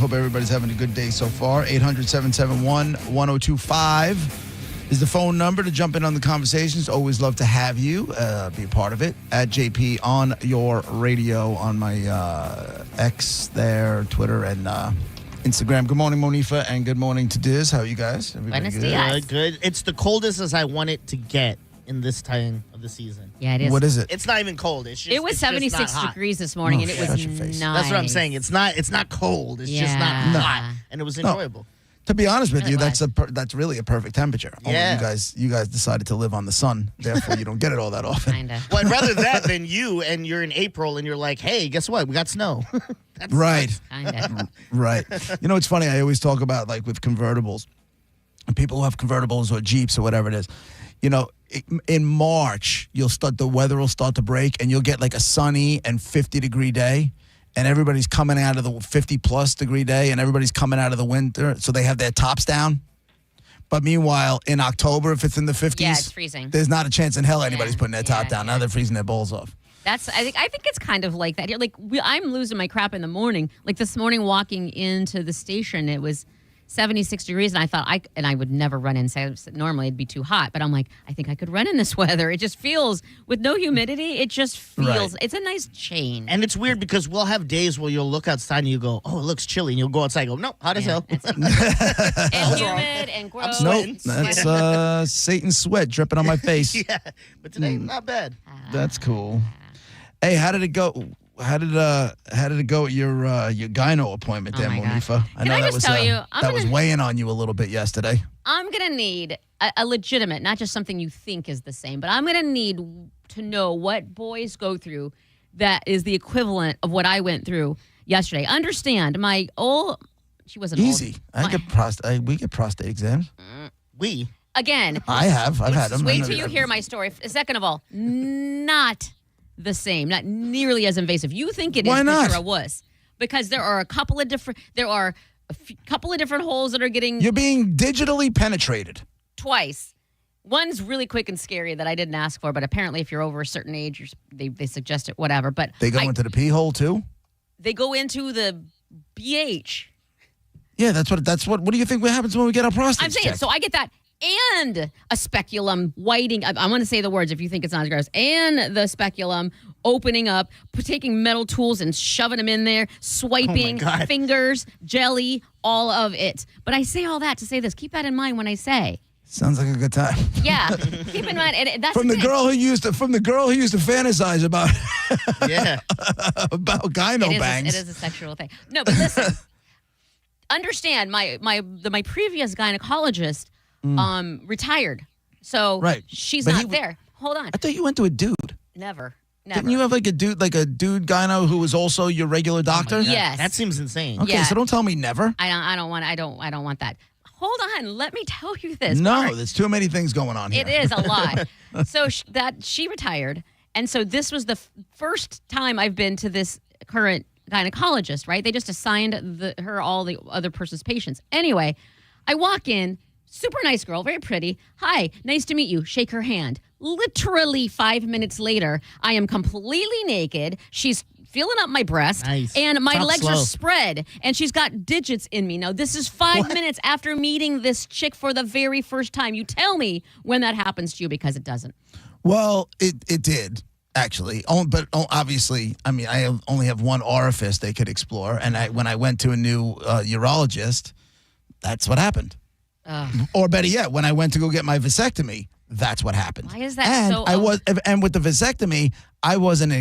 Hope everybody's having a good day so far. 800-771-1025 is the phone number to jump in on the conversations. Always love to have you be a part of it. At JP on your radio on my X there, Twitter, and Instagram. Good morning, Monifa, and good morning to Diz. How are you guys? Everybody Buenos good? dias. Good. It's the coldest as I want it to get in this time of the season. Yeah, it is. What is it? It's not even cold. It's just, It was it's just 76 not hot. degrees this morning, and it was shut your face. nice. That's what I'm saying. It's not cold. It's just not Yeah. hot, and it was enjoyable. To be honest with Really you, was. that's really a perfect temperature. Only Yeah. you guys decided to live on the sun, therefore you don't get it all that often. Kind of. Well, I'd rather that than you, and you're in April, and you're like, hey, guess what? We got snow. That's Right. Kind of. Right. You know, it's funny. I always talk about, like, with convertibles, and people who have convertibles or Jeeps or whatever it is. You know, in March, the weather will start to break, and you'll get like a sunny and 50-degree day, and everybody's coming out of the 50-plus degree day, and everybody's coming out of the winter, so they have their tops down. But meanwhile, in October, if it's in the 50s, Yeah, it's freezing. there's not a chance in hell anybody's putting their top down. Yeah. Now they're freezing their balls off. I think it's kind of like that here. Like I'm losing my crap in the morning. Like this morning, walking into the station, it was 76 degrees, and I thought I would never run in. Normally it'd be too hot, but I'm like, I think I could run in this weather. It just feels, with no humidity, it just feels. Right. It's a nice change. And it's weird because we'll have days where you'll look outside and you go, oh, it looks chilly. And you'll go outside and go, no, hot as hell. And humid and gross. Nope, sweating. that's Satan's sweat dripping on my face. Yeah, but today, not bad. That's cool. Hey, how did it go? How did it go at your gyno appointment there, Oh my God. Monifa? Can I just tell you, that was weighing on you a little bit yesterday. I'm going to need a legitimate, not just something you think is the same, but I'm going to need to know what boys go through that is the equivalent of what I went through yesterday. Understand, she wasn't Easy. old. We get prostate exams. Again, I've had them. just wait till you hear my story. Second of all, not the same, not nearly as invasive. You think it is? Why not? You're a wuss. Because there are a couple of different holes that are getting You're being digitally penetrated. twice. One's really quick and scary that I didn't ask for, but apparently if you're over a certain age, they suggest it, whatever. But They go into the pee hole too. they go into the BH. Yeah, that's what. What do you think happens when we get our prostates I'm saying, checked? so I get that and a speculum whiting. I want to say the words if you think it's not gross. And the speculum opening up, taking metal tools and shoving them in there, swiping, God. fingers, jelly, all of it. But I say all that to say this. Keep that in mind when I say. Sounds like a good time. Yeah, keep in mind. And that's From the thing. girl who used to fantasize about Yeah. about gyno bangs. It is a sexual thing. No, but listen. Understand, my previous gynecologist retired, so Right. she's But not there. Hold on, I thought you went to a dude. never. Didn't you have like a dude gyno who was also your regular doctor? Yes. That seems insane. Okay, Yeah. so don't tell me never. I don't want that. Hold on, let me tell you this. No, All right. there's too many things going on here. It is a lot. So she retired, and so this was the first time I've been to this current gynecologist. Right? They just assigned her all the other person's patients. Anyway, I walk in, super nice girl, very pretty. Hi, nice to meet you. Shake her hand. Literally 5 minutes later, I am completely naked. She's feeling up my breast, Nice. and my Talk legs are slow. spread, and she's got digits in me. Now, this is 5 minutes after meeting this chick for the very first time. You tell me when that happens to you, because it doesn't. Well, it did actually, but obviously, I mean, I only have one orifice they could explore, and when I went to a new urologist, that's what happened. Or better yet, when I went to go get my vasectomy, that's what happened. Why is that and so? And with the vasectomy, I wasn't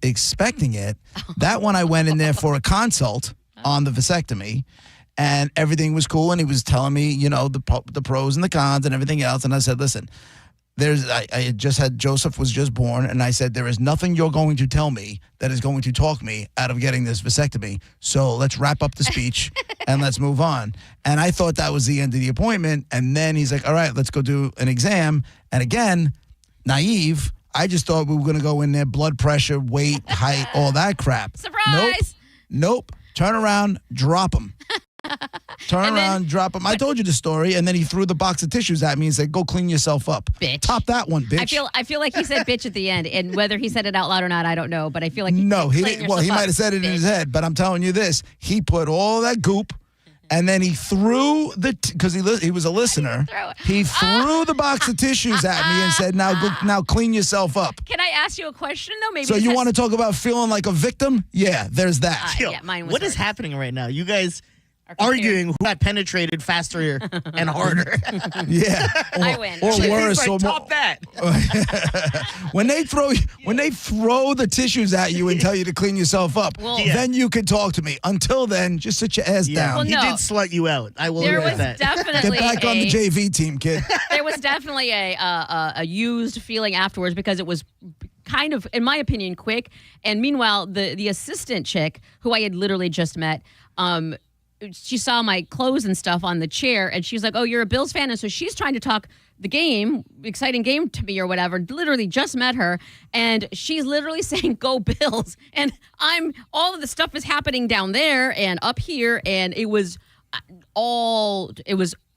expecting it. That one, I went in there for a consult on the vasectomy, and everything was cool. And he was telling me, the pros and the cons and everything else. And I said, listen, I had just had Joseph was just born, and I said, there is nothing you're going to tell me that is going to talk me out of getting this vasectomy. So let's wrap up the speech and let's move on. And I thought that was the end of the appointment. And then he's like, all right, let's go do an exam. And again, naive, I just thought we were going to go in there, blood pressure, weight, height, all that crap. Surprise! Nope. Turn around, drop them. Turn And then- around, drop him. I told you the story, and then he threw the box of tissues at me and said, "Go clean yourself up." Bitch. Top that one, bitch. I feel like he said bitch at the end, and whether he said it out loud or not, I don't know. But I feel like No, he clean didn't. Well, he yourself might up, have said it in his bitch. head, but I'm telling you this: he put all that goop, and then he threw because he was a listener. throw it. He threw the box of tissues at me and said, "Now clean yourself up." Can I ask you a question though? Maybe So this you has- want to talk about feeling like a victim? Yeah, there's that. Yo, yeah, mine was what is hers. happening right now? You guys Are compared. arguing who got penetrated faster and harder. Yeah, I win. Or She's worse, He's or like, more. top that. When they throw the tissues at you and tell you to clean yourself up, Well- Yeah. then you can talk to me. Until then, just sit your ass Yeah, down. Well, he no. did slut you out. I will There admit was that. definitely Get back on the JV team, kid. there was definitely a used feeling afterwards because it was kind of, in my opinion, quick. And meanwhile, the assistant chick who I had literally just met, she saw my clothes and stuff on the chair, and she was like, "Oh, you're a Bills fan," and so she's trying to talk the game, exciting game to me or whatever. Literally just met her, and she's literally saying, "Go Bills," and all of the stuff is happening down there and up here, and it was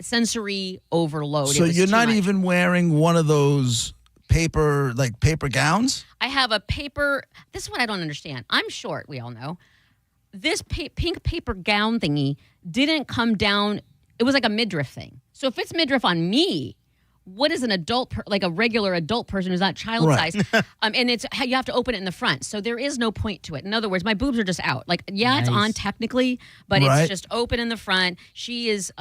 sensory overload. So It was you're too not much. even wearing one of those paper gowns? I have a paper. This is what I don't understand. I'm short. We all know. This pink paper gown thingy didn't come down. It was like a midriff thing. So if it's midriff on me, what is an adult, like a regular adult person who's not child Right. size? And it's you have to open it in the front. So there is no point to it. In other words, my boobs are just out. Like, yeah, it's Nice. on technically, but Right. it's just open in the front. She is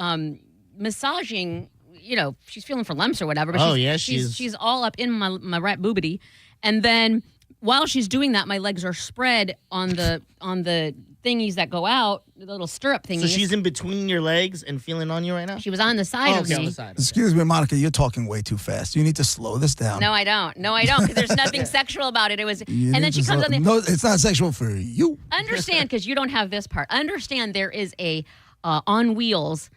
massaging. You know, she's feeling for lumps or whatever. But Oh, yeah, she she's is. she's all up in my right boobity, and then while she's doing that, my legs are spread on the thingies that go out, the little stirrup thingies. So she's in between your legs and feeling on you right now? She was on the side Oh, of okay, on me. the side. Excuse me, Monica, you're talking way too fast. You need to slow this down. No, I don't. No, I don't. Because there's nothing sexual about it. It was, You and need then she to comes slow- on the. No, it's not sexual for you. Understand, because you don't have this part. Understand, there is a on wheels,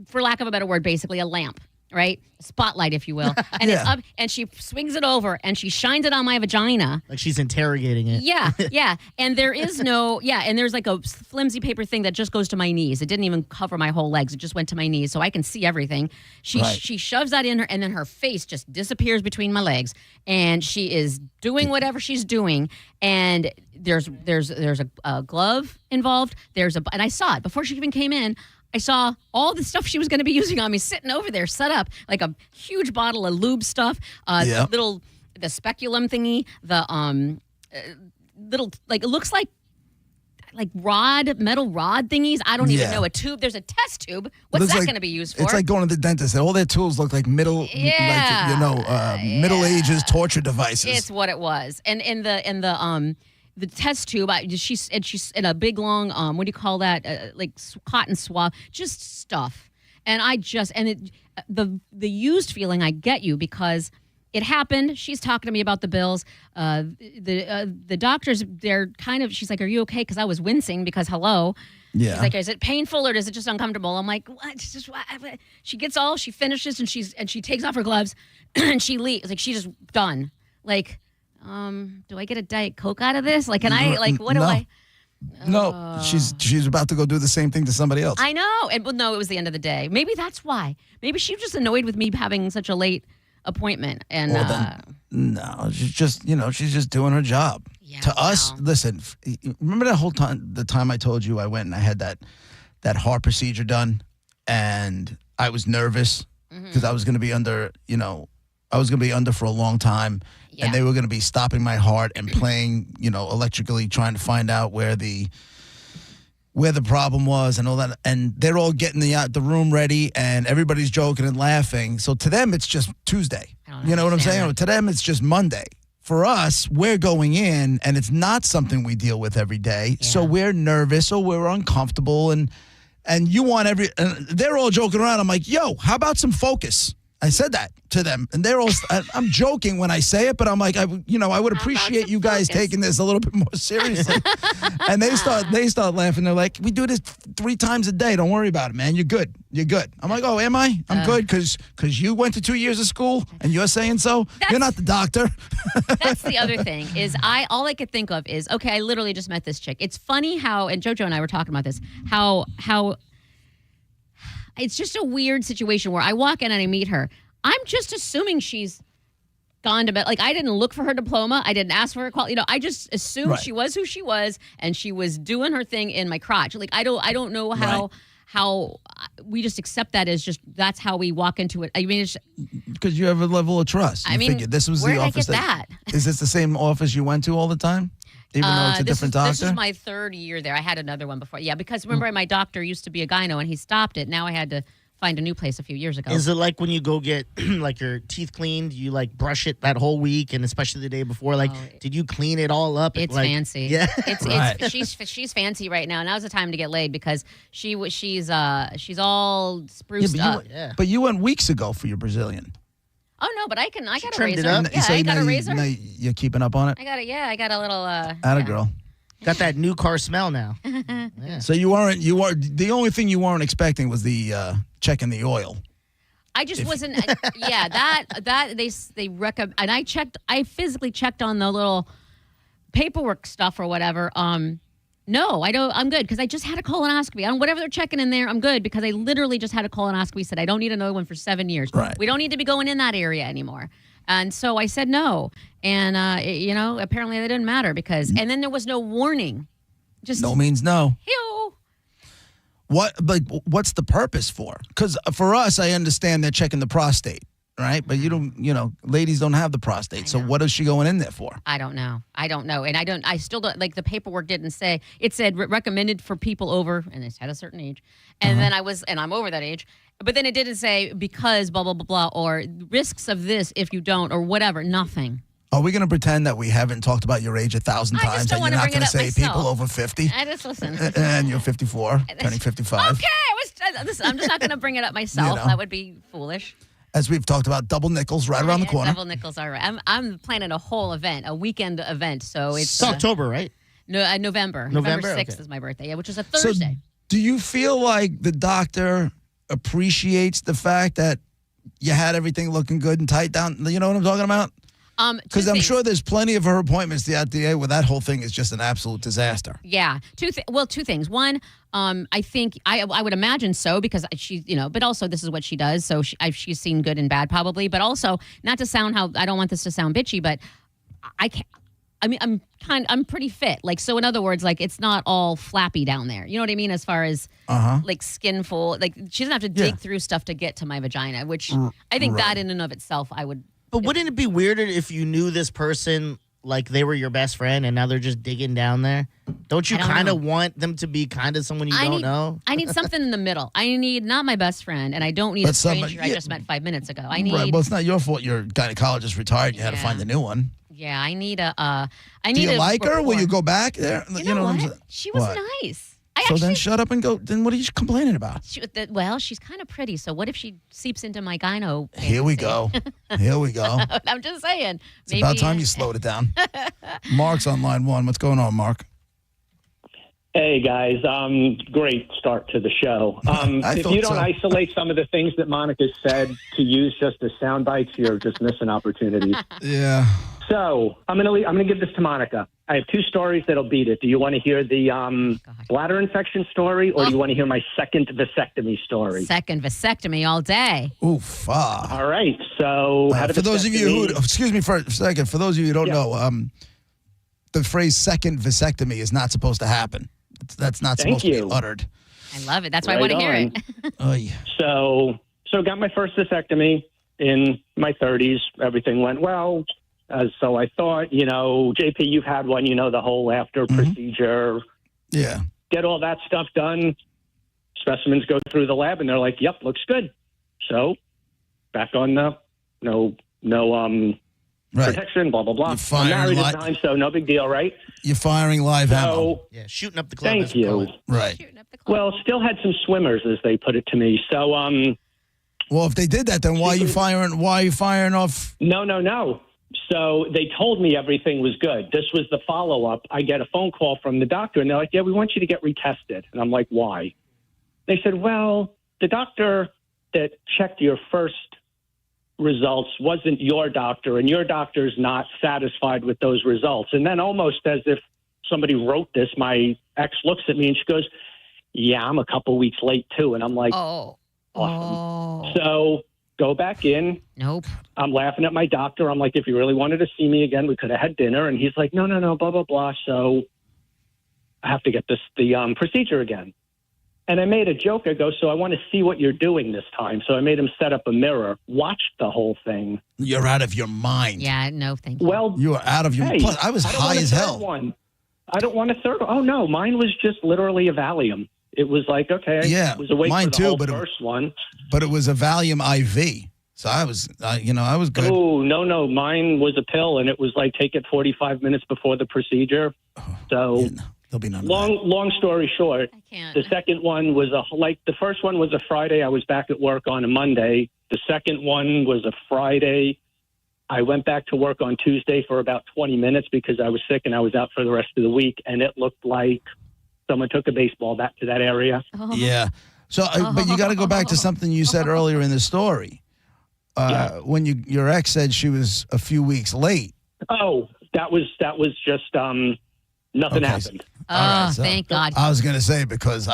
for lack of a better word, basically a lamp. Right? Spotlight, if you will. And it's Yeah. up, and she swings it over and she shines it on my vagina. Like she's interrogating it. Yeah, yeah. And there is no, and there's like a flimsy paper thing that just goes to my knees. It didn't even cover my whole legs. It just went to my knees, so I can see everything. She Right. she shoves that in her, and then her face just disappears between my legs, and she is doing whatever she's doing. And there's a glove involved. And I saw it before she even came in. I saw all the stuff she was going to be using on me sitting over there, set up like a huge bottle of lube stuff, Yeah. the speculum thingy, the little, like, it looks like metal rod thingies. I don't even Yeah. know. A tube. There's a test tube. What's Looks that like- going to be used for? It's like going to the dentist. All their tools look like middle ages torture devices. It's what it was. And in the test tube, she's in a big long what do you call that? Cotton swab, just stuff. And the used feeling, I get you, because it happened. She's talking to me about the bills. The doctors, they're kind of. She's like, "Are you okay?" Because I was wincing because hello. Yeah. She's like, "Is it painful or is it just uncomfortable?" I'm like, "What?" It's just, what? She gets all. She finishes and she takes off her gloves and she leaves. Like, she's just done. Like, do I get a Diet Coke out of this? Like, can I? Like, what do No. I? No, she's about to go do the same thing to somebody else. I know. And well, no, it was the end of the day. Maybe that's why. Maybe she was just annoyed with me having such a late appointment. And Well, then, no, she's just doing her job. Yeah, To us, well. listen, remember the time I told you I went and I had that heart procedure done, and I was nervous Mm-hmm. because I was going to be under, for a long time, Yeah. and they were going to be stopping my heart and playing, electrically, trying to find out where the problem was and all that. And they're all getting the room ready, and everybody's joking and laughing. So to them, it's just Tuesday. I don't You know what I'm understand saying? that. To them, it's just Monday. For us, we're going in, and it's not something we deal with every day. So Yeah. we're nervous or we're uncomfortable, and you want they're all joking around. I'm like, yo, how about some focus? I said that to them, and they're all. I'm joking when I say it, but I'm like, I would appreciate some you guys focus? taking this a little bit more seriously. And they start laughing. They're like, we do this 3 times a day. Don't worry about it, man. You're good. I'm like, oh, am I? I'm good because you went to 2 years of school and you're saying so. You're not the doctor. That's the other thing is all I could think of is, okay, I literally just met this chick. It's funny how, and JoJo and I were talking about this, how it's just a weird situation where I walk in and I meet her. I'm just assuming she's gone to bed. Like, I didn't look for her diploma. I didn't ask for her call. I just assumed she was who she was, and she was doing her thing in my crotch. Like, I don't know how we just accept that as just that's how we walk into it. I mean, it's because you have a level of trust. You figured this was the office. Where did I get that? Is this the same office you went to all the time? Even though it's a different doctor? This is my third year there. I had another one before. Yeah, because remember, my doctor used to be a gyno, and he stopped it. Now I had to find a new place a few years ago. Is it like when you go get like your teeth cleaned, you like brush it that whole week, and especially the day before? Like, did you clean it all up? It's like, fancy. Yeah, she's fancy right now. Now's the time to get laid because she's all spruced up. But you went weeks ago for your Brazilian. Oh no, but I got a trimmed razor. it up? Yeah, So I got a razor. Now you're keeping up on it. I got a little. Atta girl. Got that new car smell now. Yeah. So you weren't the only thing you weren't expecting was the checking the oil. I just wasn't. That they recommend, and I physically checked on the little paperwork stuff or whatever. No, I don't. I'm good because I just had a colonoscopy. Whatever they're checking in there, I'm good because I literally just had a colonoscopy. Said I don't need another one for 7 years. Right. We don't need to be going in that area anymore. And so I said no. And apparently that didn't matter because. And then there was no warning. Just no means no. Ew. What's the purpose for? Because for us, I understand they're checking the prostate, right? But you don't, ladies don't have the prostate. So what is she going in there for? I don't know. And I still don't, like the paperwork didn't say, it said recommended for people over, and it's at a certain age. And then I'm over that age. But then it didn't say because blah, blah, blah, blah, or risks of this if you don't, or whatever, nothing. Are we going to pretend that we haven't talked about your age 1,000 times? I just don't want to bring it up say myself. people over 50? I just listen. And you're 54, turning 55. Okay, listen, I'm just not going to bring it up myself. That would be foolish. As we've talked about, double nickels right around the corner. Double nickels are right. I'm planning a whole event, a weekend event. So it's October, right? No, November. November 6th is my birthday, which is a Thursday. So do you feel like the doctor appreciates the fact that you had everything looking good and tight down? You know what I'm talking about? Because I'm sure there's plenty of her appointments throughout the day where that whole thing is just an absolute disaster. Yeah. Two things. One, I think I would imagine so because she, but also this is what she does. So she's seen good and bad probably, but also not to sound I don't want this to sound bitchy, but I'm pretty fit. Like, so in other words, like it's not all flappy down there. You know what I mean? As far as like skin full, like she doesn't have to dig through stuff to get to my vagina, which I think that in and of itself, I would. But wouldn't it be weirder if you knew this person like they were your best friend and now they're just digging down there? Don't you kind of want them to be kind of someone you don't know? I need something in the middle. I need not my best friend, and I don't need a stranger I just met 5 minutes ago. I need. Right. Well, it's not your fault. Your gynecologist retired. You had to find a new one. Yeah, I need a. Do you like her? Will you go back there? You know what? She was nice. Then shut up and go. Then what are you complaining about? She's kind of pretty. So what if she seeps into my gyno? Here we go. Here we go. I'm just saying. It's about time you slowed it down. Mark's on line one. What's going on, Mark? Hey, guys. Great start to the show. If you don't isolate some of the things that Monica said to use just as sound bites, you're just missing opportunities. Yeah. So I'm gonna give this to Monica. I have two stories that'll beat it. Do you want to hear the bladder infection story, or do you want to hear my second vasectomy story? Second vasectomy all day. Oof. All right. So for those of you who, excuse me for a second, for those of you who don't know, the phrase second vasectomy is not supposed to happen. That's not supposed to be uttered. I love it. That's why I want to hear it. So got my first vasectomy in my 30s. Everything went well. So I thought, JP, you've had one, the whole after procedure. Yeah. Get all that stuff done. Specimens go through the lab and they're like, yep, looks good. So back on the no protection, blah, blah, blah. I'm married at the time, so no big deal, right? You're firing live ammo. Yeah, shooting up the club. Thank you. Right. Well, still had some swimmers, as they put it to me. So, well, if they did that, then why are you firing off? No. So they told me everything was good. This was the follow-up. I get a phone call from the doctor, and they're like, yeah, we want you to get retested. And I'm like, why? They said, well, the doctor that checked your first results wasn't your doctor, and your doctor's not satisfied with those results. And then almost as if somebody wrote this, my ex looks at me and she goes, yeah, I'm a couple weeks late too. And I'm like, Oh. So go back in. Nope. I'm laughing at my doctor. I'm like, if you really wanted to see me again, we could have had dinner. And he's like, no, blah, blah, blah. So I have to get the procedure again. And I made a joke. I go, so I want to see what you're doing this time. So I made him set up a mirror, watched the whole thing. You're out of your mind. Yeah, no, thank you. Well, You are out of your hey, mind. I was high as hell. I don't want a third one. Oh, no. Mine was just literally a Valium. It was like, okay, I was awake mine for the too, whole but first one. But it was a Valium IV. So I was good. Oh, no. Mine was a pill, and it was like, take it 45 minutes before the procedure. So Yeah, no, there'll be none of that. long story short, I can't. the second one was the first one was a Friday. I was back at work on a Monday. The second one was a Friday. I went back to work on Tuesday for about 20 minutes because I was sick and I was out for the rest of the week. And it looked like someone took a baseball bat to that area. Oh. Yeah. So, but you got to go back to something you said earlier in the story. When your ex said she was a few weeks late. Oh, that was just nothing Okay. happened. Oh, All right, so thank God. I was gonna say because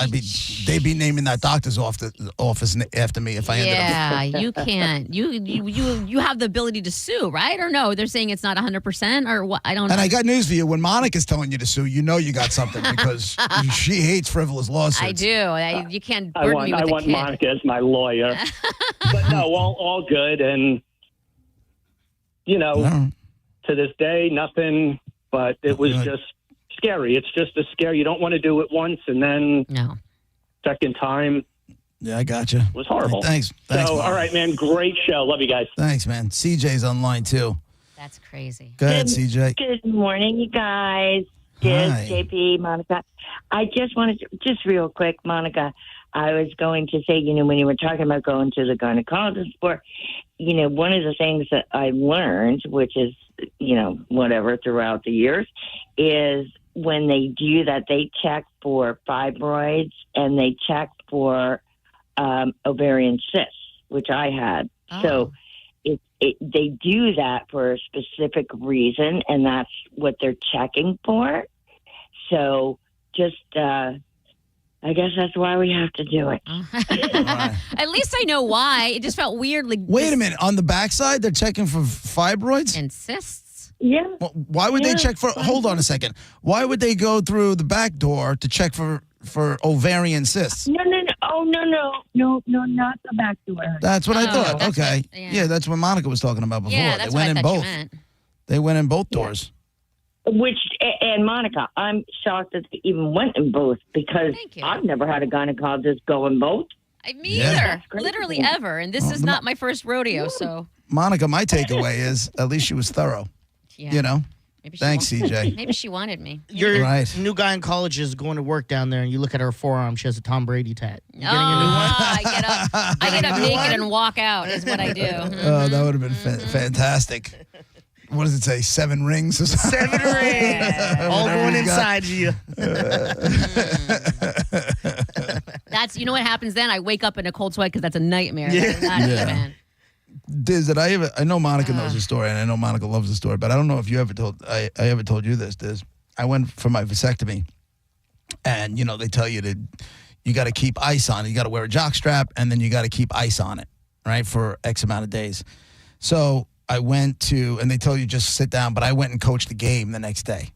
they'd be naming that doctor's office after me if I ended up. Yeah, you can't. You have the ability to sue, right? Or no? They're saying it's not 100% or what? I don't know. And I got news for you. When Monica's telling you to sue, you know you got something because she hates frivolous lawsuits. I do. You can't I burden me with want a kid. Monica as my lawyer. But no, all good. And, No. to this day, nothing, but it was Good. just scary. It's just a scare. You don't want to do it once, and then No. second time Yeah, I got you. was horrible. Thanks. So, Mom. all right, man, great show. Love you guys. Thanks, man. CJ's online too. That's crazy. Go ahead, CJ. Good morning, you guys. Diz, Hi. JP, Monica. I just wanted to, just real quick, Monica, I was going to say, when you were talking about going to the gynecologist for, one of the things that I learned, which is, whatever throughout the years, is when they do that, they check for fibroids and they check for ovarian cysts, which I had. Oh. So they do that for a specific reason, and that's what they're checking for. So just, I guess that's why we have to do it. right. At least I know why. It just felt weird. Like Wait a minute. On the backside, they're checking for fibroids? And cysts. Yeah. Well, why would they Yeah, check for? Hold on a second. Why would they go through the back door to check for ovarian cysts? No. Oh, no, not the back door. That's what I Oh, thought. that's Okay. what- yeah. Yeah, that's what Monica was talking about before. Yeah, they that's went what I in thought you both. meant. They went in both doors. And Monica, I'm shocked that they even went in both because Thank you. I've never had a gynecologist go in both. Me Yeah. either. That's crazy. Literally ever. And this Well, is not my first rodeo, so Monica, my takeaway is at least she was thorough. yeah. You know. Maybe she Thanks, wa- CJ. Maybe she wanted me. Your Right. new gynecologist going to work down there, and you look at her forearm. She has a Tom Brady tat. You getting a new one? I get up naked and walk out is what I do. Oh, that would have been fantastic. What does it say? 7 rings or something? 7 rings. All Whatever going you got. inside you. That's you know what happens then? I wake up in a cold sweat because that's a nightmare. Yeah. That's not Yeah. even. Diz, did I ever? I know Monica knows the story, and I know Monica loves the story, but I don't know if you ever told. I ever told you this, Diz. I went for my vasectomy, and they tell you you got to keep ice on it. You got to wear a jock strap, and then you got to keep ice on it, right, for X amount of days. So I went to, and they tell you just sit down, but I went and coached the game the next day.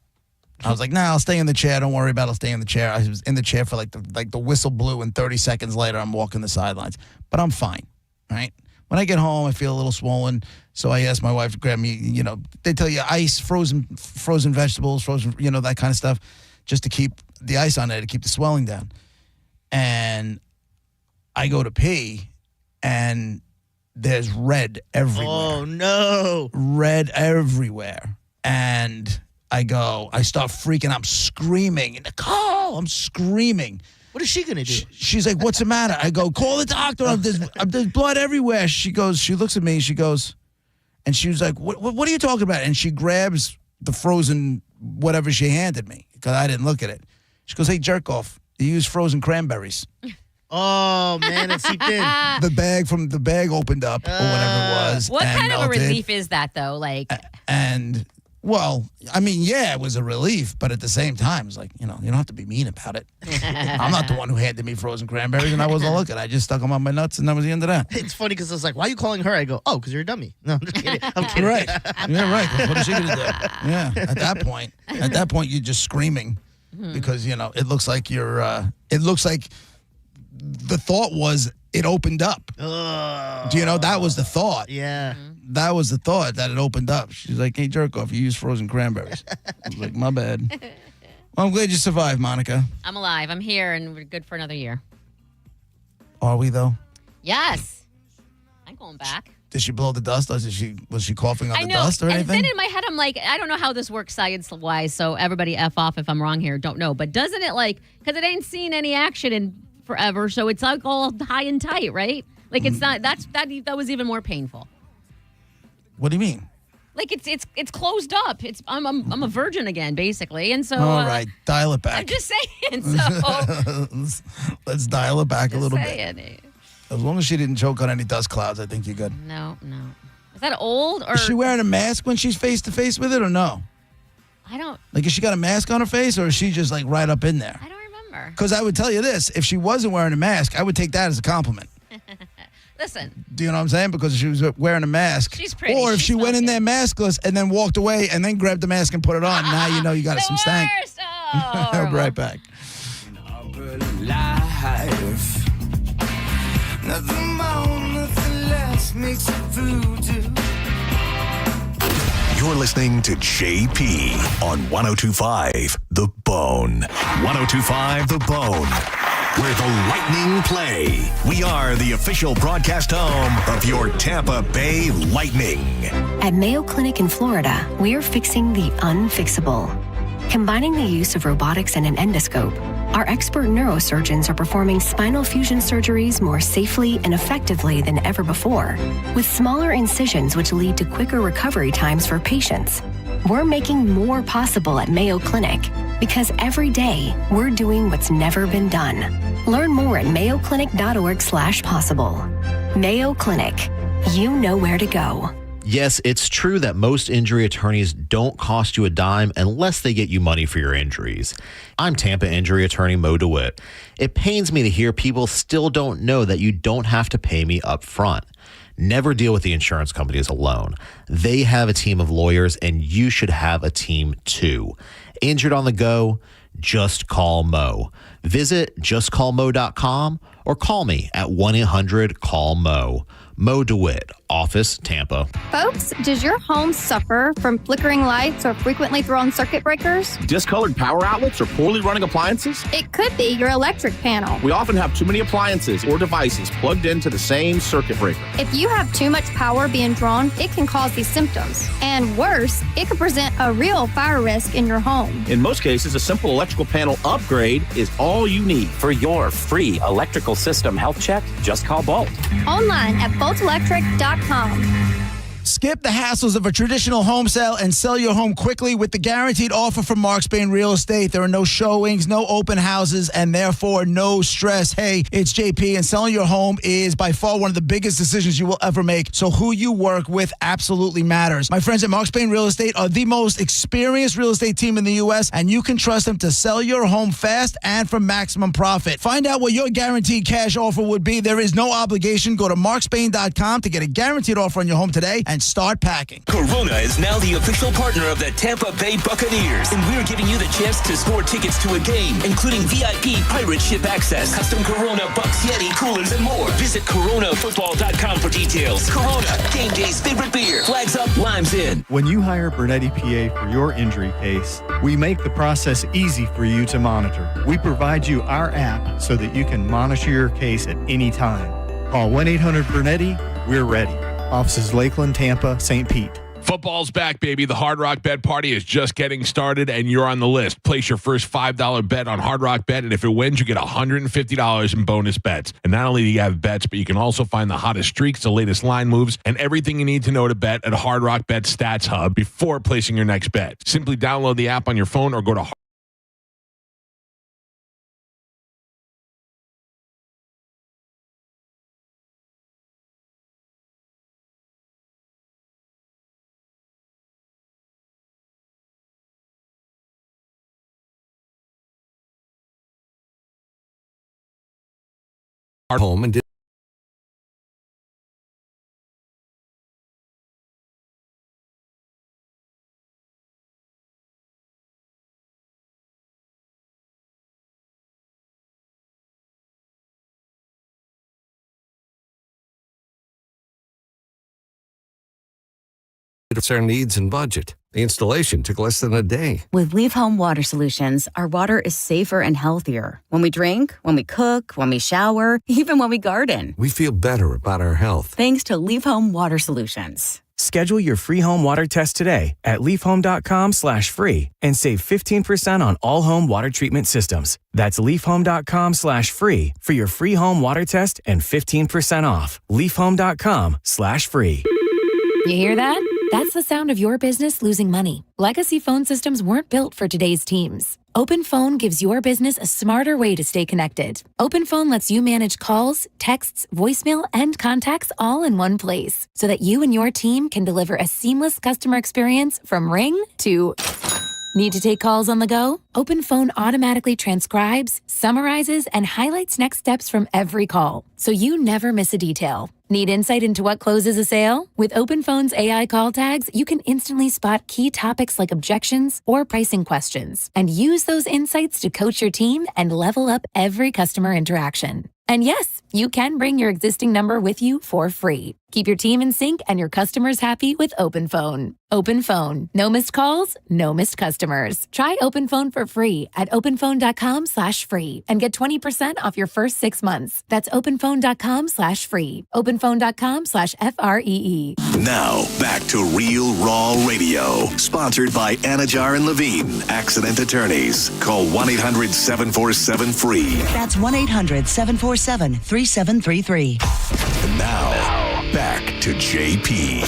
I was like, nah, I'll stay in the chair. Don't worry about it. I'll stay in the chair. I was in the chair for like the whistle blew, and 30 seconds later, I'm walking the sidelines. But I'm fine, right? When I get home, I feel a little swollen, so I asked my wife to grab me. They tell you ice, frozen vegetables, frozen, that kind of stuff, just to keep the ice on there to keep the swelling down. And I go to pee, and there's red everywhere. Oh, no. Red everywhere. And I start freaking. I'm screaming. Nicole, I'm screaming. What is she going to do? She's like, what's the matter? I go, call the doctor. There's blood everywhere. She looks at me. She goes, and she was like, what are you talking about? And she grabs the frozen whatever she handed me because I didn't look at it. She goes, hey, jerk off. You use frozen cranberries. Oh, man, it seeped in. The bag opened up or whatever it was. What and kind of a melted. relief is that though? Like And Well, I mean, yeah, it was a relief, but at the same time, it's like, you don't have to be mean about it. I'm not the one who handed me frozen cranberries, and I wasn't looking. I just stuck them on my nuts, and that was the end of that. It's funny because it's like, why are you calling her? I go, oh, because you're a dummy. No, I'm just kidding. I'm kidding. Right. Yeah, right. What is she going to do? Yeah. At that point, you're just screaming because, it looks like it looks like the thought was it opened up. Oh. Do you know? That was the thought. Yeah. That was the thought, that it opened up. She's like, hey, jerk off, you use frozen cranberries. I was like, my bad. Well, I'm glad you survived, Monica. I'm alive. I'm here, and we're good for another year. Are we, though? Yes. I'm going back. Did she blow the dust, or was she coughing on the dust or and anything? then in my head, I'm like, I don't know how this works science-wise, so everybody F off if I'm wrong here. Don't know. But doesn't it, because it ain't seen any action in forever, so it's like all high and tight, right? Like, it's not, that was even more painful. What do you mean? Like it's closed up. I'm a virgin again, basically, and so. All right, dial it back. I'm just saying. So let's dial it back a little bit. bit. As long as she didn't choke on any dust clouds, I think you're good. No. Is that old or? Is she wearing a mask when she's face to face with it, or no? I don't. Like, has she got a mask on her face, or is she just like right up in there? I don't remember. Because I would tell you this: if she wasn't wearing a mask, I would take that as a compliment. Listen. Do you know what I'm saying? Because if she was wearing a mask. She's pretty. Or if she went in there maskless and then walked away and then grabbed the mask and put it on, now you know you got some stank. Oh, I'll be right back. Nothing more, nothing less makes it voodoo. You're listening to JP on 102.5 The Bone. 102.5 The Bone, where the Lightning play. We are the official broadcast home of your Tampa Bay Lightning. At Mayo Clinic in Florida, we're fixing the unfixable. Combining the use of robotics and an endoscope, our expert neurosurgeons are performing spinal fusion surgeries more safely and effectively than ever before, with smaller incisions which lead to quicker recovery times for patients. We're making more possible at Mayo Clinic because every day we're doing what's never been done. Learn more at mayoclinic.org/possible. Mayo Clinic. You know where to go. Yes, it's true that most injury attorneys don't cost you a dime unless they get you money for your injuries. I'm Tampa injury attorney Mo DeWitt. It pains me to hear people still don't know that you don't have to pay me up front. Never deal with the insurance companies alone. They have a team of lawyers, and you should have a team too. Injured on the go? Just call Mo. Visit justcallmo.com or call me at 1-800-CALL-MO. Mo DeWitt, Office, Tampa. Folks, does your home suffer from flickering lights or frequently thrown circuit breakers? Discolored power outlets or poorly running appliances? It could be your electric panel. We often have too many appliances or devices plugged into the same circuit breaker. If you have too much power being drawn, it can cause these symptoms. And worse, it could present a real fire risk in your home. In most cases, a simple electrical panel upgrade is all you need. For your free electrical system health check, just call Bolt. Online at boltelectric.com. Skip the hassles of a traditional home sale and sell your home quickly with the guaranteed offer from Mark Spain Real Estate. There are no showings, no open houses, and therefore no stress. Hey, it's JP, and selling your home is by far one of the biggest decisions you will ever make. So who you work with absolutely matters. My friends at Mark Spain Real Estate are the most experienced real estate team in the U.S., and you can trust them to sell your home fast and for maximum profit. Find out what your guaranteed cash offer would be. There is no obligation. Go to markspain.com to get a guaranteed offer on your home today and start packing. Corona is now the official partner of the Tampa Bay Buccaneers, and we're giving you the chance to score tickets to a game, including VIP pirate ship access, custom Corona Bucks Yeti coolers, and more. Visit coronafootball.com for details. Corona, game day's favorite beer. Flags up, limes in. When you hire Bernetti PA for your injury case, we make the process easy for you to monitor. We provide you our app so that you can monitor your case at any time. Call 1-800-BERNETTI. We're ready. Offices Lakeland, Tampa, St. Pete. Football's back, baby. The Hard Rock Bet Party is just getting started, and you're on the list. Place your first $5 bet on Hard Rock Bet, and if it wins, you get $150 in bonus bets. And not only do you have bets, but you can also find the hottest streaks, the latest line moves, and everything you need to know to bet at Hard Rock Bet Stats Hub before placing your next bet. Simply download the app on your phone or go to home and did. Our needs and budget. The installation took less than a day. With Leave Home Water Solutions, our water is safer and healthier. When we drink, when we cook, when we shower, even when we garden. We feel better about our health. Thanks to Leave Home Water Solutions. Schedule your free home water test today at leafhome.com/free and save 15% on all home water treatment systems. That's leafhome.com/free for your free home water test and 15% off. leafhome.com/free. You hear that? That's the sound of your business losing money. Legacy phone systems weren't built for today's teams. Open Phone gives your business a smarter way to stay connected. Open Phone lets you manage calls, texts, voicemail, and contacts all in one place so that you and your team can deliver a seamless customer experience from ring to... Need to take calls on the go? Open Phone automatically transcribes, summarizes, and highlights next steps from every call, so you never miss a detail. Need insight into what closes a sale? With Open Phone's AI call tags, you can instantly spot key topics like objections or pricing questions, and use those insights to coach your team and level up every customer interaction. And yes, you can bring your existing number with you for free. Keep your team in sync and your customers happy with Open Phone. Open Phone. No missed calls, no missed customers. Try Open Phone for free at openphone.com/free and get 20% off your first 6 months. That's openphone.com/free. openphone.com/FREE. Now, back to Real Raw Radio. Sponsored by Anajar and Levine, Accident Attorneys. Call 1-800-747-FREE. That's 1-800-747-3733. And now, back to JP.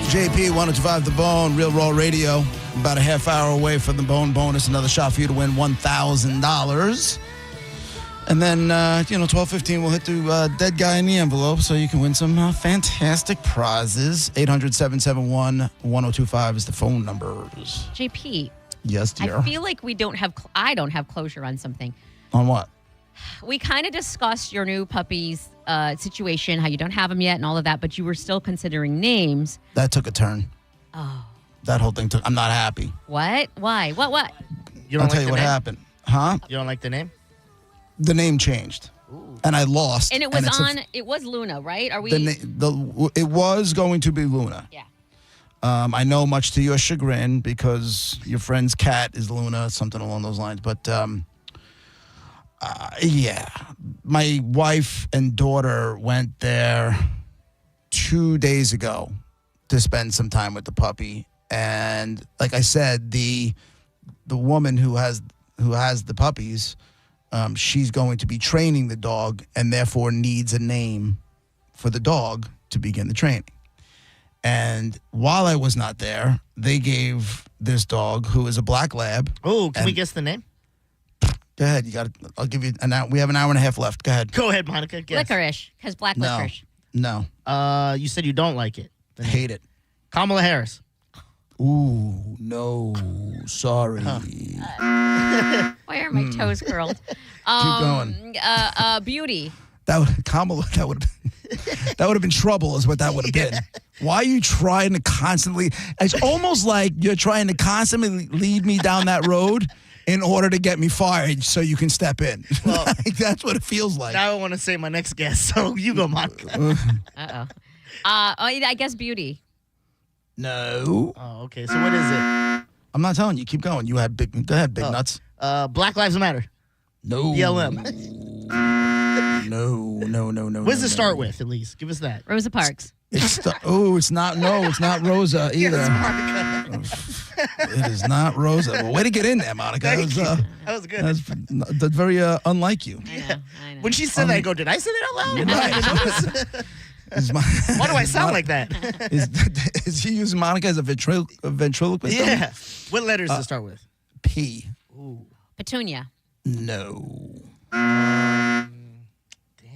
JP 1025 The Bone, Real Raw Radio. About a half hour away from the Bone bonus. Another shot for you to win $1,000. And then, 12:15, we'll hit the dead guy in the envelope so you can win some fantastic prizes. 800-771-1025 is the phone numbers. JP. Yes, dear. I feel like I don't have closure on something. On what? We kind of discussed your new puppy's situation, how you don't have them yet and all of that, but you were still considering names. That took a turn. Oh. That whole thing I'm not happy. What? Why? What? I'll tell you what happened. Huh? You don't like the name? The name changed. Ooh. And I lost. And it was it was Luna, right? Are we? It was going to be Luna. Yeah. I know, much to your chagrin, because your friend's cat is Luna, something along those lines. But yeah, my wife and daughter went there 2 days ago to spend some time with the puppy, and like I said, the woman who has the puppies, she's going to be training the dog, and therefore needs a name for the dog to begin the training. And while I was not there, they gave this dog, who is a black lab. Oh, can we guess the name? Go ahead. I'll give you an hour. We have an hour and a half left. Go ahead. Go ahead, Monica. Guess. Licorice, because black licorice. No. You said you don't like it. Hate it. Kamala Harris. Ooh, no. Sorry. Why are my toes curled? Keep going. Beauty. Kamala, that would have been trouble, is what that would have been. Why are you trying to constantly? It's almost like you're trying to constantly lead me down that road in order to get me fired so you can step in. Well, that's what it feels like. Now I want to say my next guess, so you go, Monica. Uh-oh. I guess Beauty. No. Oh, okay. So what is it? I'm not telling you. Keep going. You had big. Go ahead, big nuts. Black Lives Matter. No. BLM. No. What does it start with, at least? Give us that. Rosa Parks. It's not. No, it's not Rosa either. It is not Rosa. Well, way to get in there, Monica. That was good. That's very unlike you. I know. When she said that, I go, did I say that out loud? Right. Why do I sound like that? Is he using Monica as a ventriloquist? Yeah. What letters does it start with? P. Ooh. Petunia. No.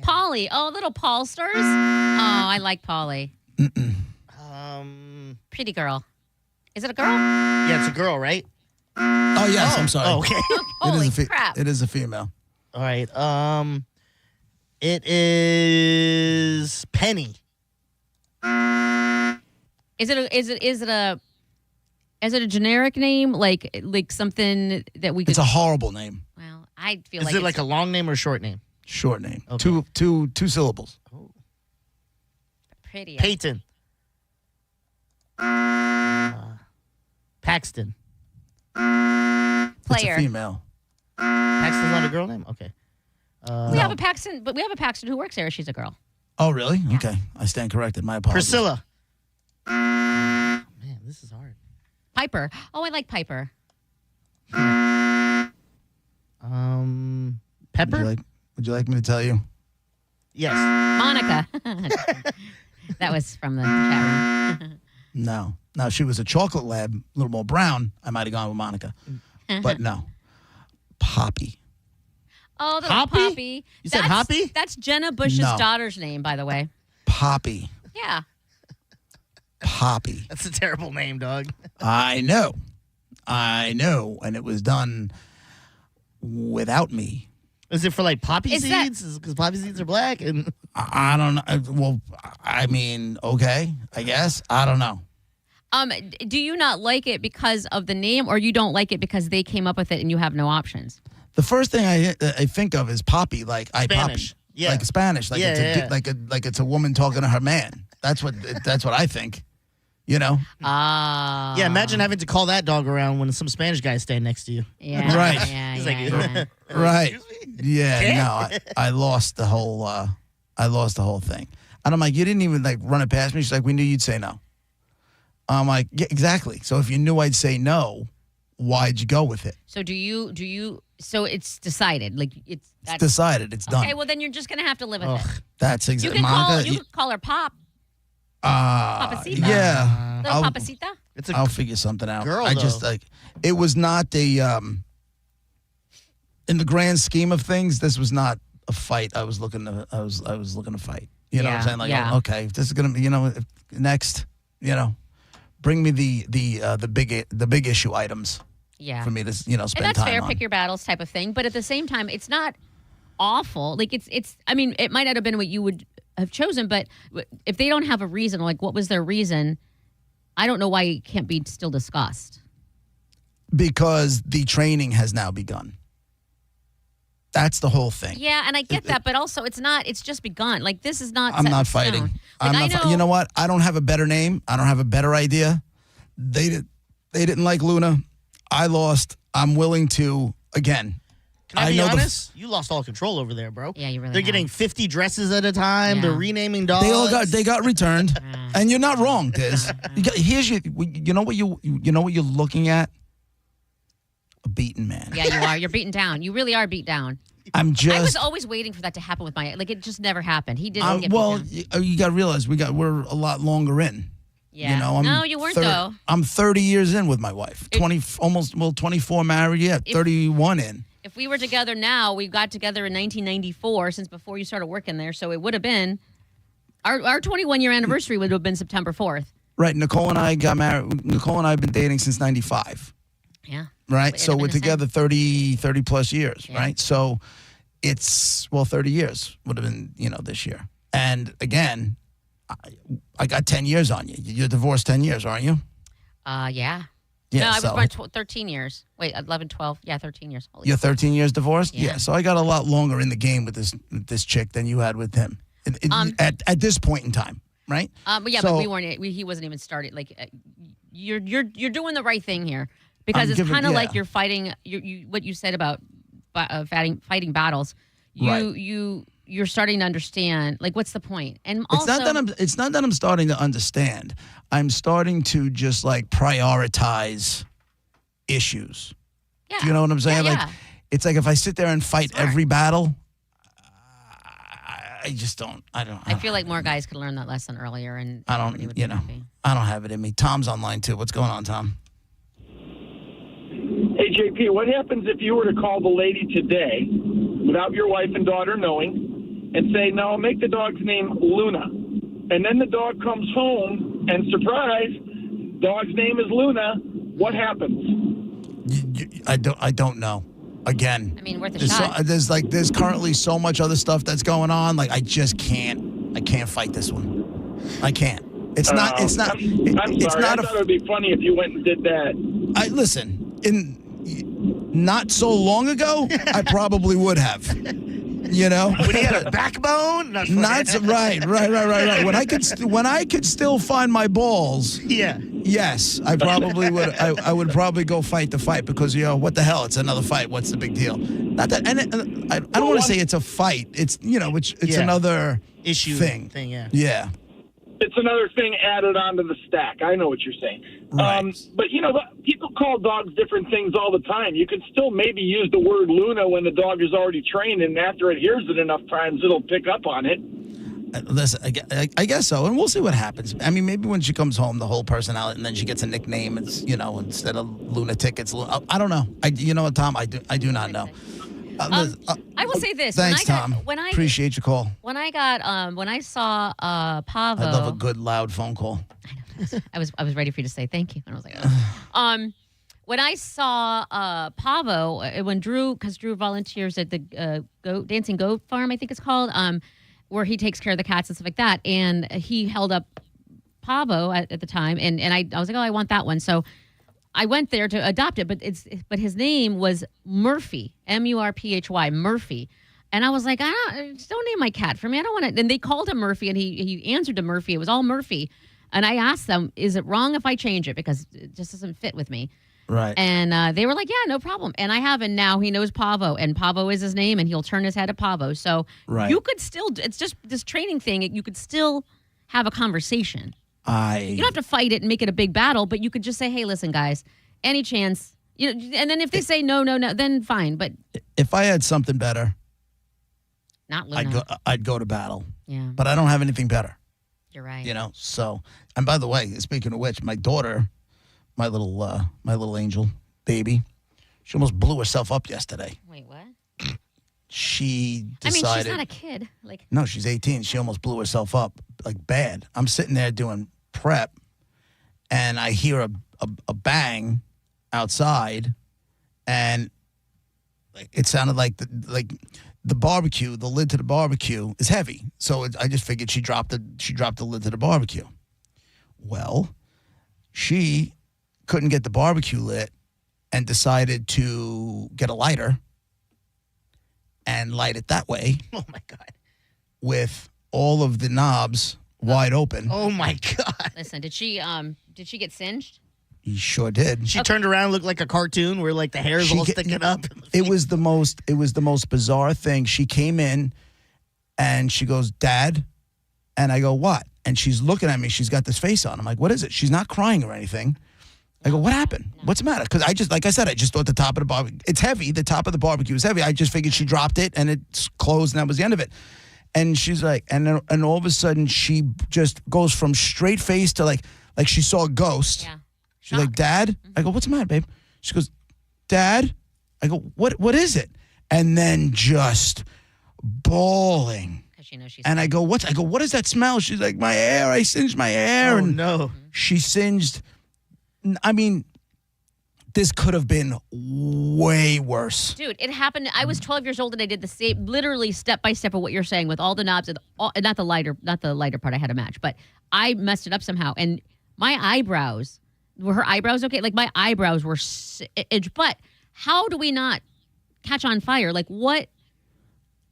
Polly. Oh, little Paul stars. Oh, I like Polly. Mm-mm. Pretty girl. Is it a girl? Yeah, it's a girl, right? Oh, yes. I'm sorry. Oh, okay. Holy crap. It is a female. All right. It is Penny. Is it a generic name like something that we could? It's a horrible name. Well, I feel Is like it like a long name or a short name? Short name. Okay. Two syllables. pretty. Peyton. Paxton. Player. It's a female. Paxton's not a girl name? Okay. We have a Paxton, but we have a Paxton who works there. She's a girl. Oh, really? Okay. I stand corrected. My apologies. Priscilla. Man, this is hard. Piper. Oh, I like Piper. Pepper? Would you like me to tell you? Yes. Monica. That was from the chat room. No. Now, if she was a chocolate lab, a little more brown, I might have gone with Monica. But no. Poppy. Oh, the Hoppy? Poppy. You said Hoppy? That's Jenna Bush's No. daughter's name, by the way. Poppy. Yeah. Poppy. That's a terrible name, dog. I know. And it was done without me. Is it for like poppy Is that- seeds? Because poppy seeds are black? And I don't know. Well, I mean, okay, I guess. I don't know. Do you not like it because of the name, or you don't like it because they came up with it and you have no options? The first thing I think of is poppy, like I poppy, Spanish. Yeah. like Spanish, like Yeah, it's yeah. like it's a woman talking to her man. That's what I think. You know? Ah. yeah, imagine having to call that dog around when some Spanish guy stand next to you. Yeah. Right. Yeah, He's yeah, like, yeah. Right. Excuse me? Yeah. No, I lost the whole. I lost the whole thing. And I'm like, you didn't even like run it past me. She's like, we knew you'd say no. I'm like, yeah, exactly. So if you knew I'd say no, why'd you go with it? So do you? So it's decided. Like it's It's decided. It's done. Okay. Well, then you're just gonna have to live with it. That's You exactly. can call her Pop. Papacita. Yeah. Little Papacita. It's a I'll figure something out. girl, I just though. like it was not a in the grand scheme of things, this was not a fight I was looking to fight. You know what I'm Yeah, saying? Like, yeah. oh, okay, if this is gonna be, next, bring me the big issue items Yeah. for me to, spend And that's time fair, on. pick your battles type of thing. But at the same time, it's not awful. Like it's I mean, it might not have been what you would have chosen, but if they don't have a reason, like what was their reason, I don't know why it can't be still discussed. Because the training has now begun. That's the whole thing. Yeah, and I get that, but also it's just begun. Like this is not I'm set not in fighting. stone. I'm Like, not. You know what? I don't have a better name. I don't have a better idea. They didn't like Luna. I lost. I'm willing to again. Can I be know honest? You lost all control over there, bro. Yeah, you really They're have. getting 50 dresses at a time. Yeah. They're renaming dogs. They got returned, and you're not wrong, Diz. You know what you're looking at? A beaten man. Yeah, you are. You're beaten down. You really are beat down. I was always waiting for that to happen with my it just never happened. He didn't get well, beat down. you got to realize we're a lot longer in. Yeah. I'm No, you weren't, though. I'm 30 years in with my wife. 24 married. Yeah, 31 in. If we were together now, we got together in 1994, since before you started working there. So it would have been our 21-year anniversary would have been September 4th. Right. Nicole and I got married. Nicole and I have been dating since 95. Yeah. Right. It'd So have been we're the same. together 30 plus years. Yeah. Right. So it's 30 years would have been, this year. And again, I got 10 years on you. You're divorced 10 years, aren't you? Yeah. Yeah, No, I was so- born 13 years. Wait, 11, 12. Yeah, 13 years. Holy You're 13 years divorced? Yeah. So I got a lot longer in the game with this chick than you had with him at this point in time, right? But yeah, So- but we weren't. He wasn't even started. Like, you're doing the right thing here because I'm it's giving- kind of yeah. like you're fighting. You what you said about fighting battles. You're starting to understand. Like, what's the point? And also, It's not that I'm starting to understand. I'm starting to just like prioritize issues. Yeah. Do you know what I'm saying? Yeah, Like, yeah. it's like if I sit there and fight every battle, I just don't. I feel like more guys could learn that lesson earlier, and I don't. everybody would be happy. I don't have it in me. Tom's online too. What's going on, Tom? Hey, JP, what happens if you were to call the lady today without your wife and daughter knowing and say, no, make the dog's name Luna. And then the dog comes home and, surprise, Dog's name is Luna. What happens? I don't know. Again, I mean, worth a there's shot. There's currently so much other stuff that's going on. Like, I just can't. I can't fight this one. I can't. It's not. It's not. I'm sorry. It's not I thought it would be funny if you went and did that. Listen. Not so long ago, I probably would have. You know, when he had a backbone. Right. When I could still find my balls. Yeah. Yes, I probably would. I would probably go fight the fight because what the hell? It's another fight. What's the big deal? Not that, and I don't want to say it's a fight. It's it's another issue thing. Yeah. Yeah. It's another thing added onto the stack. I know what you're saying. Right. But, people call dogs different things all the time. You could still maybe use the word Luna when the dog is already trained, and after it hears it enough times, it'll pick up on it. Listen, I guess so, and we'll see what happens. I mean, maybe when she comes home, the whole personality, and then she gets a nickname. It's instead of lunatic, it's I don't know. You know what, Tom? I do not know. I will say this. Thanks, Tom. Appreciate your call. When I saw Pavo. I love a good loud phone call. I was ready for you to say thank you, and I was like, when I saw Pavo, because Drew volunteers at the Dancing Goat Farm, I think it's called, where he takes care of the cats and stuff like that, and he held up Pavo at the time, and I was like, oh, I want that one, so I went there to adopt it, but his name was Murphy, Murphy, Murphy. And I was like, don't name my cat for me. I don't want to. And they called him Murphy, and he answered to Murphy. It was all Murphy. And I asked them, is it wrong if I change it? Because it just doesn't fit with me. Right. And they were like, yeah, no problem. And I have, and now he knows Pavo, and Pavo is his name, and he'll turn his head to Pavo. So you could still, it's just this training thing, you could still have a conversation. You don't have to fight it and make it a big battle, but you could just say, hey, listen, guys, any chance, and then if they say no, then fine. But if I had something better, not Luna. I'd go to battle. Yeah. But I don't have anything better. You're right. So, and by the way, speaking of which, my daughter, my little angel baby, she almost blew herself up yesterday. Wait, what? She decided. I mean, she's not a kid. No, she's 18. She almost blew herself up, bad. I'm sitting there doing prep, and I hear a bang outside, and it sounded like the barbecue, the lid to the barbecue is heavy. So I just figured she dropped the lid to the barbecue. Well, she couldn't get the barbecue lit and decided to get a lighter and light it that way. Oh, my God. With all of the knobs wide open. Oh, my God. Listen, did she get singed? He sure did. She turned around and looked like a cartoon where the hair is all sticking up. It was the most bizarre thing. She came in and she goes, Dad, and I go, what? And she's looking at me. She's got this face on. I'm like, what is it? She's not crying or anything. I go, what happened? What's the matter? Because I just thought the top of the barbecue, it's heavy. The top of the barbecue is heavy. I just figured she dropped it and it's closed and that was the end of it. And she's like, and all of a sudden she just goes from straight face to like she saw a ghost. Yeah. She's like, Dad? I go, what's the matter, babe? She goes, Dad? I go, what is it? And then just bawling. And I go, what is that smell? She's like, my hair. I singed my hair. Oh, and no. She singed. I mean, this could have been way worse. Dude, it happened. I was 12 years old and I did the same, literally step by step of what you're saying with all the knobs and not the lighter part I had to match, but I messed it up somehow. And my eyebrows, were her eyebrows okay? Like my eyebrows were, but how do we not catch on fire? Like what?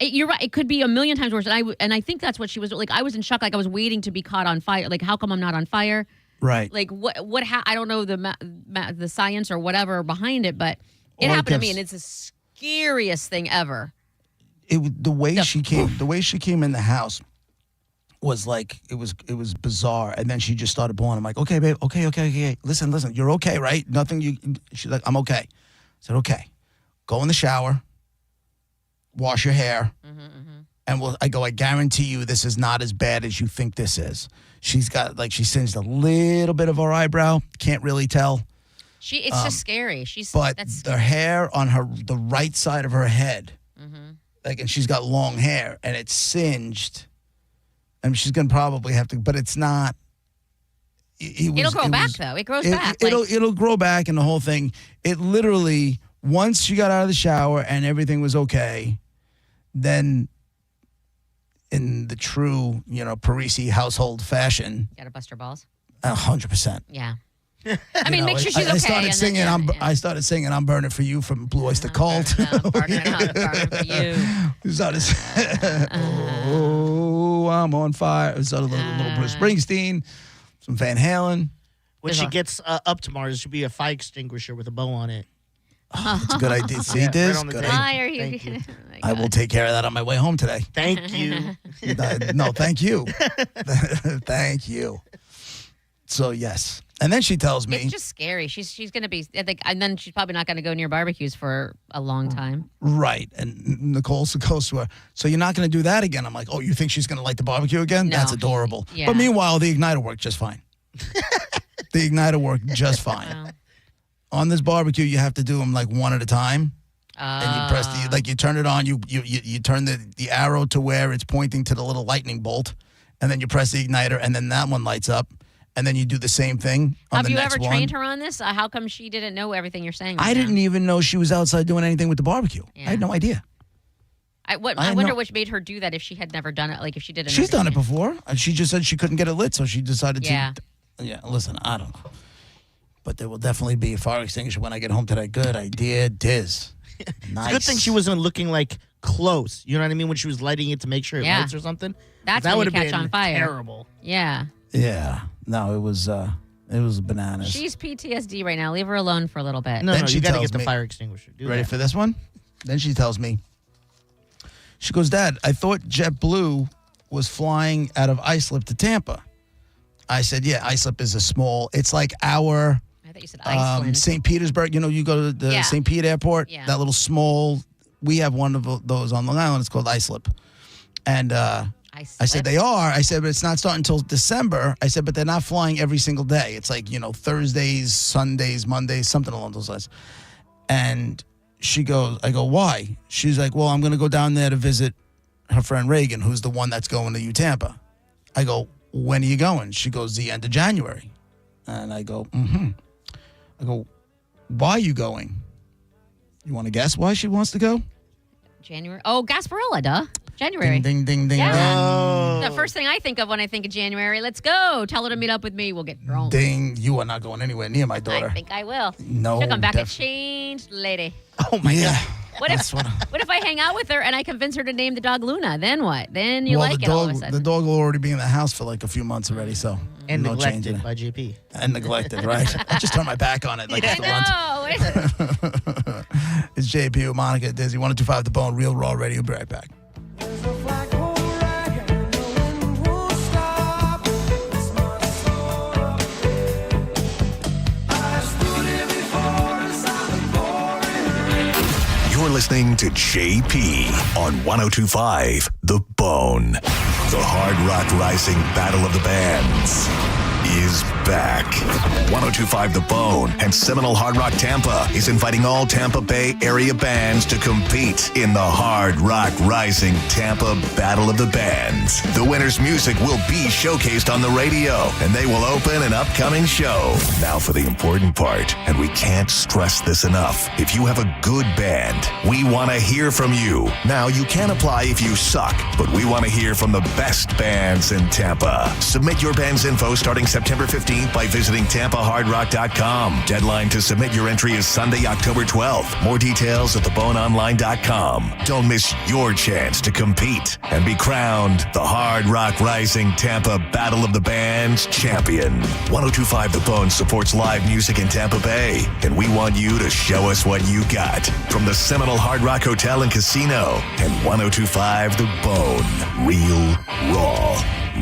You're right. It could be a million times worse. And I think that's what she was like. I was in shock. Like I was waiting to be caught on fire. Like how come I'm not on fire? Right. Like I don't know the science or whatever behind it, but it happened to me, and it's the scariest thing ever. The way she came in the house was like it was bizarre, and then she just started bawling. I'm like, okay, babe, okay. Listen, you're okay, right? Nothing. She's like, I'm okay. I said, okay. Go in the shower, wash your hair, and I guarantee you this is not as bad as you think this is. She's got she singed a little bit of her eyebrow. Can't really tell. It's just scary. That's the hair on the right side of her head, and she's got long hair, and it's singed. I mean, she's gonna probably have to, but it's not. It'll grow back, though. It grows back. It'll grow back, and the whole thing. It literally, once she got out of the shower and everything was okay, then in the true, Parisi household fashion, You gotta bust her balls. 100%. Yeah. I mean, make sure she's okay. I started singing. I started singing "I'm Burning for You" from Blue Oyster Cult. Burning for you. We started. Oh, I'm on fire. We started a little Bruce Springsteen, some Van Halen. When she gets up tomorrow, there should be a fire extinguisher with a bow on it. It's a good idea. See this? Right on the Good table. Why are you? Thank you. I will take care of that on my way home today. Thank you. No, thank you. Thank you. So, yes. And then she tells me. It's just scary. She's going to be, and then she's probably not going to go near barbecues for a long time. Right. And Nicole goes to her, so you're not going to do that again? I'm like, oh, you think she's going to light the barbecue again? No. That's adorable. Yeah. But meanwhile, the igniter worked just fine. The igniter worked just fine. Wow. On this barbecue, you have to do them like one at a time. And you press you turn it on, you turn the arrow to where it's pointing to the little lightning bolt, and then you press the igniter, and then that one lights up, and then you do the same thing on the next one. Have you ever trained her on this? How come she didn't know everything you're saying? I didn't even know she was outside doing anything with the barbecue. Yeah. I had no idea. I wonder which made her do that if she had never done it, like if she did it. She's done it before. And she just said she couldn't get it lit, so she decided to. Yeah, listen, I don't know. But there will definitely be a fire extinguisher when I get home today. Good idea, Diz. Nice. It's a good thing she wasn't looking like close. You know what I mean? When she was lighting it to make sure it lights or something. That would have been on fire. Terrible. Yeah. Yeah. No, it was bananas. She's PTSD right now. Leave her alone for a little bit. No, you got to get the fire extinguisher. Ready for this one? Then she tells me. She goes, Dad, I thought JetBlue was flying out of Islip to Tampa. I said, yeah, Islip is it's like our I thought you said Iceland. St. Petersburg. You go to the St. Pete airport, that little small, we have one of those on Long Island. It's called Islip. And I said, they are. I said, but it's not starting until December. I said, but they're not flying every single day. It's like, Thursdays, Sundays, Mondays, something along those lines. And she goes, I go, why? She's like, well, I'm going to go down there to visit her friend Reagan, who's the one that's going to Tampa. I go, when are you going? She goes, the end of January. And I go, I go, why are you going? You want to guess why she wants to go? January. Oh, Gasparilla, duh. January. Ding, ding, ding, yeah. ding. Oh. The first thing I think of when I think of January, let's go. Tell her to meet up with me. We'll get drunk. Ding. You are not going anywhere near my daughter. I think I will. No. She'll come back a changed lady. Oh, my God. What if I hang out with her and I convince her to name the dog Luna? Then what? Then you like it all of a sudden. The dog will already be in the house for like a few months already, so. And no neglected by JP. And neglected, right? I just turn my back on it like it's the runt. It's JP with Monica Dizzy, 102.5 The Bone, Real Raw Radio. We'll be right back. You're listening to JP on 102.5 The Bone. The Hard Rock Rising Battle of the Bands is back. 102.5 The Bone and Seminole Hard Rock Tampa is inviting all Tampa Bay area bands to compete in the Hard Rock Rising Tampa Battle of the Bands. The winner's music will be showcased on the radio, and they will open an upcoming show. Now for the important part, and we can't stress this enough. If you have a good band, we want to hear from you. Now, you can apply if you suck, but we want to hear from the best bands in Tampa. Submit your band's info starting September 15th by visiting TampaHardRock.com. Deadline to submit your entry is Sunday, October 12th. More details at theboneonline.com. Don't miss your chance to compete and be crowned the Hard Rock Rising Tampa Battle of the Bands champion. 102.5 The Bone supports live music in Tampa Bay, and we want you to show us what you got. From the Seminole Hard Rock Hotel and Casino and 102.5 The Bone, Real Raw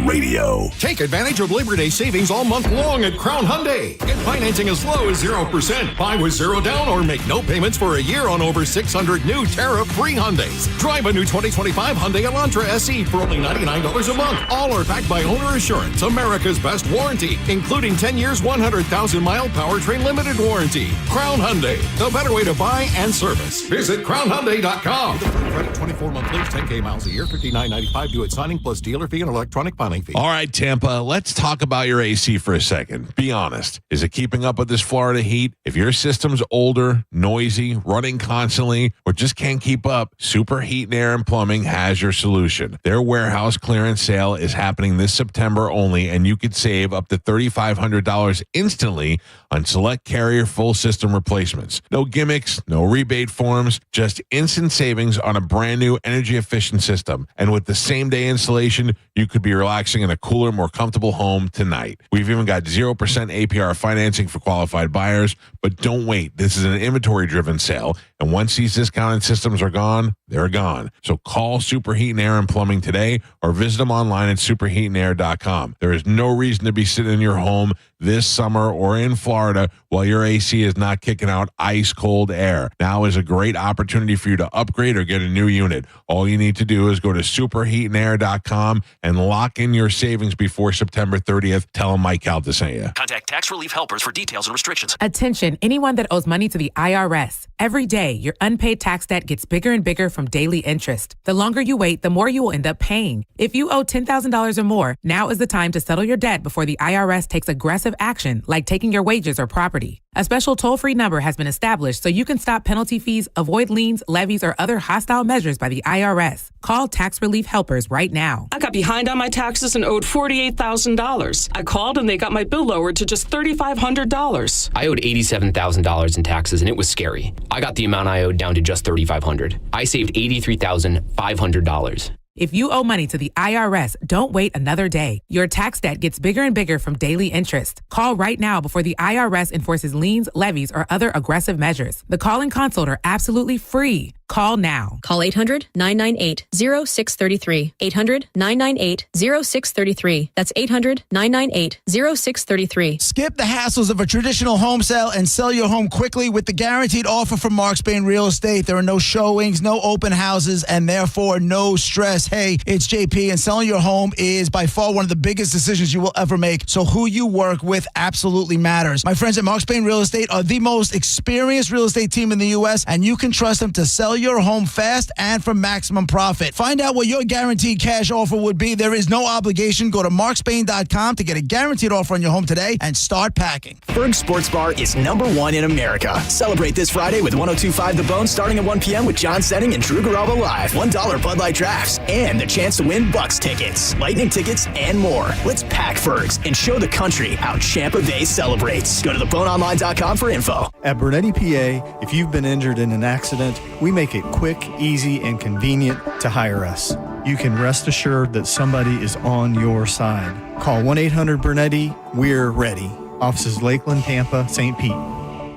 Radio. Take advantage of Labor Day savings all month long at Crown Hyundai. Get financing as low as 0%. Buy with zero down or make no payments for a year on over 600 new tariff-free Hyundais. Drive a new 2025 Hyundai Elantra SE for only $99 a month. All are backed by Owner Assurance, America's best warranty, including 10 years, 100,000-mile powertrain limited warranty. Crown Hyundai, the better way to buy and service. Visit crownhyundai.com. Credit 24-month lease, 10K miles a year, $59.95 due at signing plus dealer fee and electronic impounding fee. All right, Tampa, let's talk about your AC for a second. Be honest. Is it keeping up with this Florida heat? If your system's older, noisy, running constantly, or just can't keep up, Super Heat and Air and Plumbing has your solution. Their warehouse clearance sale is happening this September only, and you could save up to $3,500 instantly on select Carrier full system replacements. No gimmicks, no rebate forms, just instant savings on a brand new energy efficient system. And with the same day installation, you could be relaxing in a cooler, more comfortable home tonight. We've even got 0% APR financing for qualified buyers, but don't wait. This is an inventory driven sale. And once these discounted systems are gone, they're gone. So call Superheat and Air and Plumbing today or visit them online at superheatandair.com. There is no reason to be sitting in your home this summer or in Florida while your AC is not kicking out ice cold air. Now is a great opportunity for you to upgrade or get a new unit. All you need to do is go to superheatandair.com and lock in your savings before September 30th. Tell them Mike Calta sent you. Contact Tax Relief Helpers for details and restrictions. Attention, anyone that owes money to the IRS. Every day, your unpaid tax debt gets bigger and bigger from daily interest. The longer you wait, the more you will end up paying. If you owe $10,000 or more, now is the time to settle your debt before the IRS takes aggressive action, like taking your wages or property. A special toll-free number has been established so you can stop penalty fees, avoid liens, levies, or other hostile measures by the IRS. Call Tax Relief Helpers right now. I got behind on my taxes and owed $48,000. I called and they got my bill lowered to just $3,500. I owed $87,000 in taxes and it was scary. I got the amount I owed down to just $3,500. I saved $83,500. If you owe money to the IRS, don't wait another day. Your tax debt gets bigger and bigger from daily interest. Call right now before the IRS enforces liens, levies, or other aggressive measures. The call and consult are absolutely free. Call now. Call 800-998-0633. 800-998-0633. That's 800-998-0633. Skip the hassles of a traditional home sale and sell your home quickly with the guaranteed offer from Mark Spain Real Estate. There are no showings, no open houses, and therefore no stress. Hey, it's JP, and selling your home is by far one of the biggest decisions you will ever make. So who you work with absolutely matters. My friends at Mark Spain Real Estate are the most experienced real estate team in the U.S., and you can trust them to sell your home fast and for maximum profit. Find out what your guaranteed cash offer would be. There is no obligation. Go to markspain.com to get a guaranteed offer on your home today and start packing. Berg Sports Bar is #1 in America. Celebrate this Friday with 102.5 The Bone starting at 1 p.m. with John Setting and Drew Garabo live. $1 Bud Light drafts and the chance to win Bucks tickets, Lightning tickets, and more. Let's pack Fergs and show the country how Champa Bay celebrates. Go to theboneonline.com for info. At Bernetti, PA, if you've been injured in an accident, we make it quick, easy, and convenient to hire us. You can rest assured that somebody is on your side. Call 1-800-BERNETTI. We're ready. Offices Lakeland, Tampa, St. Pete.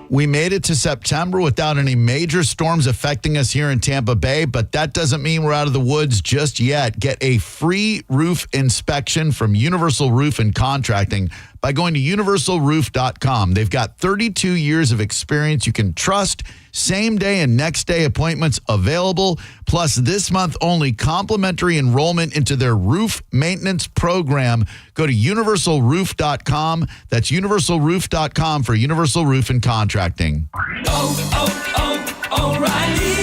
We made it to September without any major storms affecting us here in Tampa Bay, but that doesn't mean we're out of the woods just yet. Get a free roof inspection from Universal Roof and Contracting by going to universalroof.com. They've got 32 years of experience you can trust. Same day and next day appointments available. Plus, this month only complimentary enrollment into their roof maintenance program. Go to universalroof.com. That's universalroof.com for Universal Roof and Contracting. O'Reilly.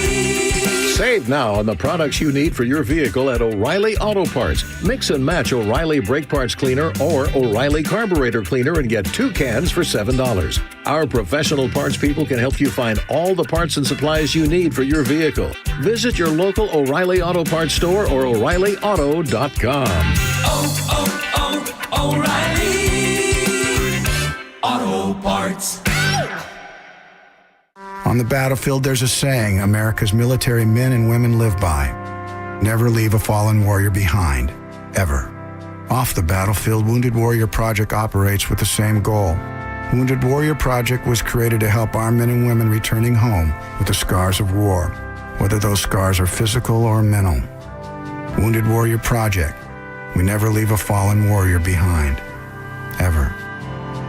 Save now on the products you need for your vehicle at O'Reilly Auto Parts. Mix and match O'Reilly Brake Parts Cleaner or O'Reilly Carburetor Cleaner and get 2 cans for $7. Our professional parts people can help you find all the parts and supplies you need for your vehicle. Visit your local O'Reilly Auto Parts store or O'ReillyAuto.com. O'Reilly Auto Parts. On the battlefield, there's a saying America's military men and women live by. Never leave a fallen warrior behind, ever. Off the battlefield, Wounded Warrior Project operates with the same goal. Wounded Warrior Project was created to help our men and women returning home with the scars of war, whether those scars are physical or mental. Wounded Warrior Project. We never leave a fallen warrior behind, ever.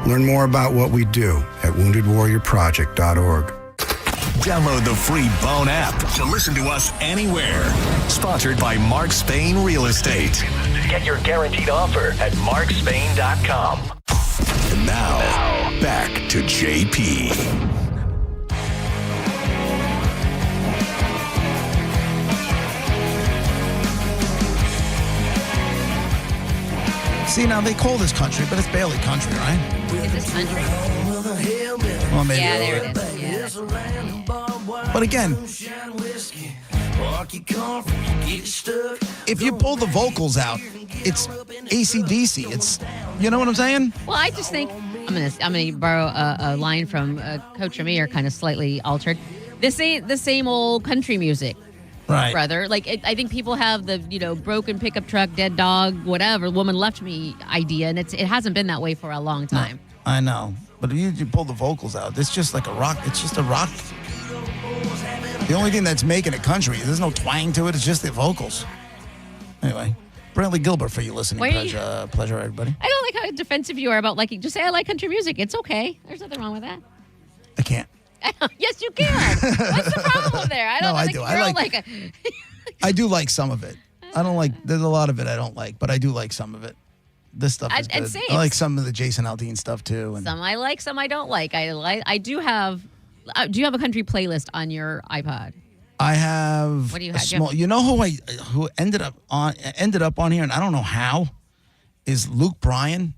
Learn more about what we do at woundedwarriorproject.org. Download the free Bone app to listen to us anywhere. Sponsored by Mark Spain Real Estate. Get your guaranteed offer at markspain.com. And now, back to JP. See, now they call this country, but it's barely country, right? Is this country? Well, maybe. Yeah, there it is. Yeah. But again, if you pull the vocals out, it's AC/DC. It's, you know what I'm saying? Well, I just think I'm gonna borrow a line from Coach Amir, kind of slightly altered. This ain't the same old country music, right, brother? Like I think people have the broken pickup truck, dead dog, whatever, woman left me idea, and it hasn't been that way for a long time. No, I know, but if you pull the vocals out, it's just like a rock. It's just a rock. The only thing that's making it country, there's no twang to it. It's just the vocals. Anyway, Brantley Gilbert for you listening. Pleasure, everybody. I don't like how defensive you are about liking. Just say I like country music. It's okay. There's nothing wrong with that. I can't. Yes, you can. What's the problem there? I don't No, I think do. you're I like a. I do like some of it. I don't like. There's a lot of it I don't like, but I do like some of it. This stuff is And good. same. I like some of the Jason Aldean stuff too. And Some I like, some I don't like. I do have. Do you have a country playlist on your iPod? I have What do you a have? small. You know who ended up on here, and I don't know how, is Luke Bryan.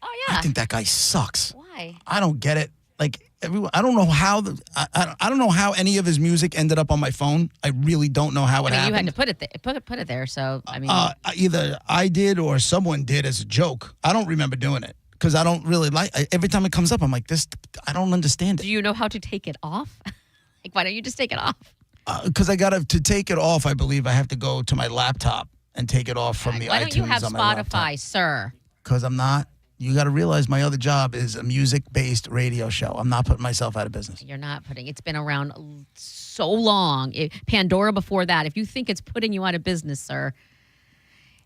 Oh yeah. I think that guy sucks. Why? I don't get it. Like everyone, I don't know how I don't know how any of his music ended up on my phone. I really don't know how it happened. You had to put it there. Put it there. So I mean, either I did or someone did as a joke. I don't remember doing it because I don't really like. Every time it comes up, I'm like, this. I don't understand it. do you know how to take it off? Like, why don't you just take it off? Because I got to take it off. I believe I have to go to my laptop and take it off from the Why iTunes don't you have on my laptop. Spotify, sir? Because I'm not. You got to realize my other job is a music-based radio show. I'm not putting myself out of business. You're not putting. It's been around so long. Pandora before that. If you think it's putting you out of business, sir,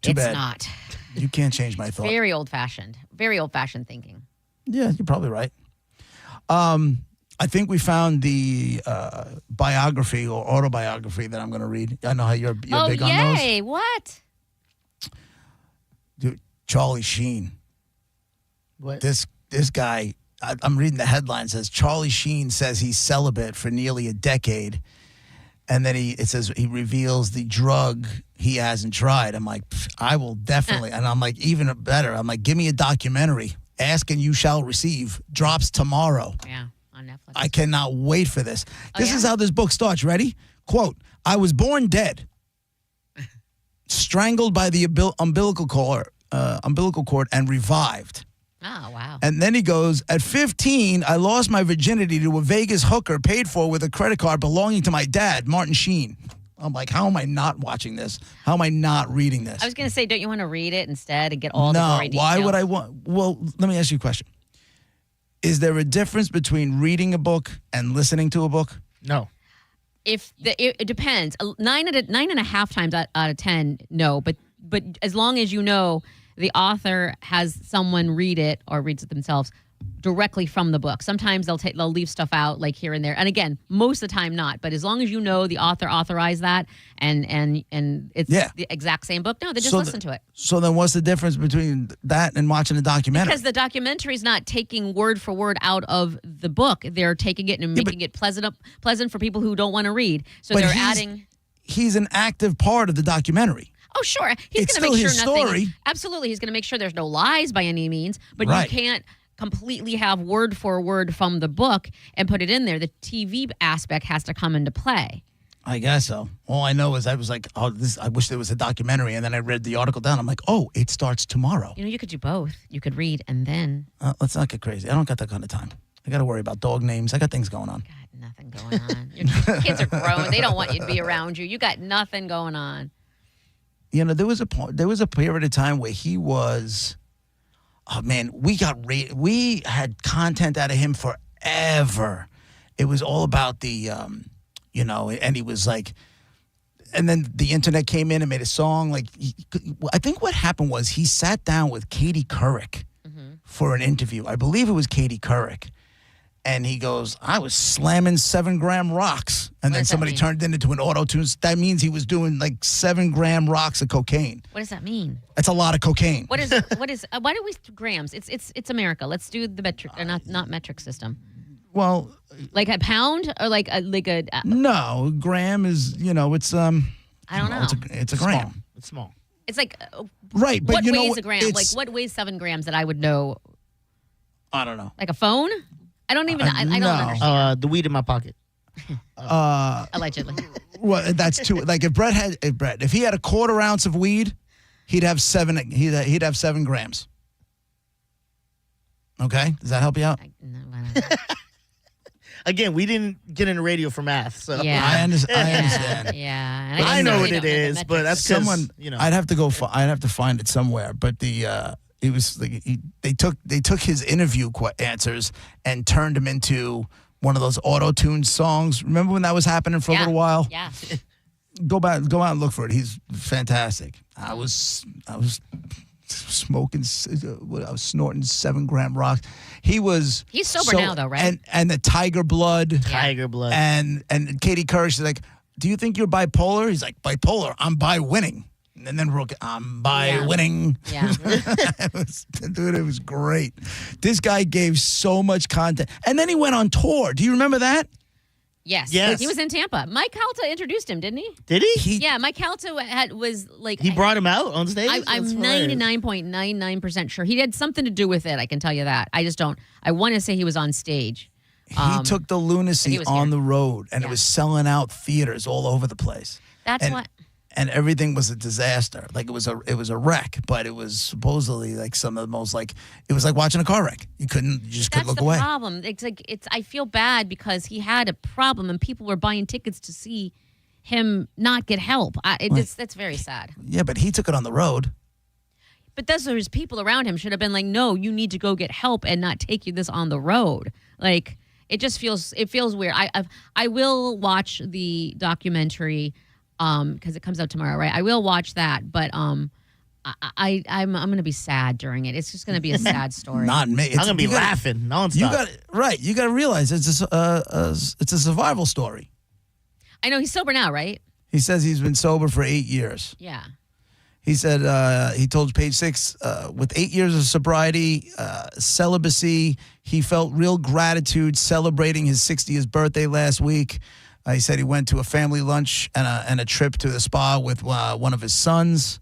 Too it's bad. not. You can't change my thought. Very old-fashioned. Very old-fashioned thinking. Yeah, you're probably right. I think we found the biography or autobiography that I'm going to read. I know how you're big on those. Oh, yay. What? Dude, Charlie Sheen. What? This guy, I'm reading the headline, says Charlie Sheen says he's celibate for nearly a decade. And then it says he reveals the drug he hasn't tried. I'm like, I will definitely. And I'm like, even better. I'm like, give me a documentary. Ask and you shall receive. Drops tomorrow. Yeah, on Netflix. I cannot wait for this. This is how this book starts. Ready? Quote, I was born dead, strangled by the umbilical cord and revived. Oh, wow. And then he goes, at 15, I lost my virginity to a Vegas hooker paid for with a credit card belonging to my dad, Martin Sheen. I'm like, how am I not watching this? How am I not reading this? I was going to say, don't you want to read it instead and get all the gory details? Why would I want? Well, let me ask you a question. Is there a difference between reading a book and listening to a book? No. It depends. 9.5 times out of 10, no. But as long as you know the author has someone read it or reads it themselves directly from the book. Sometimes they'll leave stuff out like here and there. And again, most of the time not. But as long as you know the author authorized that and it's the exact same book, no, they just listen to it. So then what's the difference between that and watching a documentary? Because the documentary is not taking word for word out of the book. They're taking it and making it pleasant for people who don't want to read. So they're adding. He's an active part of the documentary. Oh, sure. He's going to make sure nothing. Absolutely. He's going to make sure there's no lies by any means, but you can't completely have word for word from the book and put it in there. The TV aspect has to come into play. I guess so. All I know is I was like, I wish there was a documentary. And then I read the article down. I'm like, oh, it starts tomorrow. You could do both. You could read and then. Let's not get crazy. I don't got that kind of time. I got to worry about dog names. I got things going on. Got nothing going on. Your kids are grown. They don't want you to be around you. You got nothing going on. You know, there was a period of time where he was, oh man, we had content out of him forever. It was all about the, and he was like, and then the internet came in and made a song. Like, I think what happened was he sat down with Katie Couric for an interview. I believe it was Katie Couric. And he goes, I was slamming 7-gram rocks. And then somebody turned it into an auto-tune. That means he was doing like 7-gram rocks of cocaine. What does that mean? That's a lot of cocaine. Why do we grams? It's America. Let's do the metric, or not metric system. Well, like a pound or like a no, gram is, it's I don't know. It's a gram. It's small. It's like, Right, but what you know weighs what? a gram? Like, what weighs 7 grams that I would know? I don't know. Like a phone? I don't even. I don't understand. The weed in my pocket. Allegedly. Well, that's too. Like if he had a quarter ounce of weed, he'd have 7. He'd have 7 grams. Okay, does that help you out? Again, we didn't get into radio for math, so Yeah. I understand. Yeah. And I know certainly what it don't know the is, metrics. but that's 'cause, Someone. you know. I'd have to go. I'd have to find it somewhere. But it was like they took his interview answers and turned him into one of those auto-tuned songs. Remember when that was happening for a little while? Yeah. Go out and look for it. He's fantastic. I was smoking. I was snorting 7-gram rocks. He's sober now, though, right? And the Tiger Blood. Tiger Blood. And Katie Couric, she's like, "Do you think you're bipolar?" He's like, "Bipolar. I'm by winning." And then I'm by winning. Yeah. It was great. This guy gave so much content. And then he went on tour. Do you remember that? Yes. Yes. He was in Tampa. Mike Calta introduced him, didn't he? Did he? Yeah, Mike Calta was like. He brought him out on stage? I'm 99.99% sure. He had something to do with it, I can tell you that. I just don't. I want to say he was on stage. He took the lunacy was on here. the road, and it was selling out theaters all over the place. That's what. And everything was a disaster. Like it was a wreck, but it was supposedly like some of the most it was like watching a car wreck. You just couldn't look away. That's the problem. I feel bad because he had a problem and people were buying tickets to see him not get help. That's very sad. Yeah, but he took it on the road. But those people around him should have been like, no, you need to go get help and not take you this on the road. Like it feels weird. I will watch the documentary. Because it comes out tomorrow, right? I will watch that, but I'm gonna be sad during it. It's just gonna be a sad story. Not me. I'm gonna be laughing nonstop. You got to realize it's a survival story. I know he's sober now, right? He says he's been sober for 8 years. Yeah. He said he told Page 6 with 8 years of sobriety, celibacy, he felt real gratitude celebrating his 60th birthday last week. He said he went to a family lunch and a trip to the spa with one of his sons.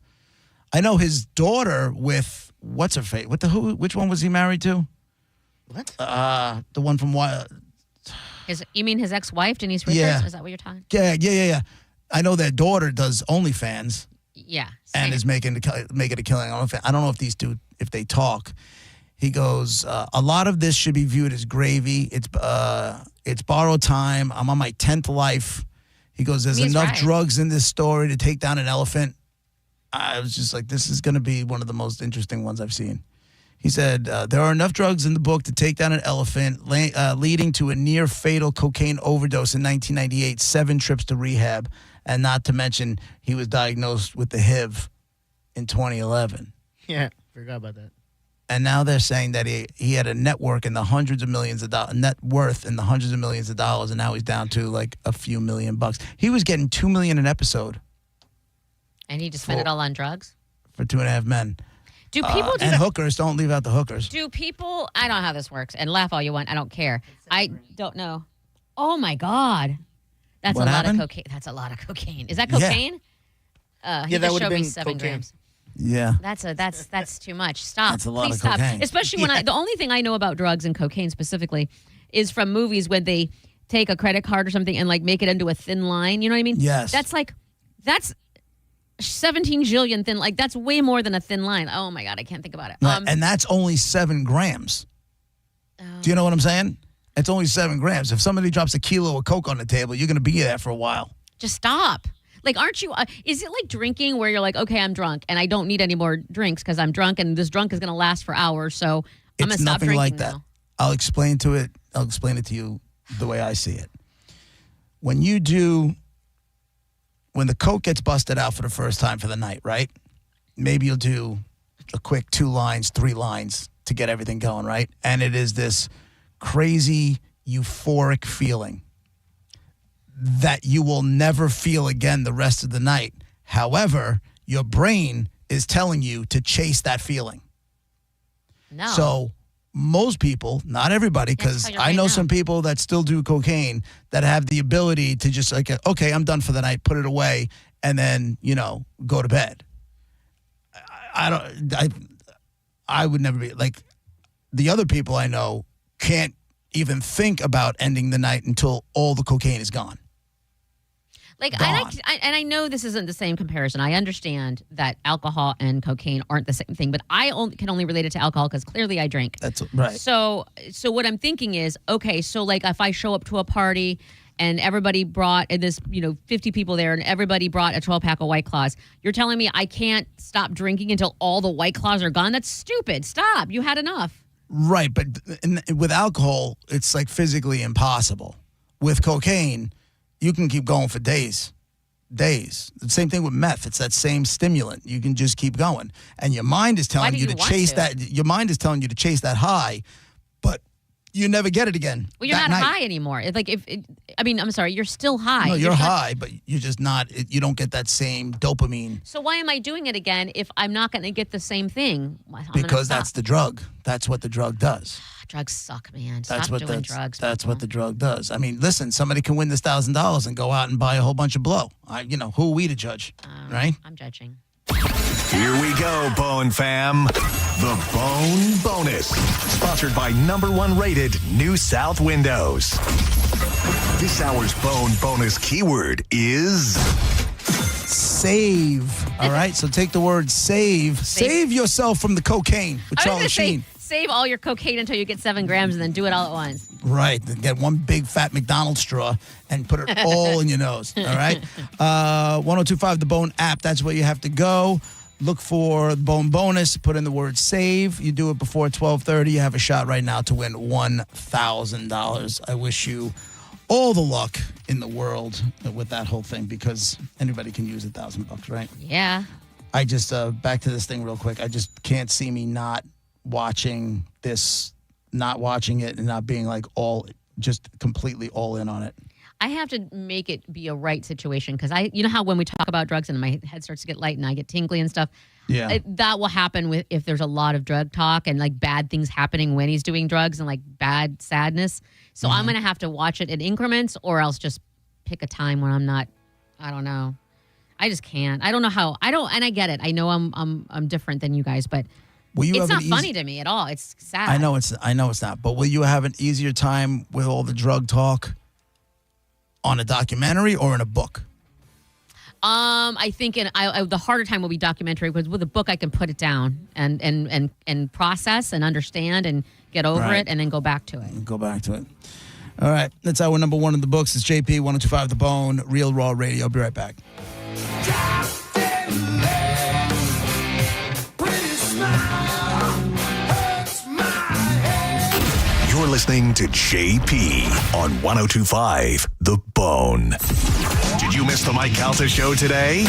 I know his daughter with what's her face? Which one was he married to? What? The one from what? You mean his ex-wife, Denise Richards? Yeah. Is that what you're talking? Yeah. I know their daughter does OnlyFans. Yeah. And is making a killing. I don't know if they talk. He goes, a lot of this should be viewed as gravy. It's borrowed time. I'm on my 10th life. He goes, there's enough drugs in this story to take down an elephant. I was just like, this is going to be one of the most interesting ones I've seen. He said, there are enough drugs in the book to take down an elephant, leading to a near-fatal cocaine overdose in 1998, 7 trips to rehab, and not to mention he was diagnosed with the HIV in 2011. Yeah, forgot about that. And now they're saying that he had a network in the hundreds of millions of dollars, net worth in the hundreds of millions of dollars, and now he's down to like a few million bucks. He was getting $2 million an episode. And he just spent it all on drugs? For 2.5 Men. Do people do and that? Hookers, don't leave out the hookers. Do people, I don't know how this works, and laugh all you want, I don't care. I don't know. Oh my God. That's What a happened? lot of cocaine. That's a lot of cocaine. Is that cocaine? He that just would have showed me been 7 cocaine. grams. Yeah. That's too much. Stop. That's a lot Please of stop. cocaine. Especially when the only thing I know about drugs and cocaine specifically is from movies when they take a credit card or something and like make it into a thin line. You know what I mean? Yes. That's 17 jillion thin. Like that's way more than a thin line. Oh my God, I can't think about it. And that's only 7 grams. Do you know what I'm saying? It's only 7 grams. If somebody drops a kilo of Coke on the table, you're going to be there for a while. Just stop. Like, aren't you, is it like drinking where you're like, okay, I'm drunk and I don't need any more drinks because I'm drunk and this drunk is going to last for hours. So I'm going to stop nothing drinking like that. now. I'll explain it to you the way I see it. When the Coke gets busted out for the first time for the night, right? Maybe you'll do a quick 2 lines, 3 lines to get everything going, right? And it is this crazy euphoric feeling that you will never feel again the rest of the night. However, your brain is telling you to chase that feeling. No. So most people, not everybody, because I know some people that still do cocaine that have the ability to just like, okay, I'm done for the night, put it away, and then, go to bed. I would never be like the other people I know can't even think about ending the night until all the cocaine is gone. Like, and I know this isn't the same comparison. I understand that alcohol and cocaine aren't the same thing, but I can only relate it to alcohol because clearly I drink. That's right. So what I'm thinking is, okay, so like if I show up to a party and everybody brought, and there's 50 people there, and everybody brought a 12-pack of White Claws, you're telling me I can't stop drinking until all the White Claws are gone? That's stupid. Stop. You had enough. Right, but with alcohol, it's like physically impossible. With cocaine, you can keep going for days. The same thing with meth. It's that same stimulant. You can just keep going. And your mind is telling you to chase that. Your mind is telling you to chase that high, but you never get it again. Well, you're not high anymore. It's like I'm sorry, you're still high. No, you're high, but you're just not. You don't get that same dopamine. So why am I doing it again if I'm not going to get the same thing? Because that's the drug. That's what the drug does. Drugs suck, man. Stop doing drugs. That's what the drug does. I mean, listen, somebody can win this $1,000 and go out and buy a whole bunch of blow. Who are we to judge, right? I'm judging. Here we go, Bone fam. The Bone Bonus. Sponsored by #1 rated New South Windows. This hour's Bone Bonus keyword is... save. All right? So take the word save. Save yourself from the cocaine with Charlie Sheen. Save all your cocaine until you get 7 grams and then do it all at once. Right. Then get one big fat McDonald's straw and put it all in your nose. All right? 1025 The Bone app. That's where you have to go. Look for Bone Bonus. Put in the word save. You do it before 12:30. You have a shot right now to win $1,000. I wish you all the luck in the world with that whole thing because anybody can use $1,000, right? Yeah. I just, back to this thing real quick. I just can't see me not watching it and not being like just completely all in on it. I have to make it be a right situation because you know how when we talk about drugs and my head starts to get light and I get tingly and stuff. Yeah, that will happen if there's a lot of drug talk and like bad things happening when he's doing drugs and like bad sadness. So I'm gonna have to watch it in increments or else just pick a time when I'm not. I don't know. I just can't. I don't know how. And I get it. I know I'm different than you guys, but. It's not funny to me at all. It's sad. I know it's not. But will you have an easier time with all the drug talk on a documentary or in a book? I think the harder time will be documentary because with a book I can put it down and process and understand and get over it and then go back to it. All right. That's our #1 in the books. It's JP 1025 The Bone, Real Raw Radio. I'll be right back. You're listening to JP on 1025 The Bone. Did you miss the Mike Calta show today?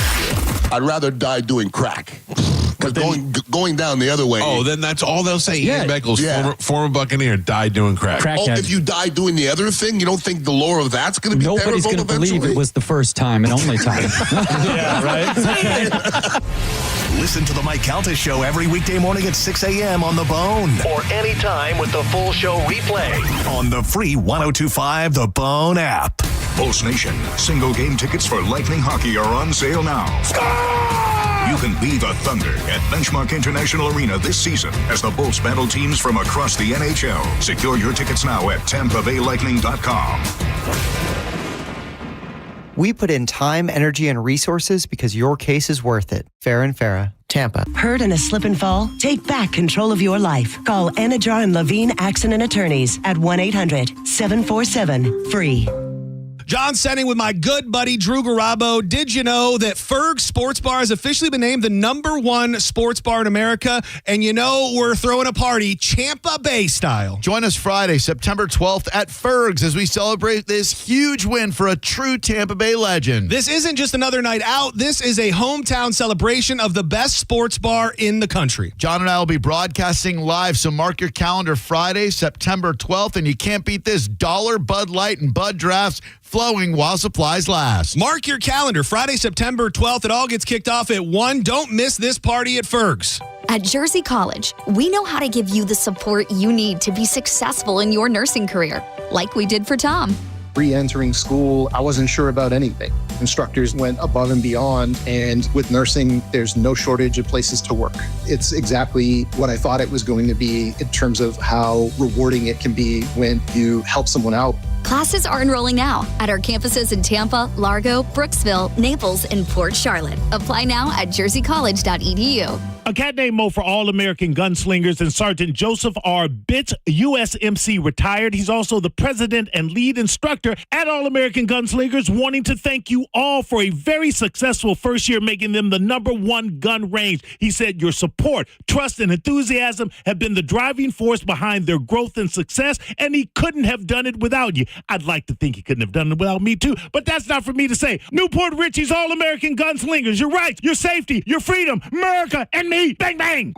I'd rather die doing crack. Because going down the other way. Oh, then that's all they'll say. Ian Beckles, former Buccaneer, died doing crack. If you die doing the other thing, you don't think the lore of that's going to be terrible eventually? Nobody's going to believe it was the first time and only time. Yeah, right? Listen to the Mike Calta show every weekday morning at 6 a.m. on The Bone. Or anytime with the full show replay on the free 1025 The Bone app. Pulse Nation, single game tickets for Lightning Hockey are on sale now. You can be the Thunder at Benchmark International Arena this season as the Bolts battle teams from across the NHL. Secure your tickets now at TampaBayLightning.com. We put in time, energy, and resources because your case is worth it. Farah and Farah, Tampa. Hurt in a slip and fall? Take back control of your life. Call Anajar and Levine Accident Attorneys at 1-800-747-FREE. John Senning with my good buddy Drew Garabo. Did you know that Ferg's Sports Bar has officially been named the #1 sports bar in America? And you know we're throwing a party Tampa Bay style. Join us Friday, September 12th at Ferg's as we celebrate this huge win for a true Tampa Bay legend. This isn't just another night out. This is a hometown celebration of the best sports bar in the country. John and I will be broadcasting live, so mark your calendar Friday, September 12th. And you can't beat this $1 Bud Light and Bud Drafts flowing while supplies last. Mark your calendar. Friday, September 12th. It all gets kicked off at 1. Don't miss this party at Ferg's. At Jersey College, we know how to give you the support you need to be successful in your nursing career, like we did for Tom. Re-entering school, I wasn't sure about anything. Instructors went above and beyond, and with nursing, there's no shortage of places to work. It's exactly what I thought it was going to be in terms of how rewarding it can be when you help someone out. Classes are enrolling now at our campuses in Tampa, Largo, Brooksville, Naples, and Port Charlotte. Apply now at jerseycollege.edu. A cat named Mo for All-American Gunslingers and Sergeant Joseph R. Bitts, USMC retired. He's also the president and lead instructor at All-American Gunslingers, wanting to thank you all for a very successful first year, making them the #1 gun range. He said your support, trust, and enthusiasm have been the driving force behind their growth and success, and he couldn't have done it without you. I'd like to think he couldn't have done it without me too, but that's not for me to say. Newport Richie's All-American Gunslingers, your rights, your safety, your freedom, America, and me. Bang, bang!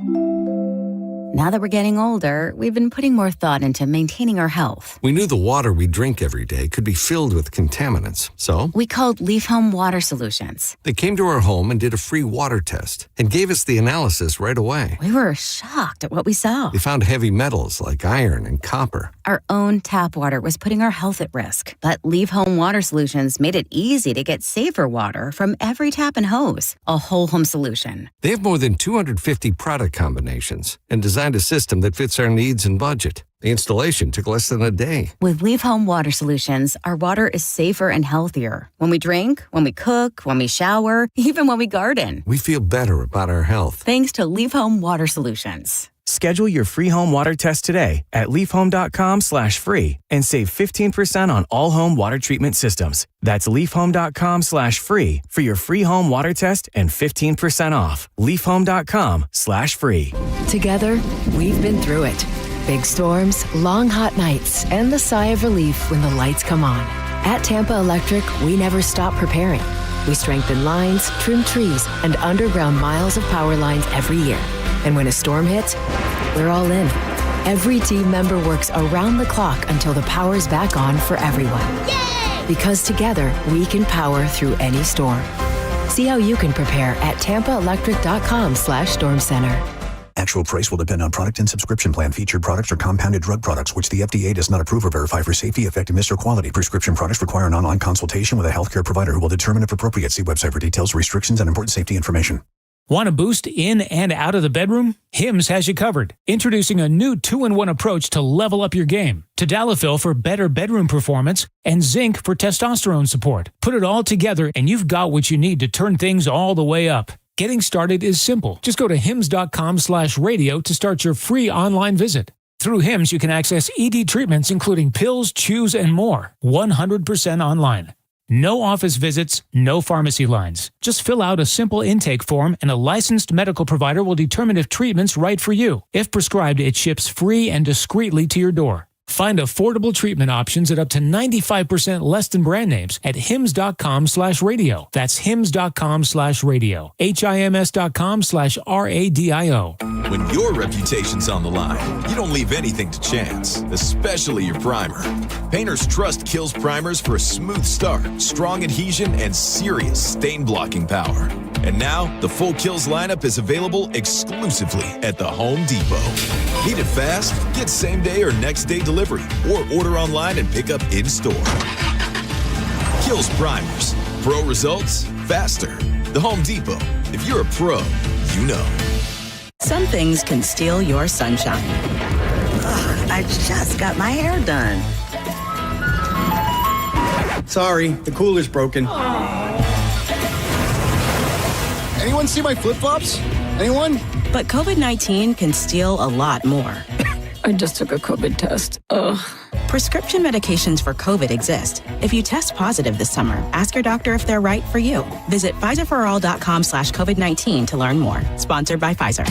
Now that we're getting older, we've been putting more thought into maintaining our health. We knew the water we drink every day could be filled with contaminants, so we called Leaf Home Water Solutions. They came to our home and did a free water test and gave us the analysis right away. We were shocked at what we saw. They found heavy metals like iron and copper. Our own tap water was putting our health at risk, but Leaf Home Water Solutions made it easy to get safer water from every tap and hose. A whole home solution. They have more than 250 product combinations and designed a system that fits our needs and budget. The installation took less than a day. With Leaf Home Water Solutions, our water is safer and healthier. When we drink, when we cook, when we shower, even when we garden. We feel better about our health. Thanks to Leaf Home Water Solutions. Schedule your free home water test today at leafhome.com/free and save 15% on all home water treatment systems. That's leafhome.com/free for your free home water test and 15% off. leafhome.com/free. Together, we've been through it. Big storms, long hot nights, and the sigh of relief when the lights come on. At Tampa Electric, we never stop preparing. We strengthen lines, trim trees, and underground miles of power lines every year. And when a storm hits, we're all in. Every team member works around the clock until the power's back on for everyone. Yay! Because together, we can power through any storm. See how you can prepare at tampaelectric.com/storm center. Actual price will depend on product and subscription plan. Featured products are compounded drug products, which the FDA does not approve or verify for safety, effectiveness, or quality. Prescription products require an online consultation with a healthcare provider who will determine if appropriate. See website for details, restrictions, and important safety information. Want a boost in and out of the bedroom? Hims has you covered. Introducing a new 2-in-1 approach to level up your game. Tadalafil for better bedroom performance and zinc for testosterone support. Put it all together and you've got what you need to turn things all the way up. Getting started is simple. Just go to hims.com/radio to start your free online visit. Through Hims, you can access ED treatments including pills, chews, and more. 100% online. No office visits, no pharmacy lines. Just fill out a simple intake form and a licensed medical provider will determine if treatment's right for you. If prescribed, it ships free and discreetly to your door. Find affordable treatment options at up to 95% less than brand names at hims.com/radio. That's hims.com/radio. HIMS.com/RADIO. When your reputation's on the line, you don't leave anything to chance, especially your primer. Painters trust Kills primers for a smooth start, strong adhesion, and serious stain blocking power. And now, the full Kills lineup is available exclusively at the Home Depot. Need it fast? Get same day or next day delivery, or order online and pick up in store. Kills primers. Pro results faster. The Home Depot. If you're a pro, you know. Some things can steal your sunshine. Ugh, I just got my hair done. Sorry, the cooler's broken. Anyone see my flip-flops? Anyone? But COVID-19 can steal a lot more. I just took a COVID test. Ugh. Prescription medications for COVID exist. If you test positive this summer, ask your doctor if they're right for you. Visit PfizerForAll.com/COVID-19 to learn more. Sponsored by Pfizer.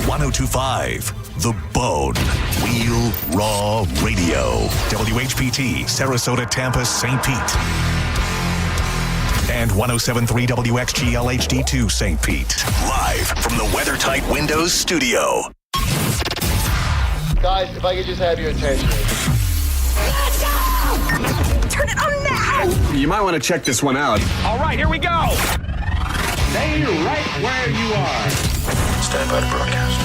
1025 The Bone. Real Raw Radio. WHPT, Sarasota, Tampa, St. Pete. And 107.3 WXGL HD2 St. Pete. Live from the WeatherTight Windows studio. Guys, if I could just have your attention. Let's go! Turn it on now! You might want to check this one out. All right, here we go. Stay right where you are. Stand by to broadcast.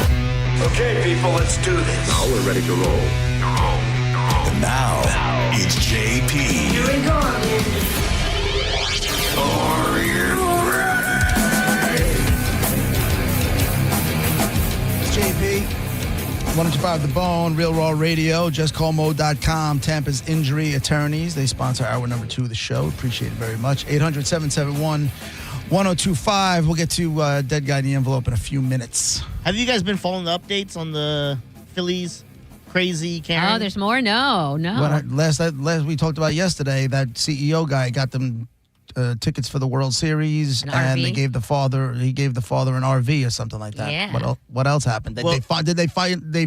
Okay, people, let's do this. Now we're ready to roll. The Now, it's JP. Here we go. Are you ready? It's JP. 105 The Bone, Real Raw Radio, JustCallMo.com, Tampa's Injury Attorneys. They sponsor hour number 2 of the show. Appreciate it very much. 800-771-1025. We'll get to Dead Guy in the Envelope in a few minutes. Have you guys been following the updates on the Phillies? Crazy Karen? Oh, there's more? No. Last we talked about yesterday, that CEO guy got them tickets for the World Series, and they gave the father an RV or something like that. Yeah. What else happened? They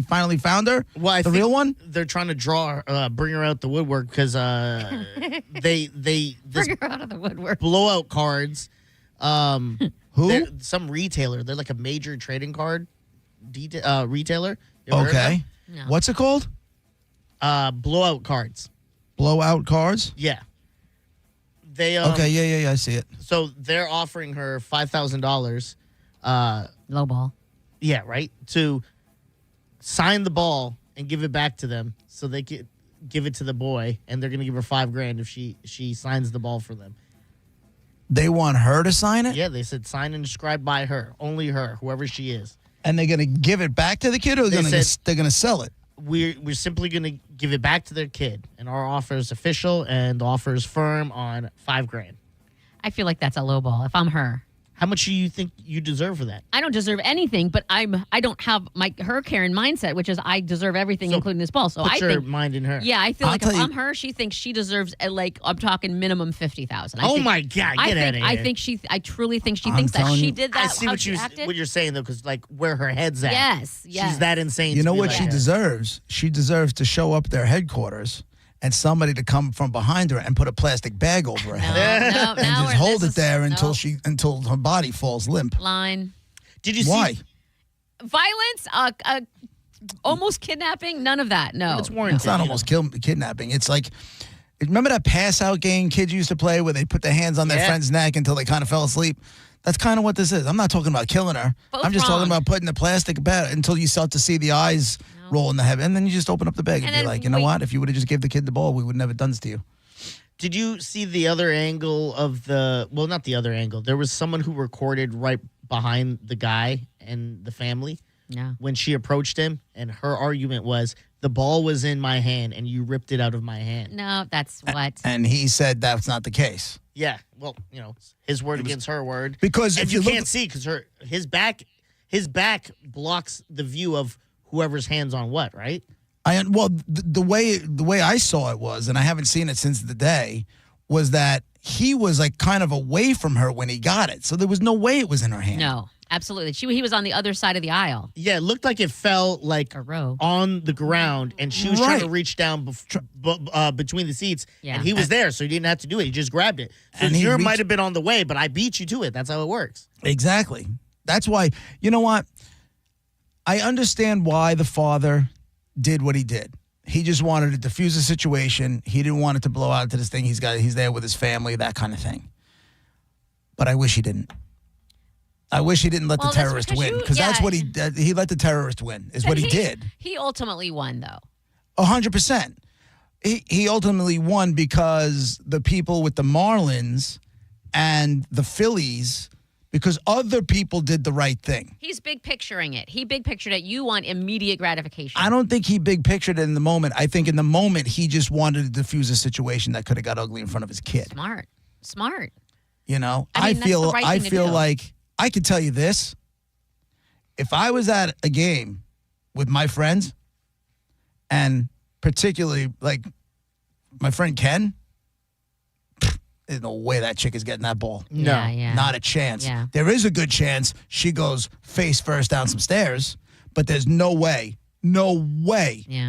finally found her? Well, I the think real one? They're trying to bring her out the woodwork because Bring her out of the woodwork. blowout cards. Who? Some retailer. They're like a major trading card retailer. You ever heard of Okay. them? No. What's it called? Blowout cards. Blowout cards? Yeah. They Okay, yeah, I see it. So they're offering her $5,000. Low ball. Yeah, right. To sign the ball and give it back to them, so they could give it to the boy, and they're gonna give her $5,000 if she signs the ball for them. They want her to sign it? Yeah, they said sign and described by her, only her, whoever she is. And they're gonna give it back to the kid, or they're gonna sell it? We're simply gonna give it back to their kid, and our offer is official, and the offer is firm on $5,000. I feel like that's a low ball if I'm her. How much do you think you deserve for that? I don't deserve anything, but I don't have her Karen mindset, which is I deserve everything, including this ball. So put I your think mind in her. Yeah, I feel like if I'm her, she thinks she deserves I'm talking minimum $50,000. Oh my God, get out of here! I truly think she thinks that she did that. I see what you're saying though, because like where her head's at. Yes. She's that insane. You know to be what like she that. deserves? She deserves to show up at their headquarters and somebody to come from behind her and put a plastic bag over her head and just hold it there until her body falls limp. Line. Did you Why? see Violence, almost kidnapping, none of that. No. It's warranted. It's not almost kidnapping. It's like, remember that pass out game kids used to play where they put their hands on their friend's neck until they kind of fell asleep? That's kind of what this is. I'm not talking about killing her. Both I'm just wrong. talking about putting the plastic bag until you start to see the eyes roll in the head. And then you just open up the bag and be like, you know what? If you would have just gave the kid the ball, we would never have done this to you. Did you see the other angle of not the other angle. There was someone who recorded right behind the guy and the family. Yeah. When she approached him, and her argument was, the ball was in my hand and you ripped it out of my hand. No, that's what. And he said that's not the case. Yeah. Well, his word against her word. Because and if you you can't see because his back blocks the view of whoever's hands on what, right? The way I saw it was, and I haven't seen it since the day, was that he was like kind of away from her when he got it. So there was no way it was in her hand. No, absolutely. He was on the other side of the aisle. Yeah, it looked like it fell like on the ground, and she was trying to reach down between the seats, and he was there, so he didn't have to do it. He just grabbed it. So yours might have been on the way, but I beat you to it. That's how it works. Exactly. That's why, you know what? I understand why the father did what he did. He just wanted to diffuse the situation. He didn't want it to blow out into this thing. He's there with his family, that kind of thing. But I wish he didn't. I wish he didn't let the terrorist win, because that's what he did. He let the terrorist win, is what he did. He ultimately won, though. 100%. He ultimately won because the people with the Marlins and the Phillies, because other people did the right thing. He's big picturing it. He big pictured it. You want immediate gratification. I don't think he big pictured it in the moment. I think in the moment he just wanted to diffuse a situation that could have got ugly in front of his kid. Smart. You know, I mean, feel that's the right thing to do. like I could tell you this. If I was at a game with my friends, and particularly like my friend Ken, there's no way that chick is getting that ball. No. Not a chance. Yeah. There is a good chance she goes face first down some stairs, but there's no way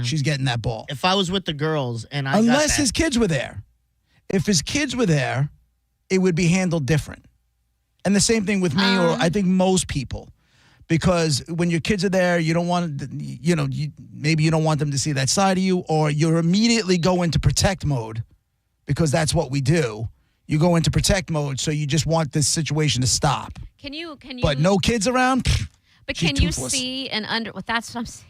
she's getting that ball. If I was with the girls and I Unless his kids were there. If his kids were there, it would be handled different. And the same thing with me, or I think most people. Because when your kids are there, you don't want, maybe you don't want them to see that side of you, or you're immediately go into protect mode, because that's what we do. You go into protect mode, so you just want this situation to stop. Can you? But no kids around. But she's can you toothless. see and under? Well, that's what I'm saying.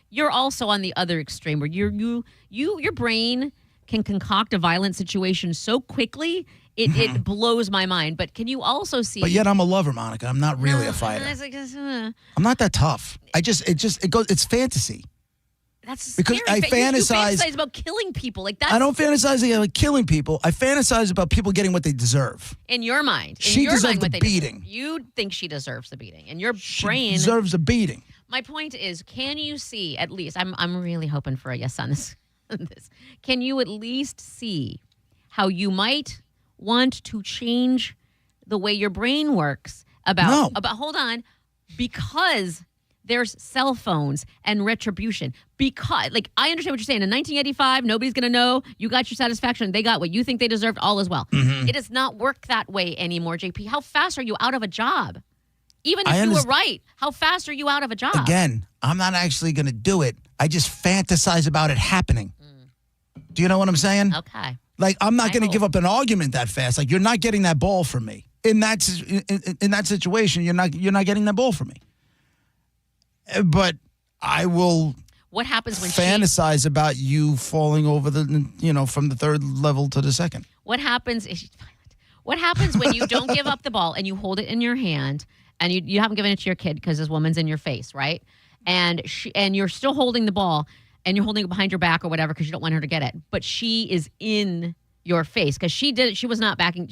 you're also on the other extreme where your brain can concoct a violent situation so quickly it blows my mind. But can you also see? But yet I'm a lover, Monica. I'm not really a fighter. I'm not that tough. It's fantasy. That's because scary. I fantasize. You fantasize about killing people. Like that's I don't fantasize about killing people. I fantasize about people getting what they deserve. in your mind. She deserves the beating. You think she deserves the beating, and your brain deserves a beating. My point is, can you see at least? I'm really hoping for a yes on this. Can you at least see how you might want to change the way your brain works about hold on, because there's cell phones and retribution. Because, I understand what you're saying. In 1985, nobody's going to know. You got your satisfaction. They got what you think they deserved, all as well. Mm-hmm. It does not work that way anymore, JP. How fast are you out of a job? Even if you were right, how fast are you out of a job? Again, I'm not actually going to do it. I just fantasize about it happening. Do you know what I'm saying? Okay. I'm not going to give up an argument that fast. You're not getting that ball from me. In that situation, you're not getting that ball from me. But I will. What happens when fantasize about you falling over from the third level to the second? What happens is what happens when you don't give up the ball and you hold it in your hand and you haven't given it to your kid because this woman's in your face, right? And you're still holding the ball and you're holding it behind your back or whatever because you don't want her to get it, but she is in your face because she was not backing.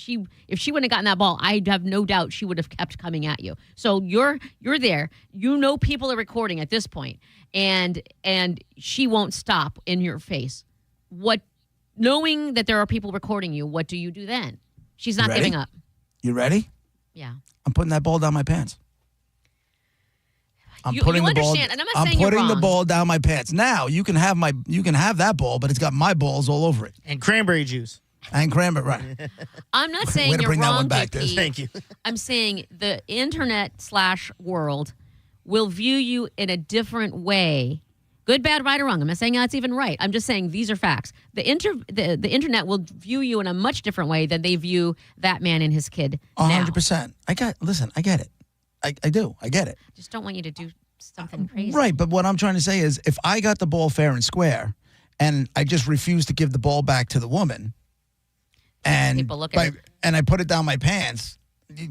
If she wouldn't have gotten that ball, I have no doubt she would have kept coming at you. So you're there. You know people are recording at this point, and she won't stop in your face. Knowing that there are people recording you, what do you do then? She's not giving up. You ready? Yeah. I'm putting that ball down my pants. I'm you putting understand, and I'm not saying you're putting the wrong. ball down my pants. Now you can have that ball, but it's got my balls all over it. And cranberry juice. And cranberry, right. I'm not saying Way to you're bring wrong, that one back, JP. Des. Thank you. I'm saying the internet/world will view you in a different way. Good, bad, right, or wrong. I'm not saying that's even right. I'm just saying these are facts. The internet will view you in a much different way than they view that man and his kid now. 100%. I get it. I do. I get it. Just don't want you to do something crazy. Right, but what I'm trying to say is if I got the ball fair and square and I just refuse to give the ball back to the woman and I put it down my pants,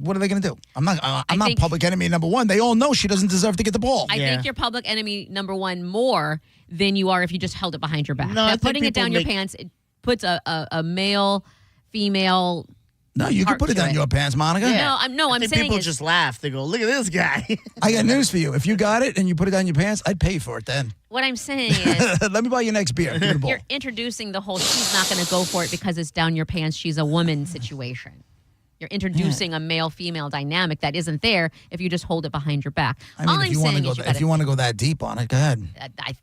what are they going to do? I'm not public enemy number one. They all know she doesn't deserve to get the ball. I think you're public enemy number one more than you are if you just held it behind your back. No, I think putting it down your pants, it puts a male, female. No, you can put it down your pants, Monica. Yeah. I'm think saying people just laugh. They go, "Look at this guy." I got news for you. If you got it and you put it down your pants, I'd pay for it then. What I'm saying is, let me buy you next beer. Give me the ball. You're introducing the whole she's not going to go for it because it's down your pants. She's a woman situation. You're introducing a male-female dynamic that isn't there if you just hold it behind your back. I mean, if you want to go that deep on it, go ahead.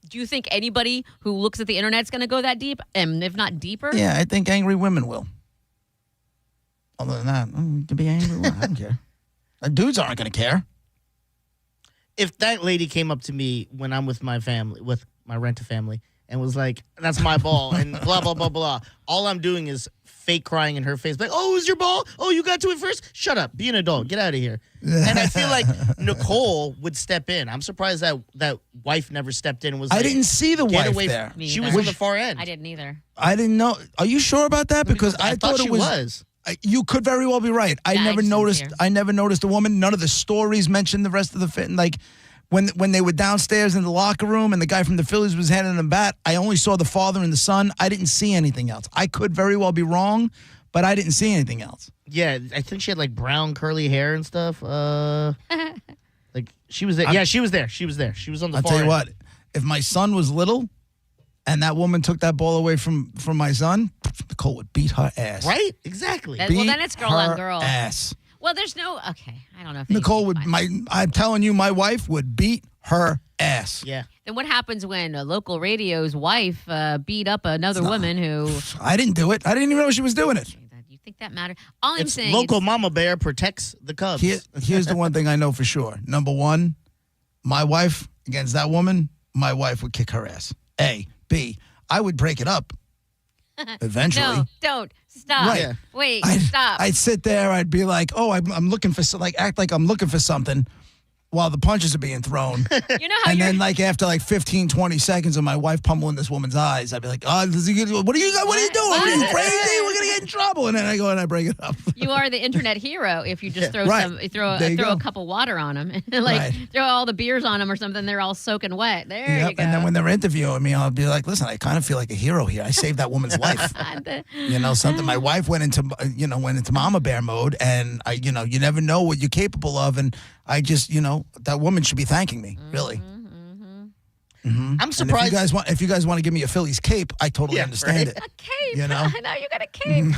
Do you think anybody who looks at the internet's going to go that deep? And if not deeper? Yeah, I think angry women will. Other than that, to be angry, I don't care. Dudes aren't going to care. If that lady came up to me when I'm with my family, with my rent-a-family, and was like, "That's my ball," and blah, blah, blah, blah, all I'm doing is fake crying in her face. Like, "Oh, it was your ball? Oh, you got to it first? Shut up. Be an adult. Get out of here." And I feel like Nicole would step in. I'm surprised that wife never stepped in and was like, I didn't see the "Get wife away there. She was on the far end. I didn't either. I didn't know. Are you sure about that? Because I thought she was. You could very well be right. I never noticed a woman. None of the stories mentioned the rest of the fit. Like when they were downstairs in the locker room and the guy from the Phillies was handing them bat, I only saw the father and the son. I didn't see anything else. I could very well be wrong, but I didn't see anything else. Yeah, I think she had like brown curly hair and stuff. Like she was there. Yeah, she was there. She was there. She was on the I'll far tell you end. what. If my son was little and that woman took that ball away from my son, Nicole would beat her ass. Right? Exactly. Well, then it's girl on girl. Ass. Well, there's no. Okay, I don't know. If Nicole would. I'm telling you, my wife would beat her ass. Yeah. Then what happens when a local radio's wife beat up another woman who? I didn't do it. I didn't even know she was doing it. You think that matters? All I'm It's saying. local mama bear protects the cubs. Here's the one thing I know for sure. Number one, my wife against that woman, my wife would kick her ass. A. B. I would break it up eventually. No, don't. Stop. Right. Yeah. Wait, stop. I'd sit there. I'd be like, oh, I'm looking for, act like I'm looking for something. while the punches are being thrown. You know how and then like after like 15, 20 seconds of my wife pummeling this woman's eyes, I'd be like, what are you doing? What are you crazy? We're gonna get in trouble. And then I go and I break it up. You are the internet hero if you just throw throw a cup of water on them, throw all the beers on them or something. They're all soaking wet. There you go. And then when they're interviewing me, I'll be like, listen, I kind of feel like a hero here. I saved that woman's life. Something. My wife went into mama bear mode, and you never know what you're capable of, and I just, that woman should be thanking me, really. Mm-hmm. I'm surprised. If you guys want to give me a Phillies cape, I totally understand it. A cape. I know you got a cape.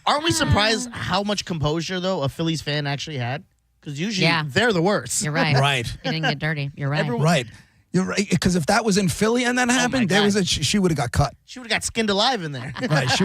Aren't we surprised how much composure, though, a Phillies fan actually had? Because usually they're the worst. You're right. Right. You didn't get dirty. You're right. Right. You're right. Because if that was in Philly and that happened, she would have got cut. She would have got skinned alive in there. Right. She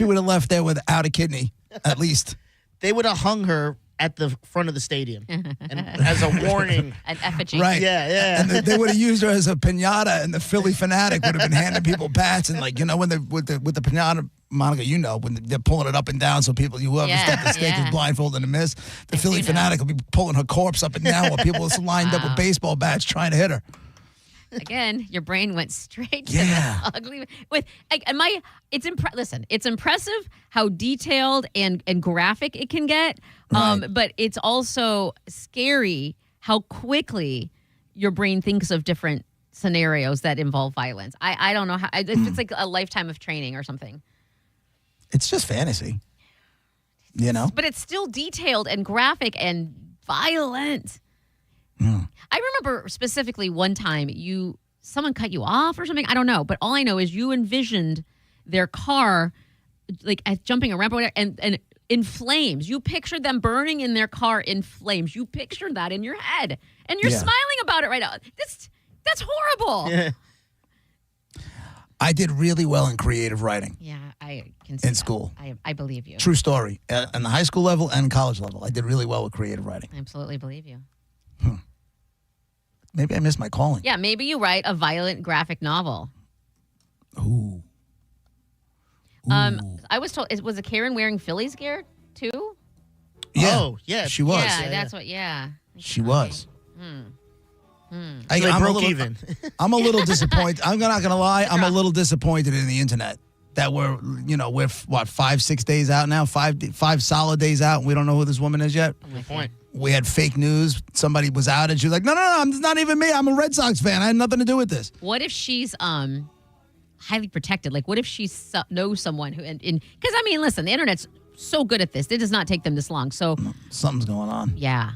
would have left there without a kidney, at least. They would have hung her at the front of the stadium and as a warning. An effigy. Right. Yeah. And they would have used her as a piñata, and the Philly fanatic would have been handing people bats. And when they with the piñata, Monica, when they're pulling it up and down so whoever's got the stake is blindfolded and miss, the Philly fanatic will be pulling her corpse up and down while people are lined up with baseball bats trying to hit her. Again, your brain went straight to the ugly. It's impressive how detailed and graphic it can get. But it's also scary how quickly your brain thinks of different scenarios that involve violence. I don't know how. It's like a lifetime of training or something. It's just fantasy, But it's still detailed and graphic and violent. I remember specifically one time someone cut you off or something. I don't know, but all I know is you envisioned their car like jumping a ramp or whatever, and in flames. You pictured them burning in their car in flames. You pictured that in your head, and you're smiling about it right now. That's horrible. Yeah. I did really well in creative writing. Yeah, I can see in school. I believe you. True story. On the high school level and college level, I did really well with creative writing. I absolutely believe you. Maybe I missed my calling. Yeah, maybe you write a violent graphic novel. Ooh. I was told, was it Karen wearing Phillies gear too? Yeah. Oh, yeah. She was. Yeah, that's what, yeah. She was. They broke even. I'm a little disappointed. I'm not going to lie. I'm a little disappointed in the internet that we're 5-6 days out now, five solid days out, and we don't know who this woman is yet. Good point. We had fake news. Somebody was out, and she was like, no, it's not even me. I'm a Red Sox fan. I had nothing to do with this. What if she's highly protected? Like, what if she knows someone who, because, listen, the internet's so good at this. It does not take them this long. So something's going on. Yeah.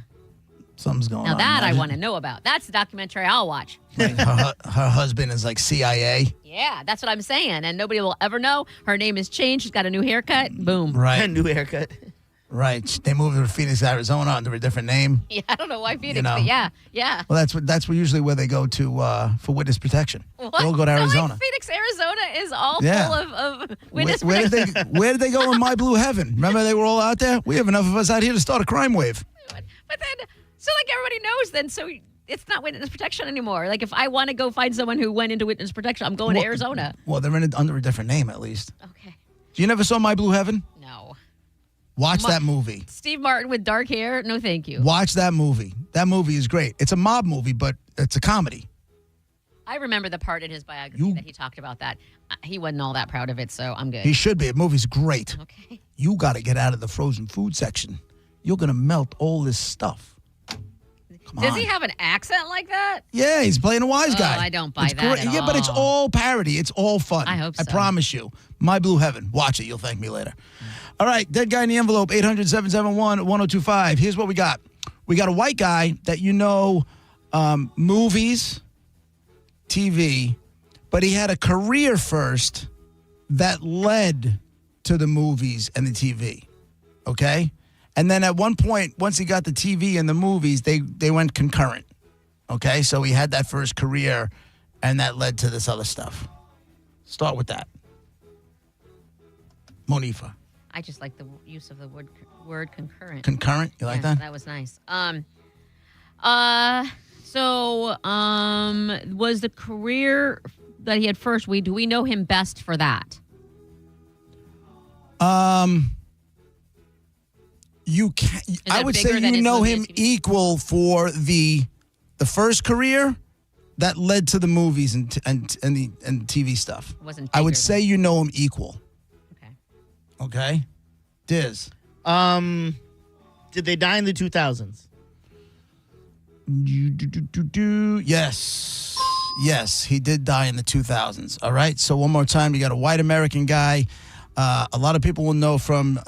Something's going on. Now that I want to know about. That's the documentary I'll watch. Like her husband is like CIA. Yeah, that's what I'm saying. And nobody will ever know. Her name has changed. She's got a new haircut. Boom. Right. A new haircut. Right. They moved her to Phoenix, Arizona under a different name. Yeah, I don't know why Phoenix, but yeah. Well, that's usually where they go to for witness protection. What? They'll go to Arizona. Like Phoenix, Arizona is all full of witness protection. Where did they go in My Blue Heaven? Remember they were all out there? We have enough of us out here to start a crime wave. But then, so like everybody knows then, so it's not witness protection anymore. Like if I want to go find someone who went into witness protection, I'm going to Arizona. Well, they're under a different name at least. Okay. You never saw My Blue Heaven? No. Watch that movie. Steve Martin with dark hair? No, thank you. Watch that movie. That movie is great. It's a mob movie, but it's a comedy. I remember the part in his biography that he talked about that. He wasn't all that proud of it, so I'm good. He should be. The movie's great. Okay. You got to get out of the frozen food section. You're going to melt all this stuff. Does he have an accent like that? Yeah, he's playing a wise guy. I don't buy that at all. Yeah, but it's all parody. It's all fun. I hope so. I promise you. My Blue Heaven. Watch it. You'll thank me later. All right, Dead Guy in the Envelope, 800-771-1025. Here's what we got. We got a white guy that movies, TV, but he had a career first that led to the movies and the TV, okay? And then at one point, once he got the TV and the movies, they went concurrent, okay? So he had that first career, and that led to this other stuff. Start with that. Monifa. I just like the use of the word concurrent. Concurrent? You like that? That was nice. So was the career that he had first, do we know him best You can. I would say bigger than you his know movie him and TV? equal for the first career that led to the movies and TV stuff. Wasn't I would bigger say you know him equal. Okay. Okay. Diz. Did they die in the 2000s? Yes. Yes, he did die in the 2000s. All right. So one more time, you got a white American guy. A lot of people will know from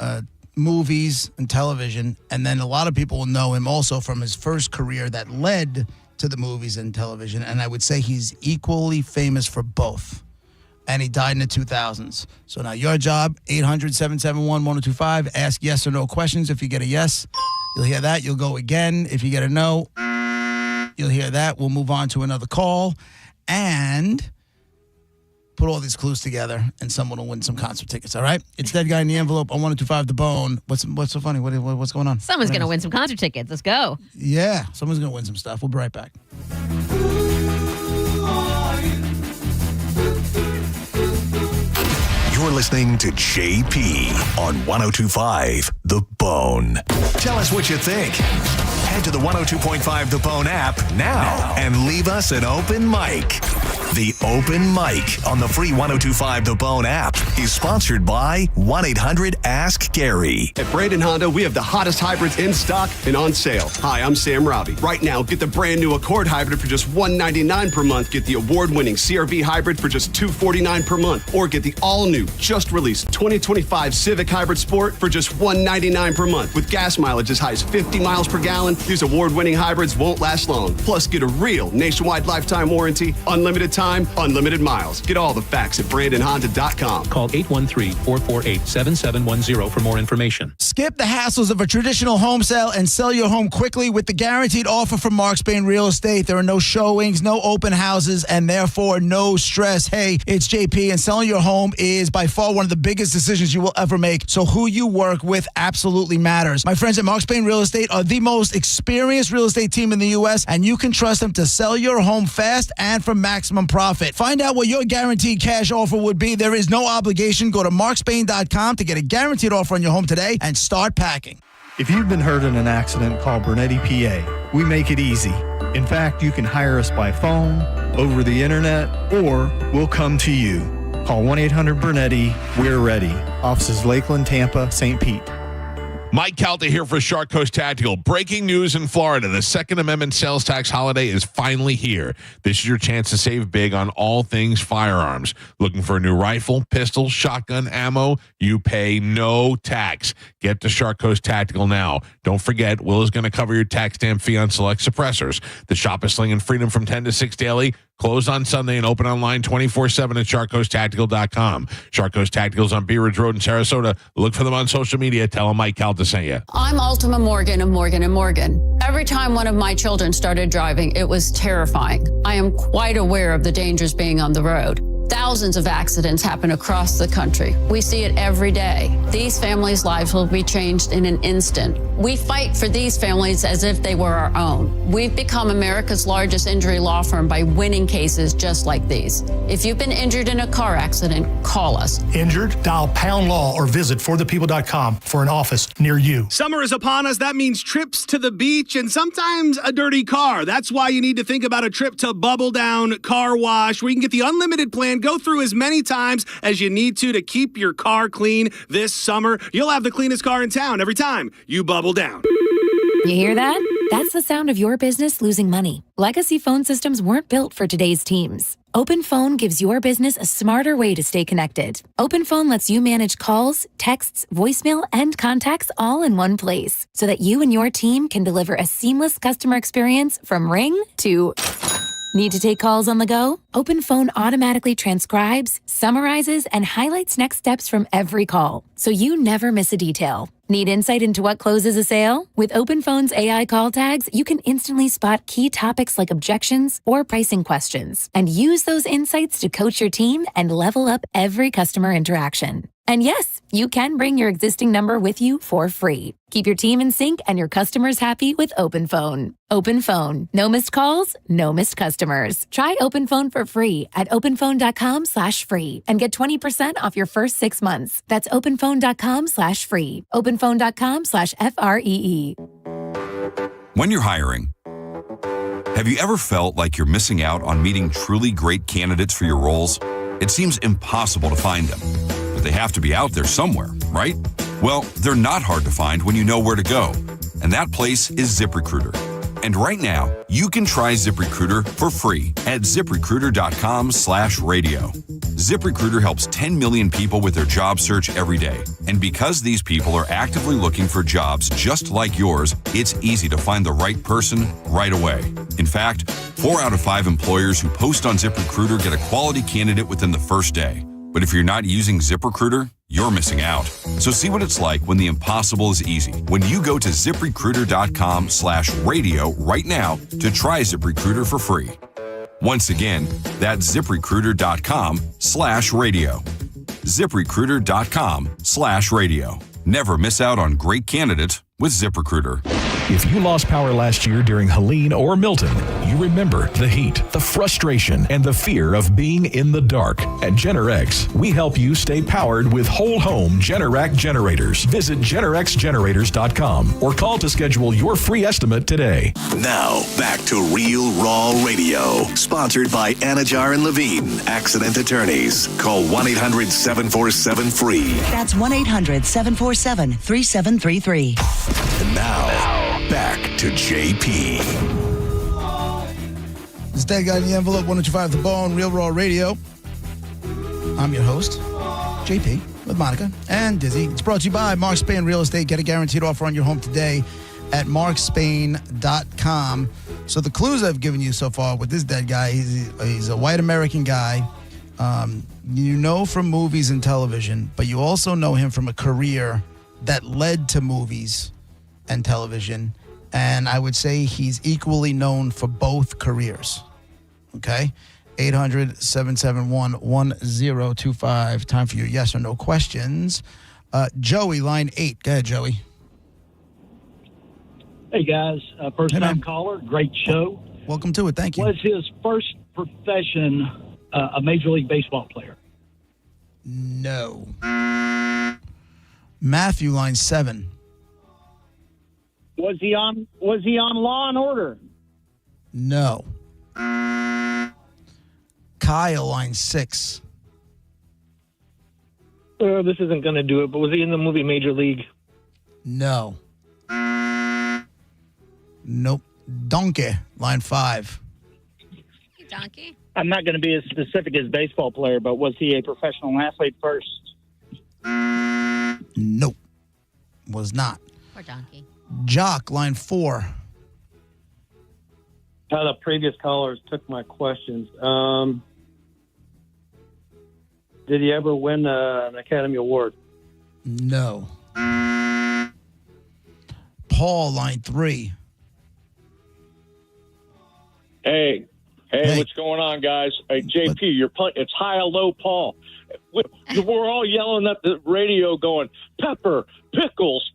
movies and television, and then a lot of people will know him also from his first career that led to the movies and television. And I would say he's equally famous for both. And he died in the 2000s. So now your job, 800-771-1025. Ask yes or no questions. If you get a yes, you'll hear that. You'll go again. If you get a no, you'll hear that. We'll move on to another call and put all these clues together, and someone will win some concert tickets, all right? It's Dead Guy in the Envelope on 1025 The Bone. What's so funny? What's going on? Someone's going to win some concert tickets. Let's go. Yeah, someone's going to win some stuff. We'll be right back. You're listening to JP on 1025 The Bone. Tell us what you think. Head to the 102.5 The Bone app now and leave us an open mic. The Open Mic on the free 1025 The Bone app is sponsored by 1-800-ASK-GARY. At Brandon Honda, we have the hottest hybrids in stock and on sale. Hi, I'm Sam Robbie. Right now, get the brand new Accord hybrid for just $199 per month. Get the award-winning CR-V hybrid for just $249 per month. Or get the all-new, just released 2025 Civic Hybrid Sport for just $199 per month. With gas mileage as high as 50 miles per gallon, these award-winning hybrids won't last long. Plus, get a real nationwide lifetime warranty, unlimited time, unlimited miles. Get all the facts at BrandonHonda.com. Call 813-448-7710 for more information. Skip the hassles of a traditional home sale and sell your home quickly with the guaranteed offer from Mark Spain Real Estate. There are no showings, no open houses, and therefore no stress. Hey, it's JP, and selling your home is by far one of the biggest decisions you will ever make. So who you work with absolutely matters. My friends at Mark Spain Real Estate are the most experienced real estate team in the U.S., and you can trust them to sell your home fast and for maximum profit. Find out what your guaranteed cash offer would be. There is no obligation. Go to markspain.com to get a guaranteed offer on your home today and start packing. If you've been hurt in an accident, call Bernetti PA. We make it easy. In fact, you can hire us by phone, over the internet, or we'll come to you. Call 1-800-BERNETTI. We're ready. Offices Lakeland, Tampa, St. Pete. Mike Calta here for Shark Coast Tactical. Breaking news in Florida. The Second Amendment sales tax holiday is finally here. This is your chance to save big on all things firearms. Looking for a new rifle, pistol, shotgun, ammo? You pay no tax. Get to Shark Coast Tactical now. Don't forget, Will is going to cover your tax stamp fee on select suppressors. The shop is slinging freedom from 10 to 6 daily. Closed on Sunday and open online 24/7 at SharkCoastTactical.com. Shark Coast Tactical's on Bee Ridge Road in Sarasota. Look for them on social media. Tell them Mike Calta sent you. I'm Ultima Morgan of Morgan & Morgan. Every time one of my children started driving, it was terrifying. I am quite aware of the dangers being on the road. Thousands of accidents happen across the country. We see it every day. These families' lives will be changed in an instant. We fight for these families as if they were our own. We've become America's largest injury law firm by winning cases just like these. If you've been injured in a car accident, call us. Injured? Dial pound law or visit forthepeople.com for an office near you. Summer is upon us. That means trips to the beach and sometimes a dirty car. That's why you need to think about a trip to Bubble Down Car Wash, where you can get the unlimited plan. Go through as many times as you need to keep your car clean this summer. You'll have the cleanest car in town every time you bubble down. You hear that? That's the sound of your business losing money. Legacy phone systems weren't built for today's teams. Open Phone gives your business a smarter way to stay connected. Open Phone lets you manage calls, texts, voicemail, and contacts all in one place so that you and your team can deliver a seamless customer experience from ring to... Need to take calls on the go? Open Phone automatically transcribes, summarizes, and highlights next steps from every call, so you never miss a detail. Need insight into what closes a sale? With Open Phone's AI call tags, you can instantly spot key topics like objections or pricing questions, and use those insights to coach your team and level up every customer interaction. And yes, you can bring your existing number with you for free. Keep your team in sync and your customers happy with OpenPhone. OpenPhone. No missed calls, no missed customers. Try OpenPhone for free at openphone.com/free and get 20% off your first 6 months. That's openphone.com/free. openphone.com/FREE. When you're hiring, have you ever felt like you're missing out on meeting truly great candidates for your roles? It seems impossible to find them, but they have to be out there somewhere, right? Well, they're not hard to find when you know where to go, and that place is ZipRecruiter. And right now, you can try ZipRecruiter for free at ZipRecruiter.com/radio. ZipRecruiter helps 10 million people with their job search every day. And because these people are actively looking for jobs just like yours, it's easy to find the right person right away. In fact, 4 out of 5 employers who post on ZipRecruiter get a quality candidate within the first day. But if you're not using ZipRecruiter, you're missing out. So see what it's like when the impossible is easy. When you go to ZipRecruiter.com/radio right now to try ZipRecruiter for free. Once again, that's ZipRecruiter.com/radio. ZipRecruiter.com/radio. Never miss out on great candidates with ZipRecruiter. If you lost power last year during Helene or Milton, you remember the heat, the frustration, and the fear of being in the dark. At Generac, we help you stay powered with whole home Generac generators. Visit GeneracGenerators.com or call to schedule your free estimate today. Now, back to Real Raw Radio, sponsored by Anajar and Levine, accident attorneys. Call 1-800-747-FREE. That's 1-800-747-3733. And now, back to JP. It's Dead Guy in the Envelope, 105 The Bone, Real Raw Radio. I'm your host, JP, with Monica and Dizzy. It's brought to you by Mark Spain Real Estate. Get a guaranteed offer on your home today at markspain.com. So the clues I've given you so far with this dead guy, he's a white American guy. You know from movies and television, but you also know him from a career that led to movies and television, and I would say he's equally known for both careers. Okay? 800-771-1025. Time for your yes or no questions. Joey, line 8. Go ahead, Joey. Hey, guys. First-time caller. Great show. Welcome to it. Thank you. Was his first profession a Major League Baseball player? No. Matthew, line 7. Was he on Law and Order? No. Kyle, line 6. This isn't going to do it, but was he in the movie Major League? No. Nope. Donkey, line 5. Hey, Donkey. I'm not going to be as specific as baseball player, but was he a professional athlete first? Nope. Was not. Poor Donkey. Jock, line 4. The previous callers took my questions. Did he ever win an Academy Award? No. Paul, line 3. Hey, what's going on, guys? Hey, JP, it's high or low, Paul. We're all yelling at the radio going, Pepper, Pickles,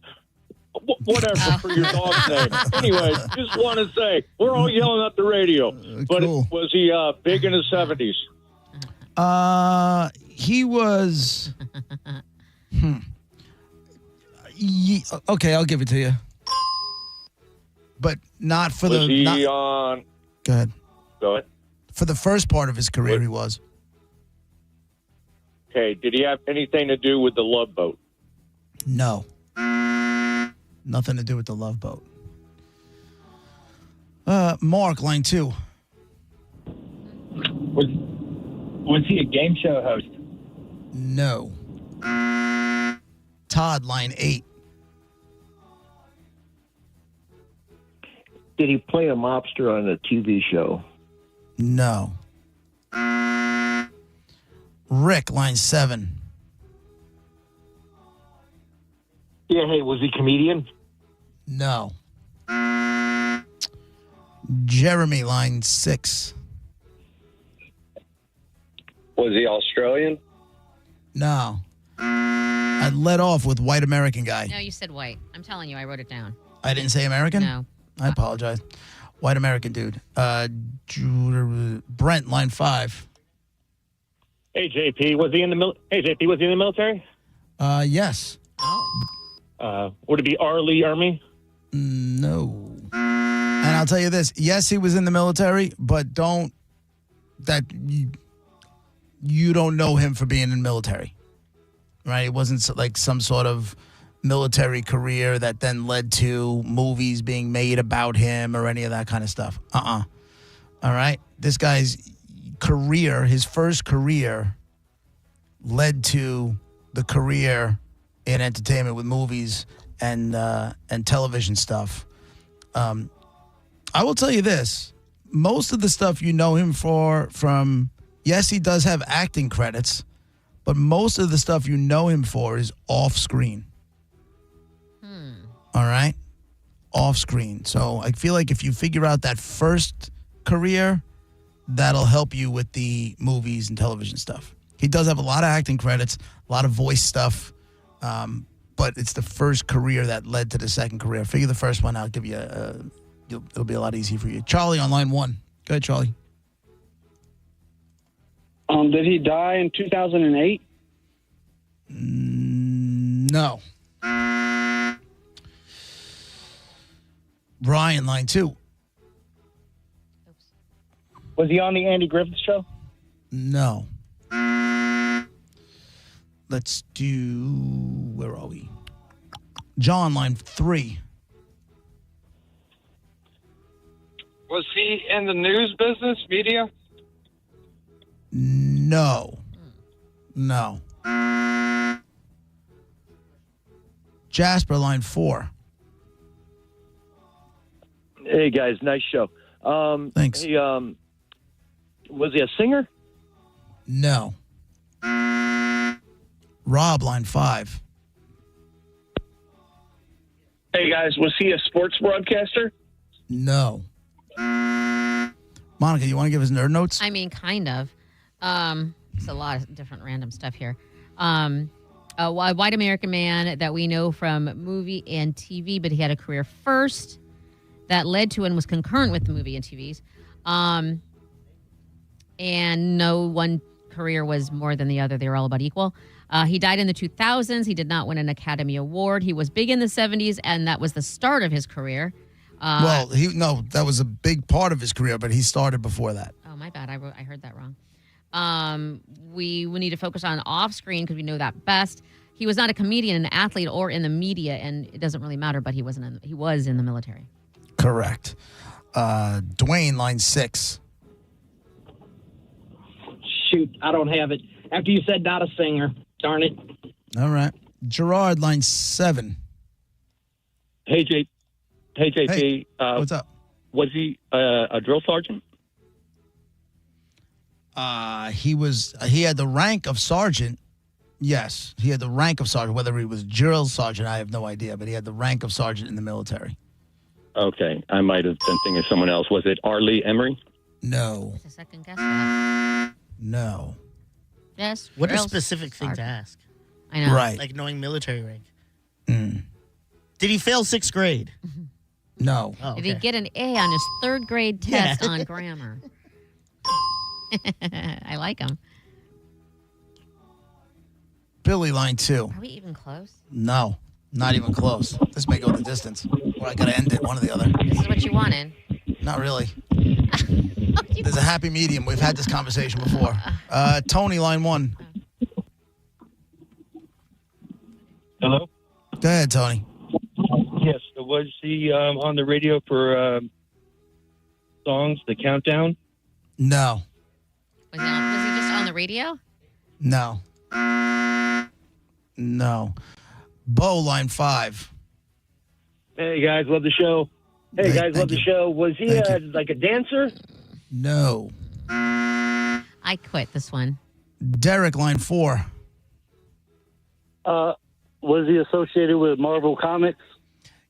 whatever for your dog's name. Anyway, just want to say, we're all yelling at the radio. But cool. Was he big in his 70s? He was... Okay, I'll give it to you. But not for was the... he on... Go ahead. Go ahead. For the first part of his career, he was. Okay, did he have anything to do with the Love Boat? No. Nothing to do with the Love Boat. Mark, line 2. Was he a game show host? No. Todd, line 8. Did he play a mobster on a TV show? No. Rick, line 7. Yeah, hey, was he comedian? No. Jeremy, line 6. Was he Australian? No. I led off with white American guy. No, you said white. I'm telling you, I wrote it down. I didn't say American? No. I apologize. White American dude. Brent, line 5. Hey, JP, was he in the military? Yes. Would it be R. Lee Ermey? No. And I'll tell you this. Yes, he was in the military, but you don't know him for being in the military. Right? It wasn't like some sort of military career that then led to movies being made about him or any of that kind of stuff. All right? This guy's career, his first career, led to the career in entertainment with movies and television stuff. I will tell you this. Most of the stuff you know him from, yes, he does have acting credits, but most of the stuff you know him for is off screen. All right? Off screen. So I feel like if you figure out that first career, that'll help you with the movies and television stuff. He does have a lot of acting credits, a lot of voice stuff, but it's the first career that led to the second career. Figure the first one out, give you it'll be a lot easier for you. Charlie on line 1. Go ahead, Charlie. Did he die in 2008? No. Brian, line 2. Was he on the Andy Griffith Show? No. Let's do, where are we? John, line 3. Was he in the news business, media? No. Jasper, line 4. Hey, guys, nice show. Thanks. Hey, was he a singer? No. Rob, line 5. Hey, guys, was he a sports broadcaster? No. Monica, you want to give us nerd notes? I mean, kind of. It's a lot of different random stuff here. A white American man that we know from movie and TV, but he had a career first that led to and was concurrent with the movie and TVs. And no one career was more than the other. They were all about equal. He died in the 2000s. He did not win an Academy Award. He was big in the 70s, and that was the start of his career. That was a big part of his career, but he started before that. Oh, my bad. I heard that wrong. We need to focus on off-screen because we know that best. He was not a comedian, an athlete, or in the media, and it doesn't really matter, but he was in the military. Correct. Dwayne, line 6. Shoot, I don't have it. After you said not a singer. Darn it. All right. Gerard, line 7. Hey, JP. Hey, what's up? Was he a drill sergeant? He had the rank of sergeant. Yes, he had the rank of sergeant. Whether he was drill sergeant, I have no idea, but he had the rank of sergeant in the military. Okay, I might have been thinking of someone else. Was it R. Lee Emery? No. That's a second guess. That. No. Yes. What a specific thing to ask. I know. Right. Like knowing military rank. Mm. Did he fail 6th grade? No. Oh, okay. Did he get an A on his 3rd grade test on grammar? I like him. Billy, line 2. Are we even close? No, not even close. This may go the distance. Or I got to end it, one or the other. This is what you wanted. Not really. There's a happy medium. We've had this conversation before. Tony, line 1. Hello? Go ahead, Tony. Yes. Was he on the radio for songs, The Countdown? No. Was he just on the radio? No. No. Bo, line 5. Hey, guys, love the show. Hey, guys, love the show. Was he like a dancer? No. I quit this one. Derek, line 4. Was he associated with Marvel Comics?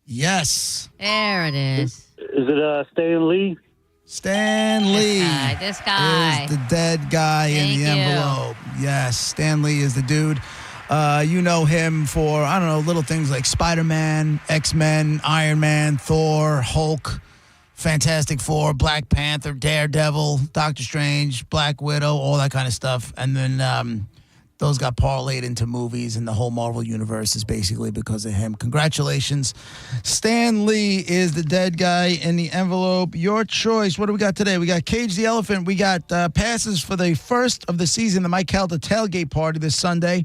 Yes. There it is. Is it Stan Lee? Stan Lee. This guy. Is the dead guy in the Thank you. envelope. Yes, Stan Lee is the dude. You know him for, I don't know, little things like Spider-Man, X-Men, Iron Man, Thor, Hulk, Fantastic Four, Black Panther, Daredevil, Doctor Strange, Black Widow, all that kind of stuff. And then those got parlayed into movies, and the whole Marvel universe is basically because of him. Congratulations. Stan Lee is the dead guy in the envelope. Your choice. What do we got today? We got Cage the Elephant. We got passes for the first of the season, the Mike Calta tailgate party this Sunday.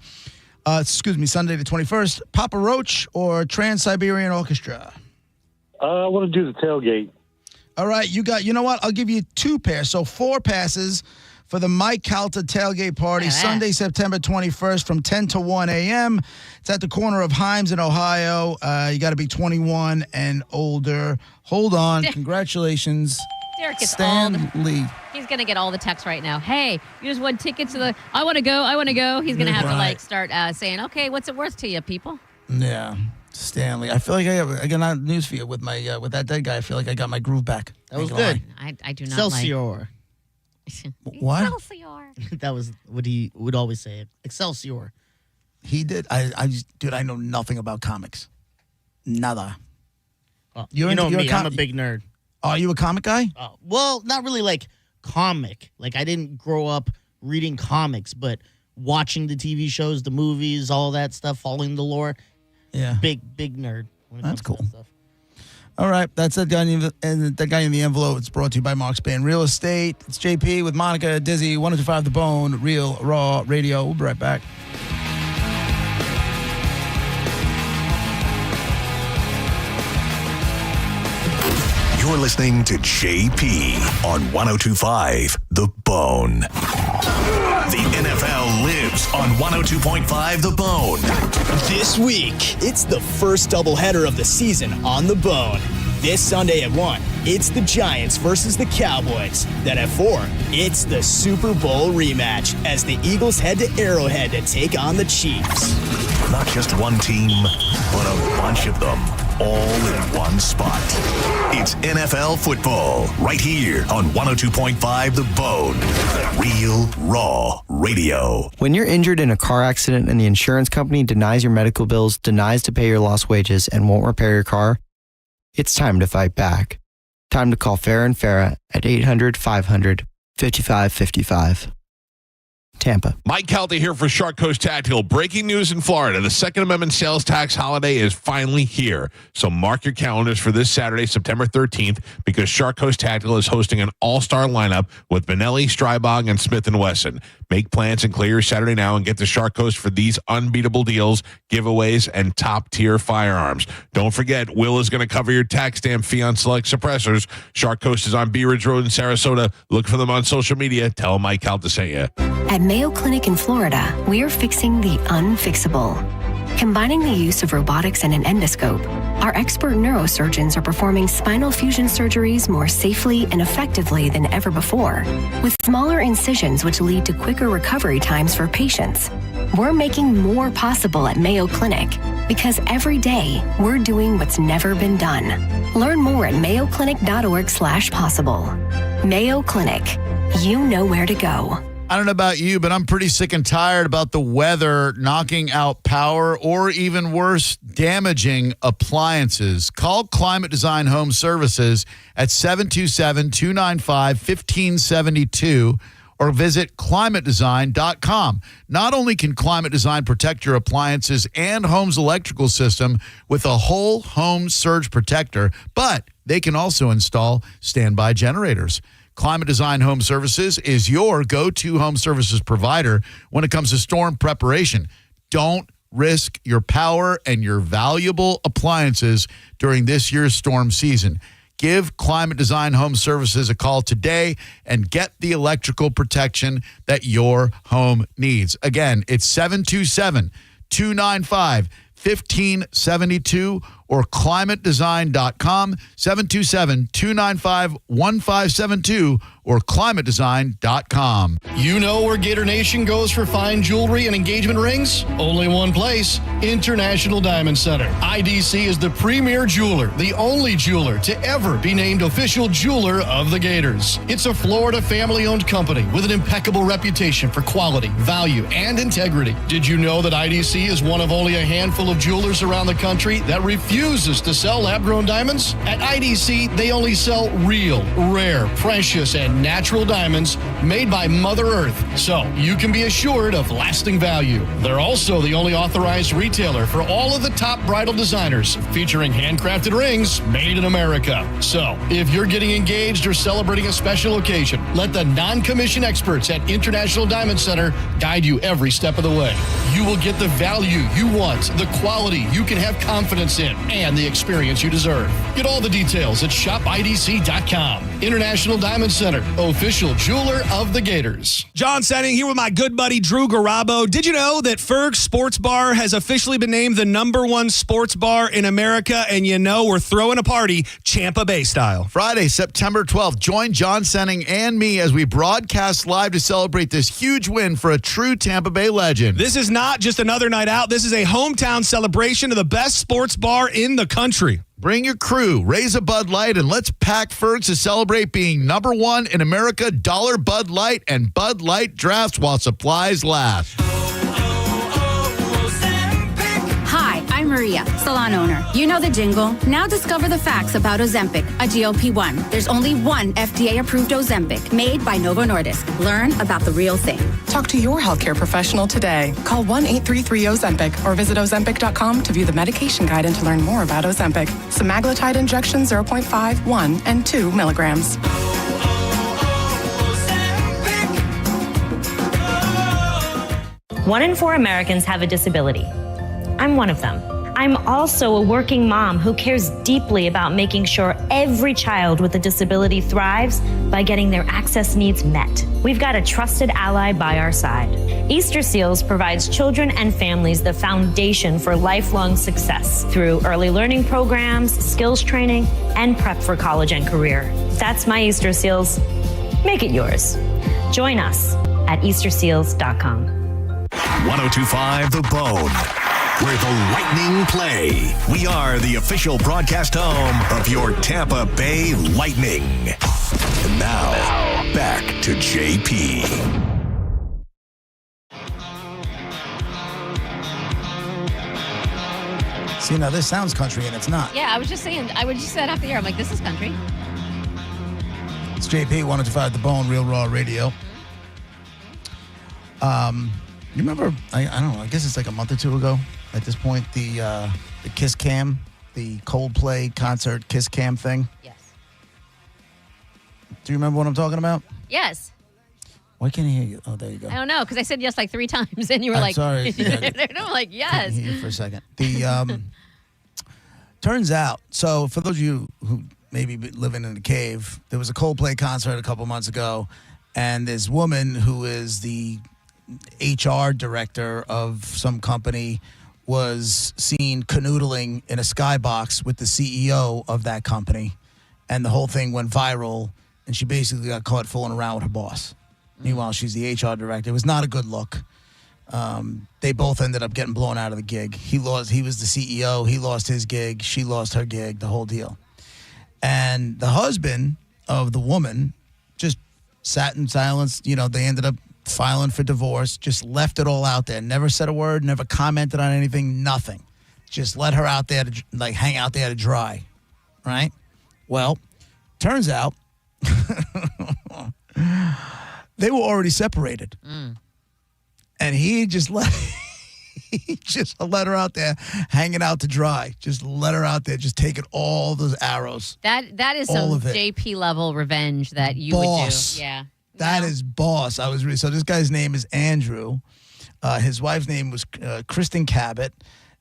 Sunday the 21st. Papa Roach or Trans-Siberian Orchestra? I want to do the tailgate. All right, you know what? I'll give you 2 pairs. So 4 passes for the Mike Calta tailgate party, Sunday, September 21st from 10 to 1 a.m. It's at the corner of Himes in Ohio. You got to be 21 and older. Hold on. Congratulations. Derek gets Stan Lee. He's going to get all the texts right now. Hey, you just won tickets to the, I want to go. He's going to have to start saying, okay, what's it worth to you, people? Yeah. Stanley. I feel like I got news for you with my with that dead guy. I feel like I got my groove back. That was good. I do not Excelsior. What? Excelsior. That was what he would always say. Excelsior. He did. Dude, I know nothing about comics. Nada. You know me. I'm a big nerd. Are you a comic guy? Well, not really like comic. Like I didn't grow up reading comics, but watching the TV shows, the movies, all that stuff, following the lore. Yeah. Big nerd. That's cool. All right. That's that guy in the envelope. It's brought to you by Mark's Band Real Estate. It's JP with Monica, Dizzy, 102.5 The Bone, Real Raw Radio. We'll be right back. You're listening to JP on 102.5 The Bone. The NFL lives on 102.5 The Bone. This week, it's the first doubleheader of the season on The Bone. This Sunday at 1, it's the Giants versus the Cowboys. Then at 4, it's the Super Bowl rematch as the Eagles head to Arrowhead to take on the Chiefs. Not just one team, but a bunch of them, all in one spot. It's NFL football right here on 102.5 The Bone. Real Raw Radio. When you're injured in a car accident and the insurance company denies your medical bills, denies to pay your lost wages, and won't repair your car, it's time to fight back. Time to call Farah and Farah at 800-500-5555. Tampa. Mike Calta here for Shark Coast Tactical. Breaking news in Florida. The Second Amendment sales tax holiday is finally here. So mark your calendars for this Saturday, September 13th, because Shark Coast Tactical is hosting an all-star lineup with Benelli, Strybog, and Smith & Wesson. Make plans and clear your Saturday now and get to Shark Coast for these unbeatable deals, giveaways, and top-tier firearms. Don't forget, Will is going to cover your tax stamp fee on select suppressors. Shark Coast is on Bee Ridge Road in Sarasota. Look for them on social media. Tell them Mike Calta sent you. At Mayo Clinic in Florida, we are fixing the unfixable. Combining the use of robotics and an endoscope, our expert neurosurgeons are performing spinal fusion surgeries more safely and effectively than ever before, with smaller incisions which lead to quicker recovery times for patients. We're making more possible at Mayo Clinic because every day we're doing what's never been done. Learn more at mayoclinic.org/possible. Mayo Clinic. You know where to go. I don't know about you, but I'm pretty sick and tired about the weather knocking out power or even worse, damaging appliances. Call Climate Design Home Services at 727-295-1572 or visit climatedesign.com. Not only can Climate Design protect your appliances and home's electrical system with a whole home surge protector, but they can also install standby generators. Climate Design Home Services is your go-to home services provider when it comes to storm preparation. Don't risk your power and your valuable appliances during this year's storm season. Give Climate Design Home Services a call today and get the electrical protection that your home needs. Again, it's 727-295-1572 or climatedesign.com, 727-295-1572 or climatedesign.com. You know where Gator Nation goes for fine jewelry and engagement rings? Only one place, International Diamond Center. IDC is the premier jeweler, the only jeweler to ever be named official jeweler of the Gators. It's a Florida family-owned company with an impeccable reputation for quality, value, and integrity. Did you know that IDC is one of only a handful of jewelers around the country that refuses to sell lab-grown diamonds? At IDC, they only sell real, rare, precious, and natural diamonds made by Mother Earth, so you can be assured of lasting value. They're also the only authorized retailer for all of the top bridal designers, featuring handcrafted rings made in America. So, if you're getting engaged or celebrating a special occasion, let the non-commissioned experts at International Diamond Center guide you every step of the way. You will get the value you want, the quality you can have confidence in, and the experience you deserve. Get all the details at shopidc.com. International Diamond Center, official jeweler of the Gators. John Senning here with my good buddy Drew Garabo. Did you know that Ferg's Sports Bar has officially been named the #1 sports bar in America? And you know we're throwing a party Tampa Bay style. Friday, September 12th, join John Senning and me as we broadcast live to celebrate this huge win for a true Tampa Bay legend. This is not just another night out. This is a hometown celebration of the best sports bar in the country. Bring your crew, raise a Bud Light, and let's pack Fergs to celebrate being #1 in America, dollar Bud Light and Bud Light drafts while supplies last. Hi, I'm Maria, salon owner. You know the jingle. Now discover the facts about Ozempic, a GLP-1. There's only one FDA-approved Ozempic made by Novo Nordisk. Learn about the real thing. Talk to your healthcare professional today. Call 1-833-OZEMPIC or visit Ozempic.com to view the medication guide and to learn more about Ozempic. Semaglutide injection 0.5, 1, and 2 milligrams. 1 in 4 Americans have a disability. I'm one of them. I'm also a working mom who cares deeply about making sure every child with a disability thrives by getting their access needs met. We've got a trusted ally by our side. Easter Seals provides children and families the foundation for lifelong success through early learning programs, skills training, and prep for college and career. That's my Easter Seals. Make it yours. Join us at easterseals.com. 1025 The Bone, where the Lightning play. We are the official broadcast home of your Tampa Bay Lightning. And now, back to JP. See, now this sounds country and it's not. Yeah, I was just saying, I would just said off the air, I'm like, this is country. It's JP, 1025 The Bone, Real Raw Radio. You remember, I don't know, I guess it's like a month or two ago at this point, the Kiss Cam, the Coldplay concert Kiss Cam thing? Yes. Do you remember what I'm talking about? Yes. Why can't I hear you? Oh, there you go. I don't know, because I said yes like 3 times, and you were I'm like, sorry. Yeah, I'm like, yes. Hear you for a second. The turns out, so for those of you who maybe living in a cave, there was a Coldplay concert a couple months ago, and this woman who is the HR director of some company was seen canoodling in a skybox with the CEO of that company, and the whole thing went viral, and she basically got caught fooling around with her boss. Meanwhile, she's the HR director. It was not a good look. They both ended up getting blown out of the gig. He was the CEO. He lost his gig. She lost her gig, the whole deal. And the husband of the woman just sat in silence. You know, they ended up filing for divorce, just left it all out there. Never said a word, never commented on anything, nothing. Just let her out there to, like, hang out there to dry, right? Well, turns out they were already separated. And he just let her out there hanging out to dry. Just let her out there, just taking all those arrows. That is some JP level revenge that you would do. Yeah. That is boss. So this guy's name is Andrew. His wife's name was Kristen Cabot,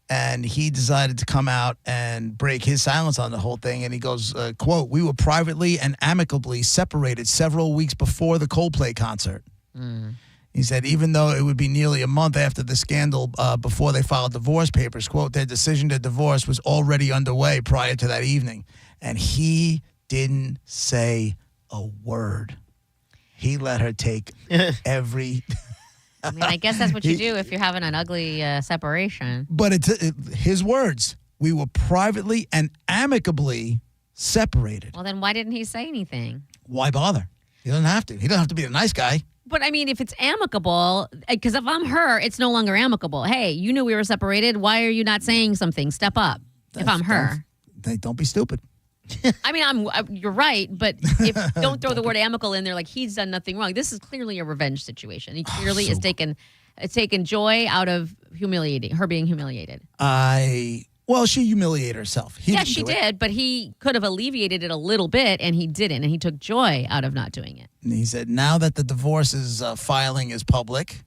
and he decided to come out and break his silence on the whole thing. And he goes, quote, "We were privately and amicably separated several weeks before the Coldplay concert." He said, even though it would be nearly a month after the scandal before they filed divorce papers, quote, their decision to divorce was already underway prior to that evening. And he didn't say a word. He let her take every... I mean, I guess that's what you do if you're having an ugly separation. But it's his words. We were privately and amicably separated. Well, then why didn't he say anything? Why bother? He doesn't have to. He doesn't have to be a nice guy. But I mean, if it's amicable, because if I'm her, it's no longer amicable. Hey, you knew we were separated. Why are you not saying something? Step up. If I'm her. Don't be stupid. I mean, you're right, but don't throw the word amicable in there like he's done nothing wrong. This is clearly a revenge situation. He clearly is taken joy out of her being humiliated. Well, she humiliated herself. She did, but he could have alleviated it a little bit, and he didn't, and he took joy out of not doing it. And he said, now that the divorce filing is public,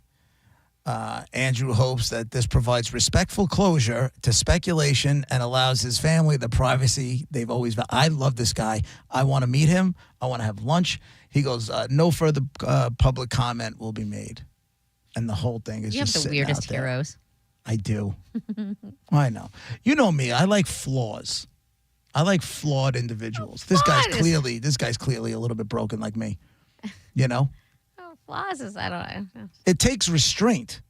Andrew hopes that this provides respectful closure to speculation and allows his family the privacy they've always... I love this guy. I want to meet him. I want to have lunch. He goes, no further public comment will be made. And the whole thing is just sitting out there. You have the weirdest heroes. I do. I know. You know me. I like flaws. I like flawed individuals. This guy's clearly a little bit broken like me. You know? Flaws is, I don't know. It takes restraint.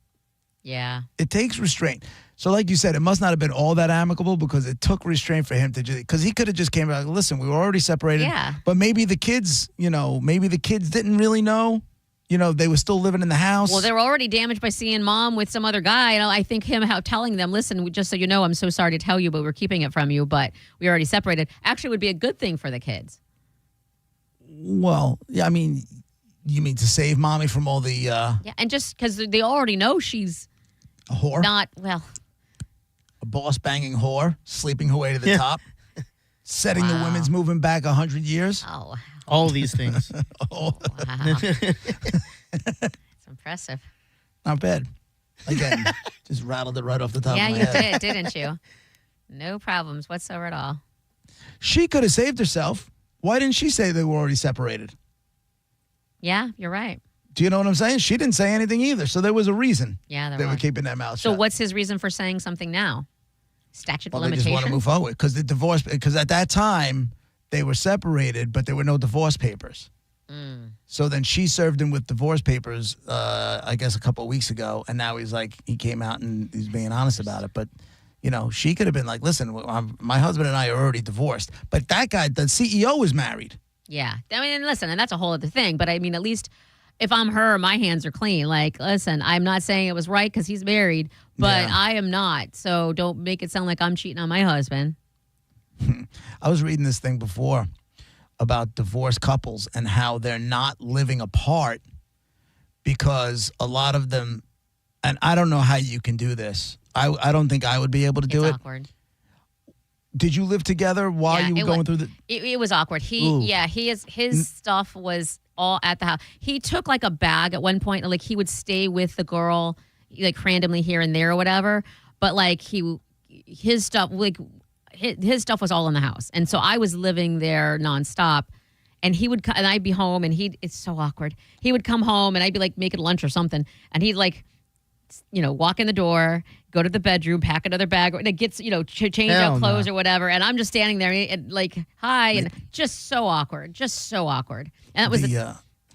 Yeah. It takes restraint. So like you said, it must not have been all that amicable because it took restraint for him to just, because he could have just came back, listen, we were already separated. Yeah. But maybe the kids, didn't really know. They were still living in the house. Well, they were already damaged by seeing mom with some other guy. And I think telling them, listen, just so you know, I'm so sorry to tell you, but we're keeping it from you, but we already separated, actually would be a good thing for the kids. Well, yeah, I mean... You mean to save mommy from all the... Yeah, and just because they already know she's... A whore? A boss-banging whore, sleeping her way to the top, setting the women's movement back 100 years. Oh, all these things. Wow. It's impressive. Not bad. Again, just rattled it right off the top of my head. Yeah, you did, didn't you? No problems whatsoever at all. She could have saved herself. Why didn't she say they were already separated? Yeah, you're right. Do you know what I'm saying? She didn't say anything either, so there was a reason. Yeah, they were keeping their mouth shut. So what's his reason for saying something now? Statute of limitations? They just want to move forward because at that time they were separated, but there were no divorce papers. So then she served him with divorce papers, I guess a couple of weeks ago, and now he came out and he's being honest about it. But she could have been like, listen, my husband and I are already divorced, but that guy, the CEO, was married. Yeah. I mean, listen, and that's a whole other thing. But I mean, at least if I'm her, my hands are clean. Like, listen, I'm not saying it was right because he's married, but I am not. So don't make it sound like I'm cheating on my husband. I was reading this thing before about divorced couples and how they're not living apart because a lot of them, and I don't know how you can do this. I don't think I would be able to do it. It's awkward. Did you live together while you were going through the... It was awkward. His stuff was all at the house. He took like a bag at one point. Like he would stay with the girl like randomly here and there or whatever. But like his stuff was all in the house. And so I was living there nonstop. And and I'd be home and it's so awkward. He would come home and I'd be like making lunch or something. And he'd like, walk in the door, go to the bedroom, pack another bag, and it gets, change out clothes or whatever. And I'm just standing there and like, hi, and just so awkward. And that was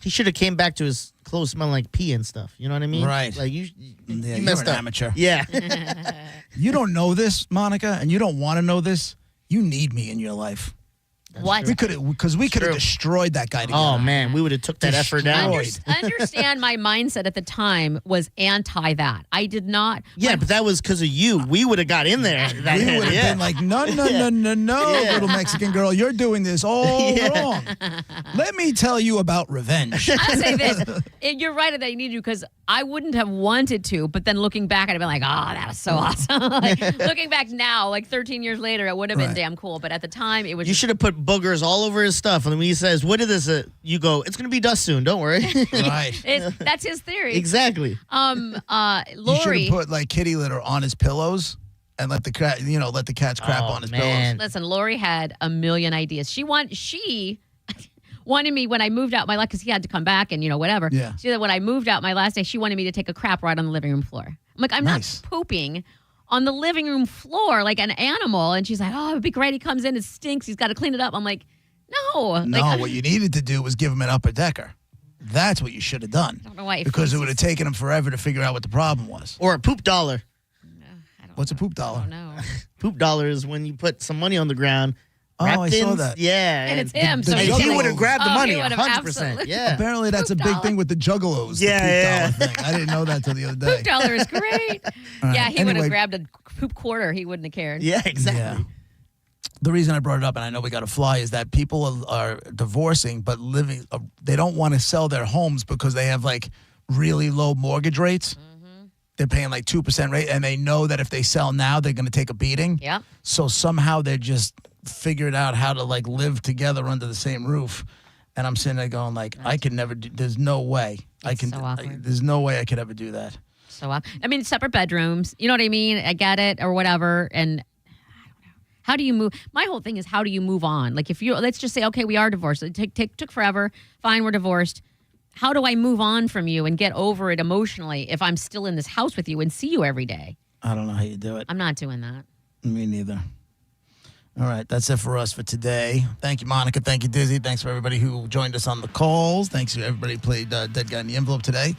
he should have came back to his clothes smelling like pee and stuff. You know what I mean? Right. Like you you're messed an up. amateur. Yeah. You don't know this, Monica, and you don't want to know this. You need me in your life. What? We could have destroyed that guy together. Oh man, we would have took that effort down. Understand my mindset at the time was anti that. I did not. Yeah, but that was because of you. We would have got in there. We would have been like, no, little Mexican girl, you're doing this all wrong. Let me tell you about revenge. I'll say this. You're right that you need to because I wouldn't have wanted to, but then looking back, I'd have been like, oh, that was so awesome. Like, looking back now, like 13 years later, it would have been damn cool. But at the time, it was You should have put boogers all over his stuff. And when he says, what is this? You go, it's going to be dust soon. Don't worry. Right. That's his theory. Exactly. Lori. You should have put like kitty litter on his pillows and let the cats crap on his pillows. Listen, Lori had a million ideas. wanted me when I moved out my last, because he had to come back and, whatever. Yeah. She said when I moved out my last day, she wanted me to take a crap right on the living room floor. I'm like, I'm not pooping on the living room floor like an animal. And she's like, oh, it'd be great. He comes in, it stinks. He's got to clean it up. I'm like, no. No, what you needed to do was give him an upper decker. That's what you should have done. I don't know why. Because it would have taken him forever to figure out what the problem was. Or a poop dollar. What's a poop dollar? No. Poop dollar is when you put some money on the ground. Oh, I saw that. Yeah. And it's him. The So he would have grabbed the money, he would have 100%. absolutely- Yeah. Apparently, that's a big thing with the juggalos. Yeah, the poop dollar thing. I didn't know that till the other day. Poop dollar is great. All right. Yeah, he would Anyway. have grabbed a poop quarter. He wouldn't have cared. Yeah, exactly. Yeah. The reason I brought it up, and I know we got to fly, is that people are divorcing, but living. They don't want to sell their homes because they have like really low mortgage rates. They're paying like 2% rate, and they know that if they sell now, they're going to take a beating. Yep. So somehow they just figured out how to like live together under the same roof. And I'm sitting there going like, I could never do. There's no way I can. so awkward. There's no way I could ever do that. So, I mean, separate bedrooms. You know what I mean? I get it or whatever. And I don't know. How do you move? My whole thing is, how do you move on? Like if let's just say, okay, we are divorced. It took forever. Fine, we're divorced. How do I move on from you and get over it emotionally if I'm still in this house with you and see you every day? I don't know how you do it. I'm not doing that. Me neither. All right, that's it for us for today. Thank you, Monica. Thank you, Dizzy. Thanks for everybody who joined us on the calls. Thanks to everybody who played Dead Guy in the Envelope today.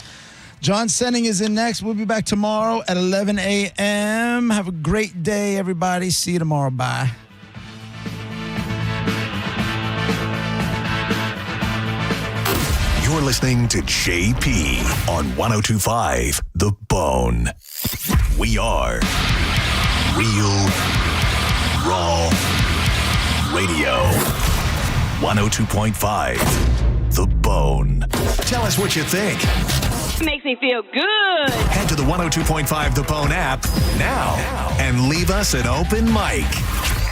John Senning is in next. We'll be back tomorrow at 11 a.m. Have a great day, everybody. See you tomorrow. Bye. You're listening to JP on 102.5 The Bone. We are Real Raw Radio. 102.5 The Bone. Tell us what you think. Makes me feel good. Head to the 102.5 The Bone app now and leave us an open mic.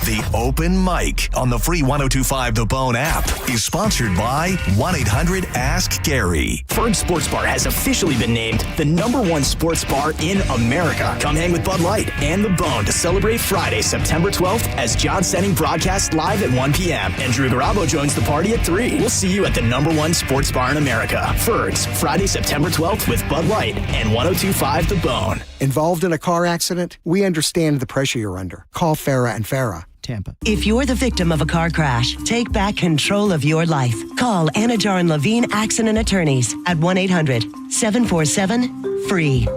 The Open Mic on the free 102.5 The Bone app is sponsored by 1-800-ASK-GARY. Ferg Sports Bar has officially been named the #1 sports bar in America. Come hang with Bud Light and The Bone to celebrate Friday, September 12th as John Senning broadcasts live at 1 p.m. and Drew Garabo joins the party at 3. We'll see you at the #1 sports bar in America. Ferg's, Friday, September 12th with Bud Light and 102.5 The Bone. Involved in a car accident? We understand the pressure you're under. Call Farah and Farah. Tampa. If you're the victim of a car crash, take back control of your life. Call Anajar and Levine Accident Attorneys at 1-800-747-FREE.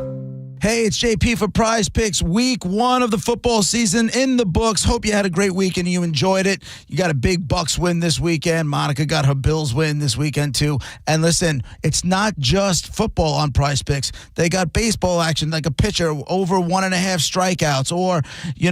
Hey, it's JP for Prize Picks. Week 1 of the football season in the books. Hope you had a great weekend and you enjoyed it. You got a big Bucks win this weekend. Monica got her Bills win this weekend too. And listen, it's not just football on Prize Picks. They got baseball action, like a pitcher over 1.5 strikeouts, or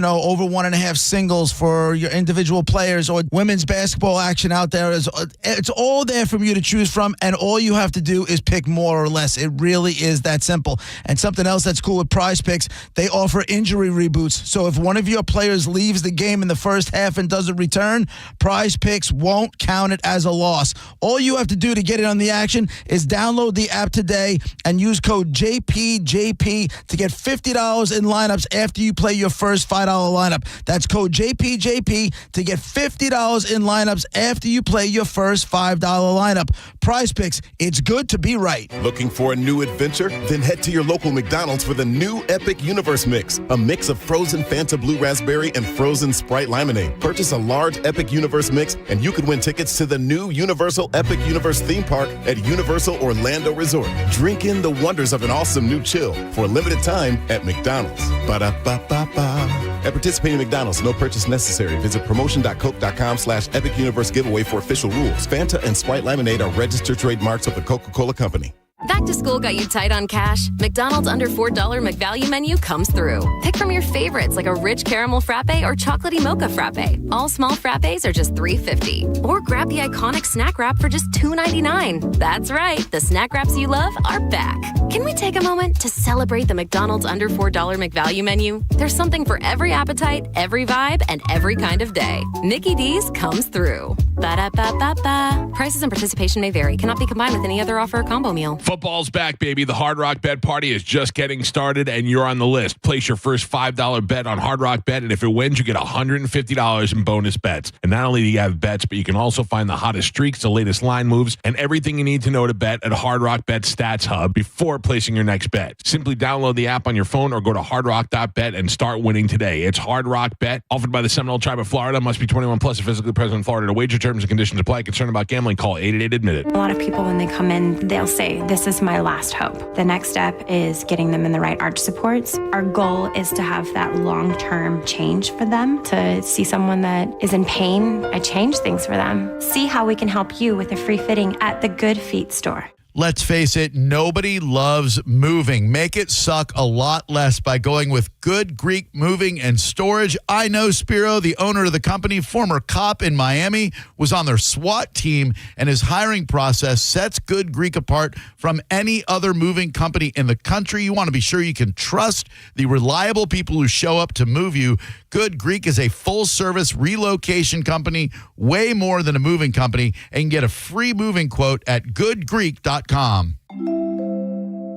over 1.5 singles for your individual players, or women's basketball action out there. It's all there for you to choose from, and all you have to do is pick more or less. It really is that simple. And something else that's cool with Prize Picks, they offer injury reboots. So if one of your players leaves the game in the first half and doesn't return, Prize Picks won't count it as a loss. All you have to do to get in on the action is download the app today and use code JPJP to get $50 in lineups after you play your first $5 lineup. That's code JPJP to get $50 in lineups after you play your first $5 lineup. Prize Picks, it's good to be right. Looking for a new adventure? Then head to your local McDonald's for the new Epic Universe Mix, a mix of frozen Fanta Blue Raspberry and frozen Sprite Lemonade. Purchase a large Epic Universe Mix and you could win tickets to the new Universal Epic Universe theme park at Universal Orlando Resort. Drink in the wonders of an awesome new chill for a limited time at McDonald's. Ba-da-ba-ba-ba. At participating McDonald's, no purchase necessary. Visit promotion.coke.com/Epic Universe giveaway for official rules. Fanta and Sprite Lemonade are registered trademarks of the Coca-Cola Company. Back to school got you tight on cash? McDonald's under $4 McValue menu comes through. Pick from your favorites like a rich caramel frappe or chocolatey mocha frappe. All small frappes are just $3.50. Or grab the iconic snack wrap for just $2.99. That's right, the snack wraps you love are back. Can we take a moment to celebrate the McDonald's under $4 McValue menu? There's something for every appetite, every vibe, and every kind of day. Mickey D's comes through. Ba-da-ba-ba-ba. Prices and participation may vary. Cannot be combined with any other offer or combo meal. Football's back, baby. The Hard Rock Bet Party is just getting started, and you're on the list. Place your first $5 bet on Hard Rock Bet, and if it wins, you get $150 in bonus bets. And not only do you have bets, but you can also find the hottest streaks, the latest line moves, and everything you need to know to bet at Hard Rock Bet Stats Hub before placing your next bet. Simply download the app on your phone or go to hardrock.bet and start winning today. It's Hard Rock Bet, offered by the Seminole Tribe of Florida. Must be 21 plus and physically present in Florida. To wager, terms and conditions apply. Concerned about gambling? Call 888-ADMIT-IT. A lot of people, when they come in, they'll say, this is my last hope. The next step is getting them in the right arch supports. Our goal is to have that long-term change for them, to see someone that is in pain. I change things for them. See how we can help you with a free fitting at the Good Feet store. Let's face it, nobody loves moving. Make it suck a lot less by going with Good Greek Moving and Storage. I know Spiro, the owner of the company, former cop in Miami, was on their SWAT team, and his hiring process sets Good Greek apart from any other moving company in the country. You want to be sure you can trust the reliable people who show up to move you. Good Greek is a full-service relocation company, way more than a moving company, and get a free moving quote at goodgreek.com.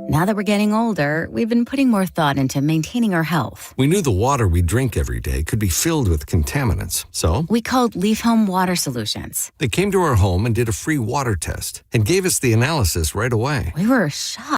Now that we're getting older, we've been putting more thought into maintaining our health. We knew the water we drink every day could be filled with contaminants, so we called Leaf Home Water Solutions. They came to our home and did a free water test and gave us the analysis right away. We were shocked.